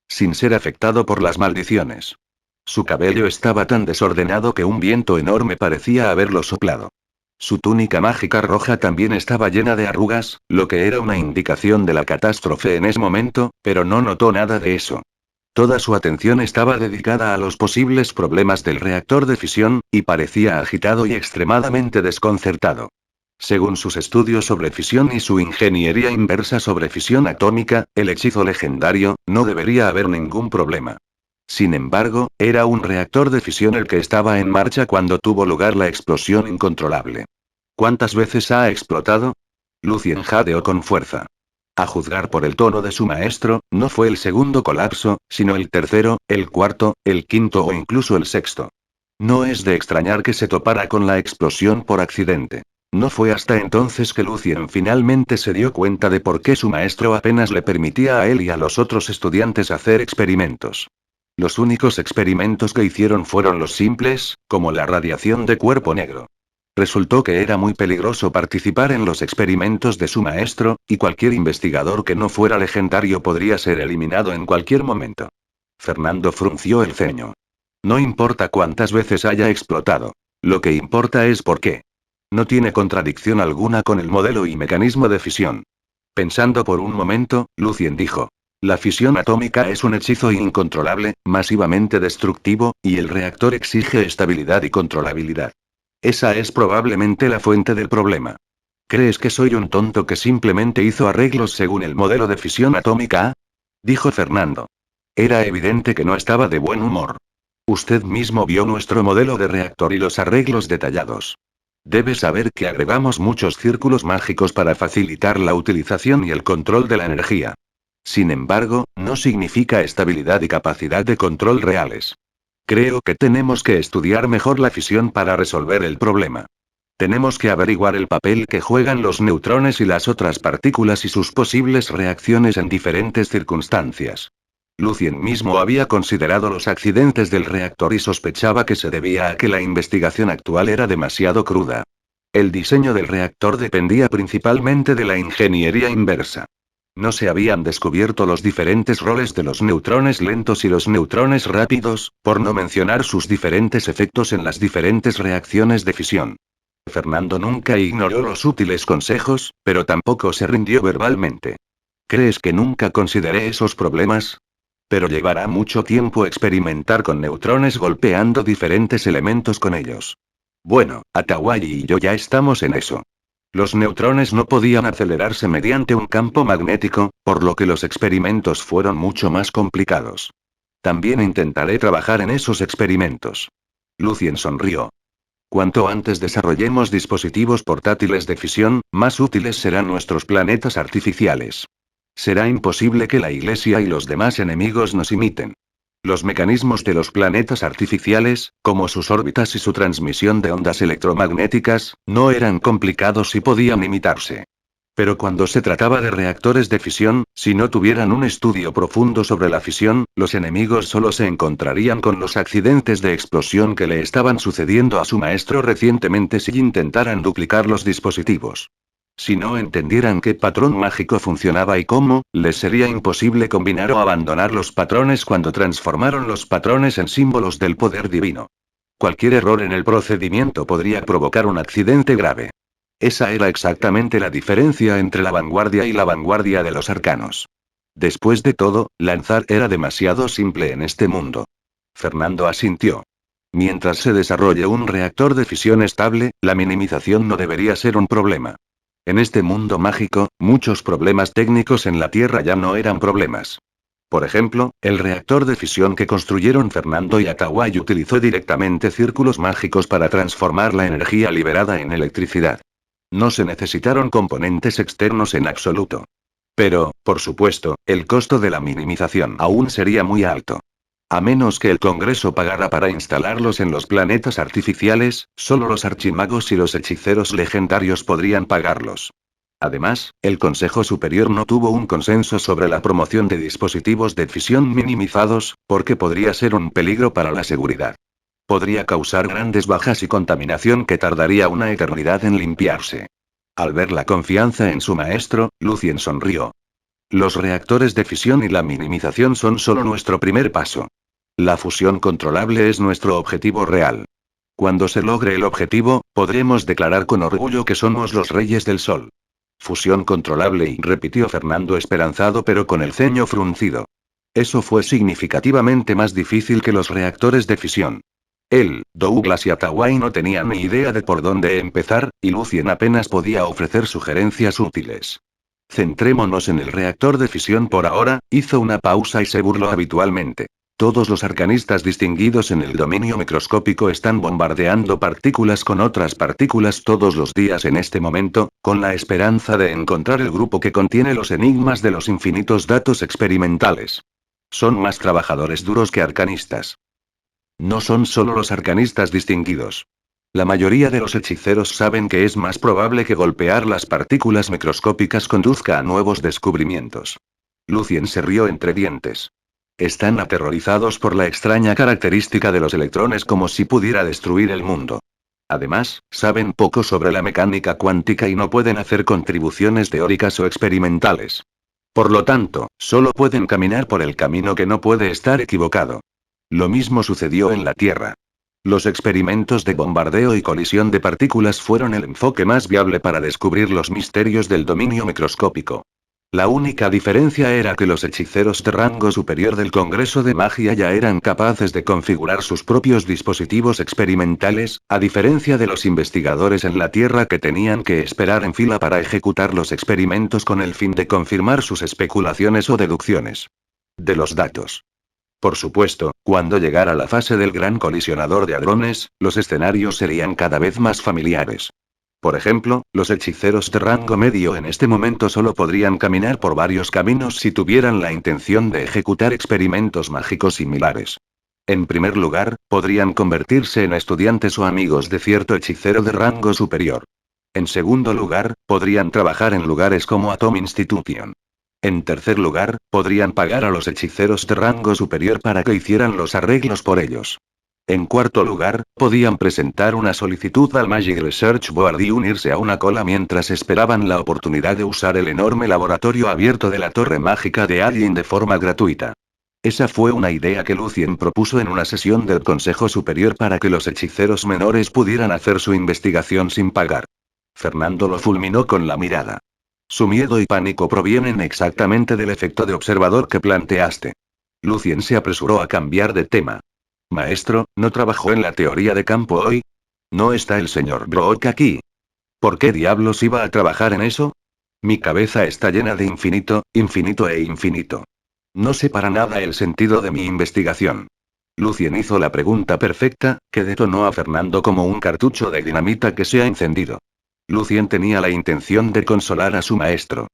Sin ser afectado por las maldiciones. Su cabello estaba tan desordenado que un viento enorme parecía haberlo soplado. Su túnica mágica roja también estaba llena de arrugas, lo que era una indicación de la catástrofe en ese momento, pero no notó nada de eso. Toda su atención estaba dedicada a los posibles problemas del reactor de fisión, y parecía agitado y extremadamente desconcertado. Según sus estudios sobre fisión y su ingeniería inversa sobre fisión atómica, el hechizo legendario, no debería haber ningún problema. Sin embargo, era un reactor de fisión el que estaba en marcha cuando tuvo lugar la explosión incontrolable. ¿Cuántas veces ha explotado? Lucien jadeó con fuerza. A juzgar por el tono de su maestro, no fue el segundo colapso, sino el tercero, el cuarto, el quinto o incluso el sexto. No es de extrañar que se topara con la explosión por accidente. No fue hasta entonces que Lucien finalmente se dio cuenta de por qué su maestro apenas le permitía a él y a los otros estudiantes hacer experimentos. Los únicos experimentos que hicieron fueron los simples, como la radiación de cuerpo negro. Resultó que era muy peligroso participar en los experimentos de su maestro, y cualquier investigador que no fuera legendario podría ser eliminado en cualquier momento. Fernando frunció el ceño. No importa cuántas veces haya explotado. Lo que importa es por qué. No tiene contradicción alguna con el modelo y mecanismo de fisión. Pensando por un momento, Lucien dijo. La fisión atómica es un hechizo incontrolable, masivamente destructivo, y el reactor exige estabilidad y controlabilidad. Esa es probablemente la fuente del problema. ¿Crees que soy un tonto que simplemente hizo arreglos según el modelo de fisión atómica? Dijo Fernando. Era evidente que no estaba de buen humor. Usted mismo vio nuestro modelo de reactor y los arreglos detallados. Debe saber que agregamos muchos círculos mágicos para facilitar la utilización y el control de la energía. Sin embargo, no significa estabilidad y capacidad de control reales. Creo que tenemos que estudiar mejor la fisión para resolver el problema. Tenemos que averiguar el papel que juegan los neutrones y las otras partículas y sus posibles reacciones en diferentes circunstancias. Lucien mismo había considerado los accidentes del reactor y sospechaba que se debía a que la investigación actual era demasiado cruda. El diseño del reactor dependía principalmente de la ingeniería inversa. No se habían descubierto los diferentes roles de los neutrones lentos y los neutrones rápidos, por no mencionar sus diferentes efectos en las diferentes reacciones de fisión. Fernando nunca ignoró los útiles consejos, pero tampoco se rindió verbalmente. ¿Crees que nunca consideré esos problemas? Pero llevará mucho tiempo experimentar con neutrones golpeando diferentes elementos con ellos. Bueno, Atahualli y yo ya estamos en eso. Los neutrones no podían acelerarse mediante un campo magnético, por lo que los experimentos fueron mucho más complicados. También intentaré trabajar en esos experimentos. Lucien sonrió. Cuanto antes desarrollemos dispositivos portátiles de fisión, más útiles serán nuestros planetas artificiales. Será imposible que la Iglesia y los demás enemigos nos imiten. Los mecanismos de los planetas artificiales, como sus órbitas y su transmisión de ondas electromagnéticas, no eran complicados y podían imitarse. Pero cuando se trataba de reactores de fisión, si no tuvieran un estudio profundo sobre la fisión, los enemigos solo se encontrarían con los accidentes de explosión que le estaban sucediendo a su maestro recientemente si intentaran duplicar los dispositivos. Si no entendieran qué patrón mágico funcionaba y cómo, les sería imposible combinar o abandonar los patrones cuando transformaron los patrones en símbolos del poder divino. Cualquier error en el procedimiento podría provocar un accidente grave. Esa era exactamente la diferencia entre la vanguardia y la vanguardia de los arcanos. Después de todo, lanzar era demasiado simple en este mundo. Fernando asintió. Mientras se desarrolle un reactor de fisión estable, la minimización no debería ser un problema. En este mundo mágico, muchos problemas técnicos en la Tierra ya no eran problemas. Por ejemplo, el reactor de fisión que construyeron Fernando y Atawai utilizó directamente círculos mágicos para transformar la energía liberada en electricidad. No se necesitaron componentes externos en absoluto. Pero, por supuesto, el costo de la minimización aún sería muy alto. A menos que el Congreso pagara para instalarlos en los planetas artificiales, solo los archimagos y los hechiceros legendarios podrían pagarlos. Además, el Consejo Superior no tuvo un consenso sobre la promoción de dispositivos de fisión minimizados, porque podría ser un peligro para la seguridad. Podría causar grandes bajas y contaminación que tardaría una eternidad en limpiarse. Al ver la confianza en su maestro, Lucien sonrió. Los reactores de fisión y la minimización son solo nuestro primer paso. La fusión controlable es nuestro objetivo real. Cuando se logre el objetivo, podremos declarar con orgullo que somos los reyes del sol. Fusión controlable, y repitió Fernando esperanzado pero con el ceño fruncido. Eso fue significativamente más difícil que los reactores de fisión. Él, Douglas y Atawai no tenían ni idea de por dónde empezar, y Lucien apenas podía ofrecer sugerencias útiles. Centrémonos en el reactor de fisión por ahora, hizo una pausa y se burló habitualmente. Todos los arcanistas distinguidos en el dominio microscópico están bombardeando partículas con otras partículas todos los días en este momento, con la esperanza de encontrar el grupo que contiene los enigmas de los infinitos datos experimentales. Son más trabajadores duros que arcanistas. No son solo los arcanistas distinguidos. La mayoría de los hechiceros saben que es más probable que golpear las partículas microscópicas conduzca a nuevos descubrimientos. Lucien se rió entre dientes. Están aterrorizados por la extraña característica de los electrones como si pudiera destruir el mundo. Además, saben poco sobre la mecánica cuántica y no pueden hacer contribuciones teóricas o experimentales. Por lo tanto, solo pueden caminar por el camino que no puede estar equivocado. Lo mismo sucedió en la Tierra. Los experimentos de bombardeo y colisión de partículas fueron el enfoque más viable para descubrir los misterios del dominio microscópico. La única diferencia era que los hechiceros de rango superior del Congreso de Magia ya eran capaces de configurar sus propios dispositivos experimentales, a diferencia de los investigadores en la Tierra que tenían que esperar en fila para ejecutar los experimentos con el fin de confirmar sus especulaciones o deducciones. De los datos. Por supuesto, cuando llegara la fase del gran colisionador de hadrones, los escenarios serían cada vez más familiares. Por ejemplo, los hechiceros de rango medio en este momento solo podrían caminar por varios caminos si tuvieran la intención de ejecutar experimentos mágicos similares. En primer lugar, podrían convertirse en estudiantes o amigos de cierto hechicero de rango superior. En segundo lugar, podrían trabajar en lugares como Atom Institution. En tercer lugar, podrían pagar a los hechiceros de rango superior para que hicieran los arreglos por ellos. En cuarto lugar, podían presentar una solicitud al Magic Research Board y unirse a una cola mientras esperaban la oportunidad de usar el enorme laboratorio abierto de la Torre Mágica de Alien de forma gratuita. Esa fue una idea que Lucien propuso en una sesión del Consejo Superior para que los hechiceros menores pudieran hacer su investigación sin pagar. Fernando lo fulminó con la mirada. Su miedo y pánico provienen exactamente del efecto de observador que planteaste. Lucien se apresuró a cambiar de tema. Maestro, ¿no trabajó en la teoría de campo hoy? ¿No está el señor Brock aquí? ¿Por qué diablos iba a trabajar en eso? Mi cabeza está llena de infinito, infinito e infinito. No sé para nada el sentido de mi investigación. Lucien hizo la pregunta perfecta, que detonó a Fernando como un cartucho de dinamita que se ha encendido. Lucien tenía la intención de consolar a su maestro.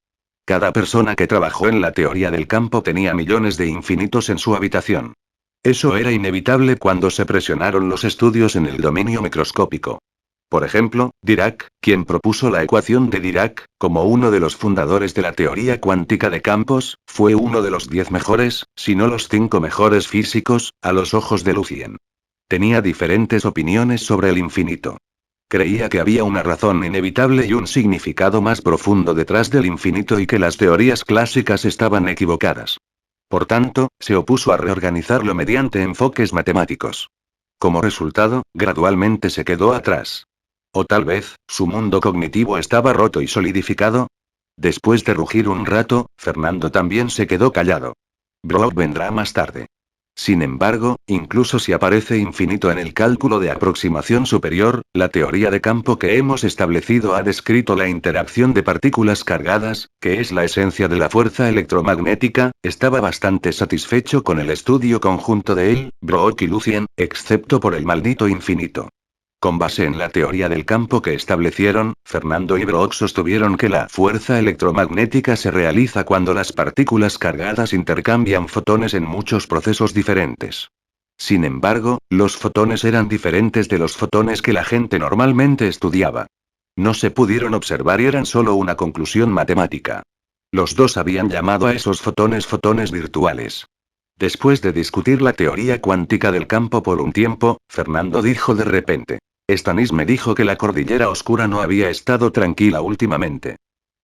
Cada persona que trabajó en la teoría del campo tenía millones de infinitos en su habitación. Eso era inevitable cuando se presionaron los estudios en el dominio microscópico. Por ejemplo, Dirac, quien propuso la ecuación de Dirac, como uno de los fundadores de la teoría cuántica de campos, fue uno de los 10 mejores, si no los 5 mejores físicos, a los ojos de Lucien. Tenía diferentes opiniones sobre el infinito. Creía que había una razón inevitable y un significado más profundo detrás del infinito y que las teorías clásicas estaban equivocadas. Por tanto, se opuso a reorganizarlo mediante enfoques matemáticos. Como resultado, gradualmente se quedó atrás. O tal vez, su mundo cognitivo estaba roto y solidificado. Después de rugir un rato, Fernando también se quedó callado. Brock vendrá más tarde. Sin embargo, incluso si aparece infinito en el cálculo de aproximación superior, la teoría de campo que hemos establecido ha descrito la interacción de partículas cargadas, que es la esencia de la fuerza electromagnética. Estaba bastante satisfecho con el estudio conjunto de él, Brock y Lucien, excepto por el maldito infinito. Con base en la teoría del campo que establecieron, Fernando y Brock sostuvieron que la fuerza electromagnética se realiza cuando las partículas cargadas intercambian fotones en muchos procesos diferentes. Sin embargo, los fotones eran diferentes de los fotones que la gente normalmente estudiaba. No se pudieron observar y eran solo una conclusión matemática. Los dos habían llamado a esos fotones fotones virtuales. Después de discutir la teoría cuántica del campo por un tiempo, Fernando dijo de repente: Stanis me dijo que la cordillera oscura no había estado tranquila últimamente.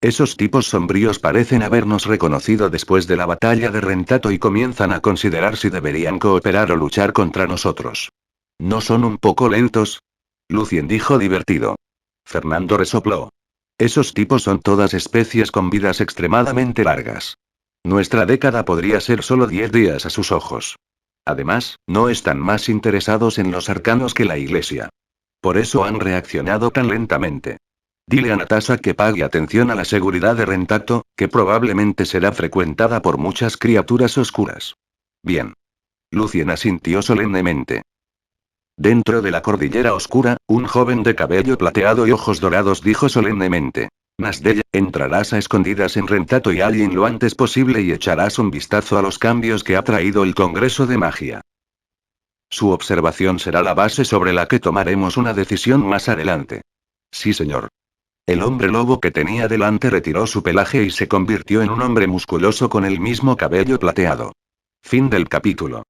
Esos tipos sombríos parecen habernos reconocido después de la batalla de Rentato y comienzan a considerar si deberían cooperar o luchar contra nosotros. ¿No son un poco lentos? Lucien dijo divertido. Fernando resopló. Esos tipos son todas especies con vidas extremadamente largas. Nuestra década podría ser solo 10 días a sus ojos. Además, no están más interesados en los arcanos que la Iglesia. Por eso han reaccionado tan lentamente. Dile a Natasha que pague atención a la seguridad de Rentato, que probablemente será frecuentada por muchas criaturas oscuras. Bien. Lucien asintió solemnemente. Dentro de la cordillera oscura, un joven de cabello plateado y ojos dorados dijo solemnemente: Nasdella, entrarás a escondidas en Rentato y Allin lo antes posible y echarás un vistazo a los cambios que ha traído el Congreso de Magia. Su observación será la base sobre la que tomaremos una decisión más adelante. Sí, señor. El hombre lobo que tenía delante retiró su pelaje y se convirtió en un hombre musculoso con el mismo cabello plateado. Fin del capítulo.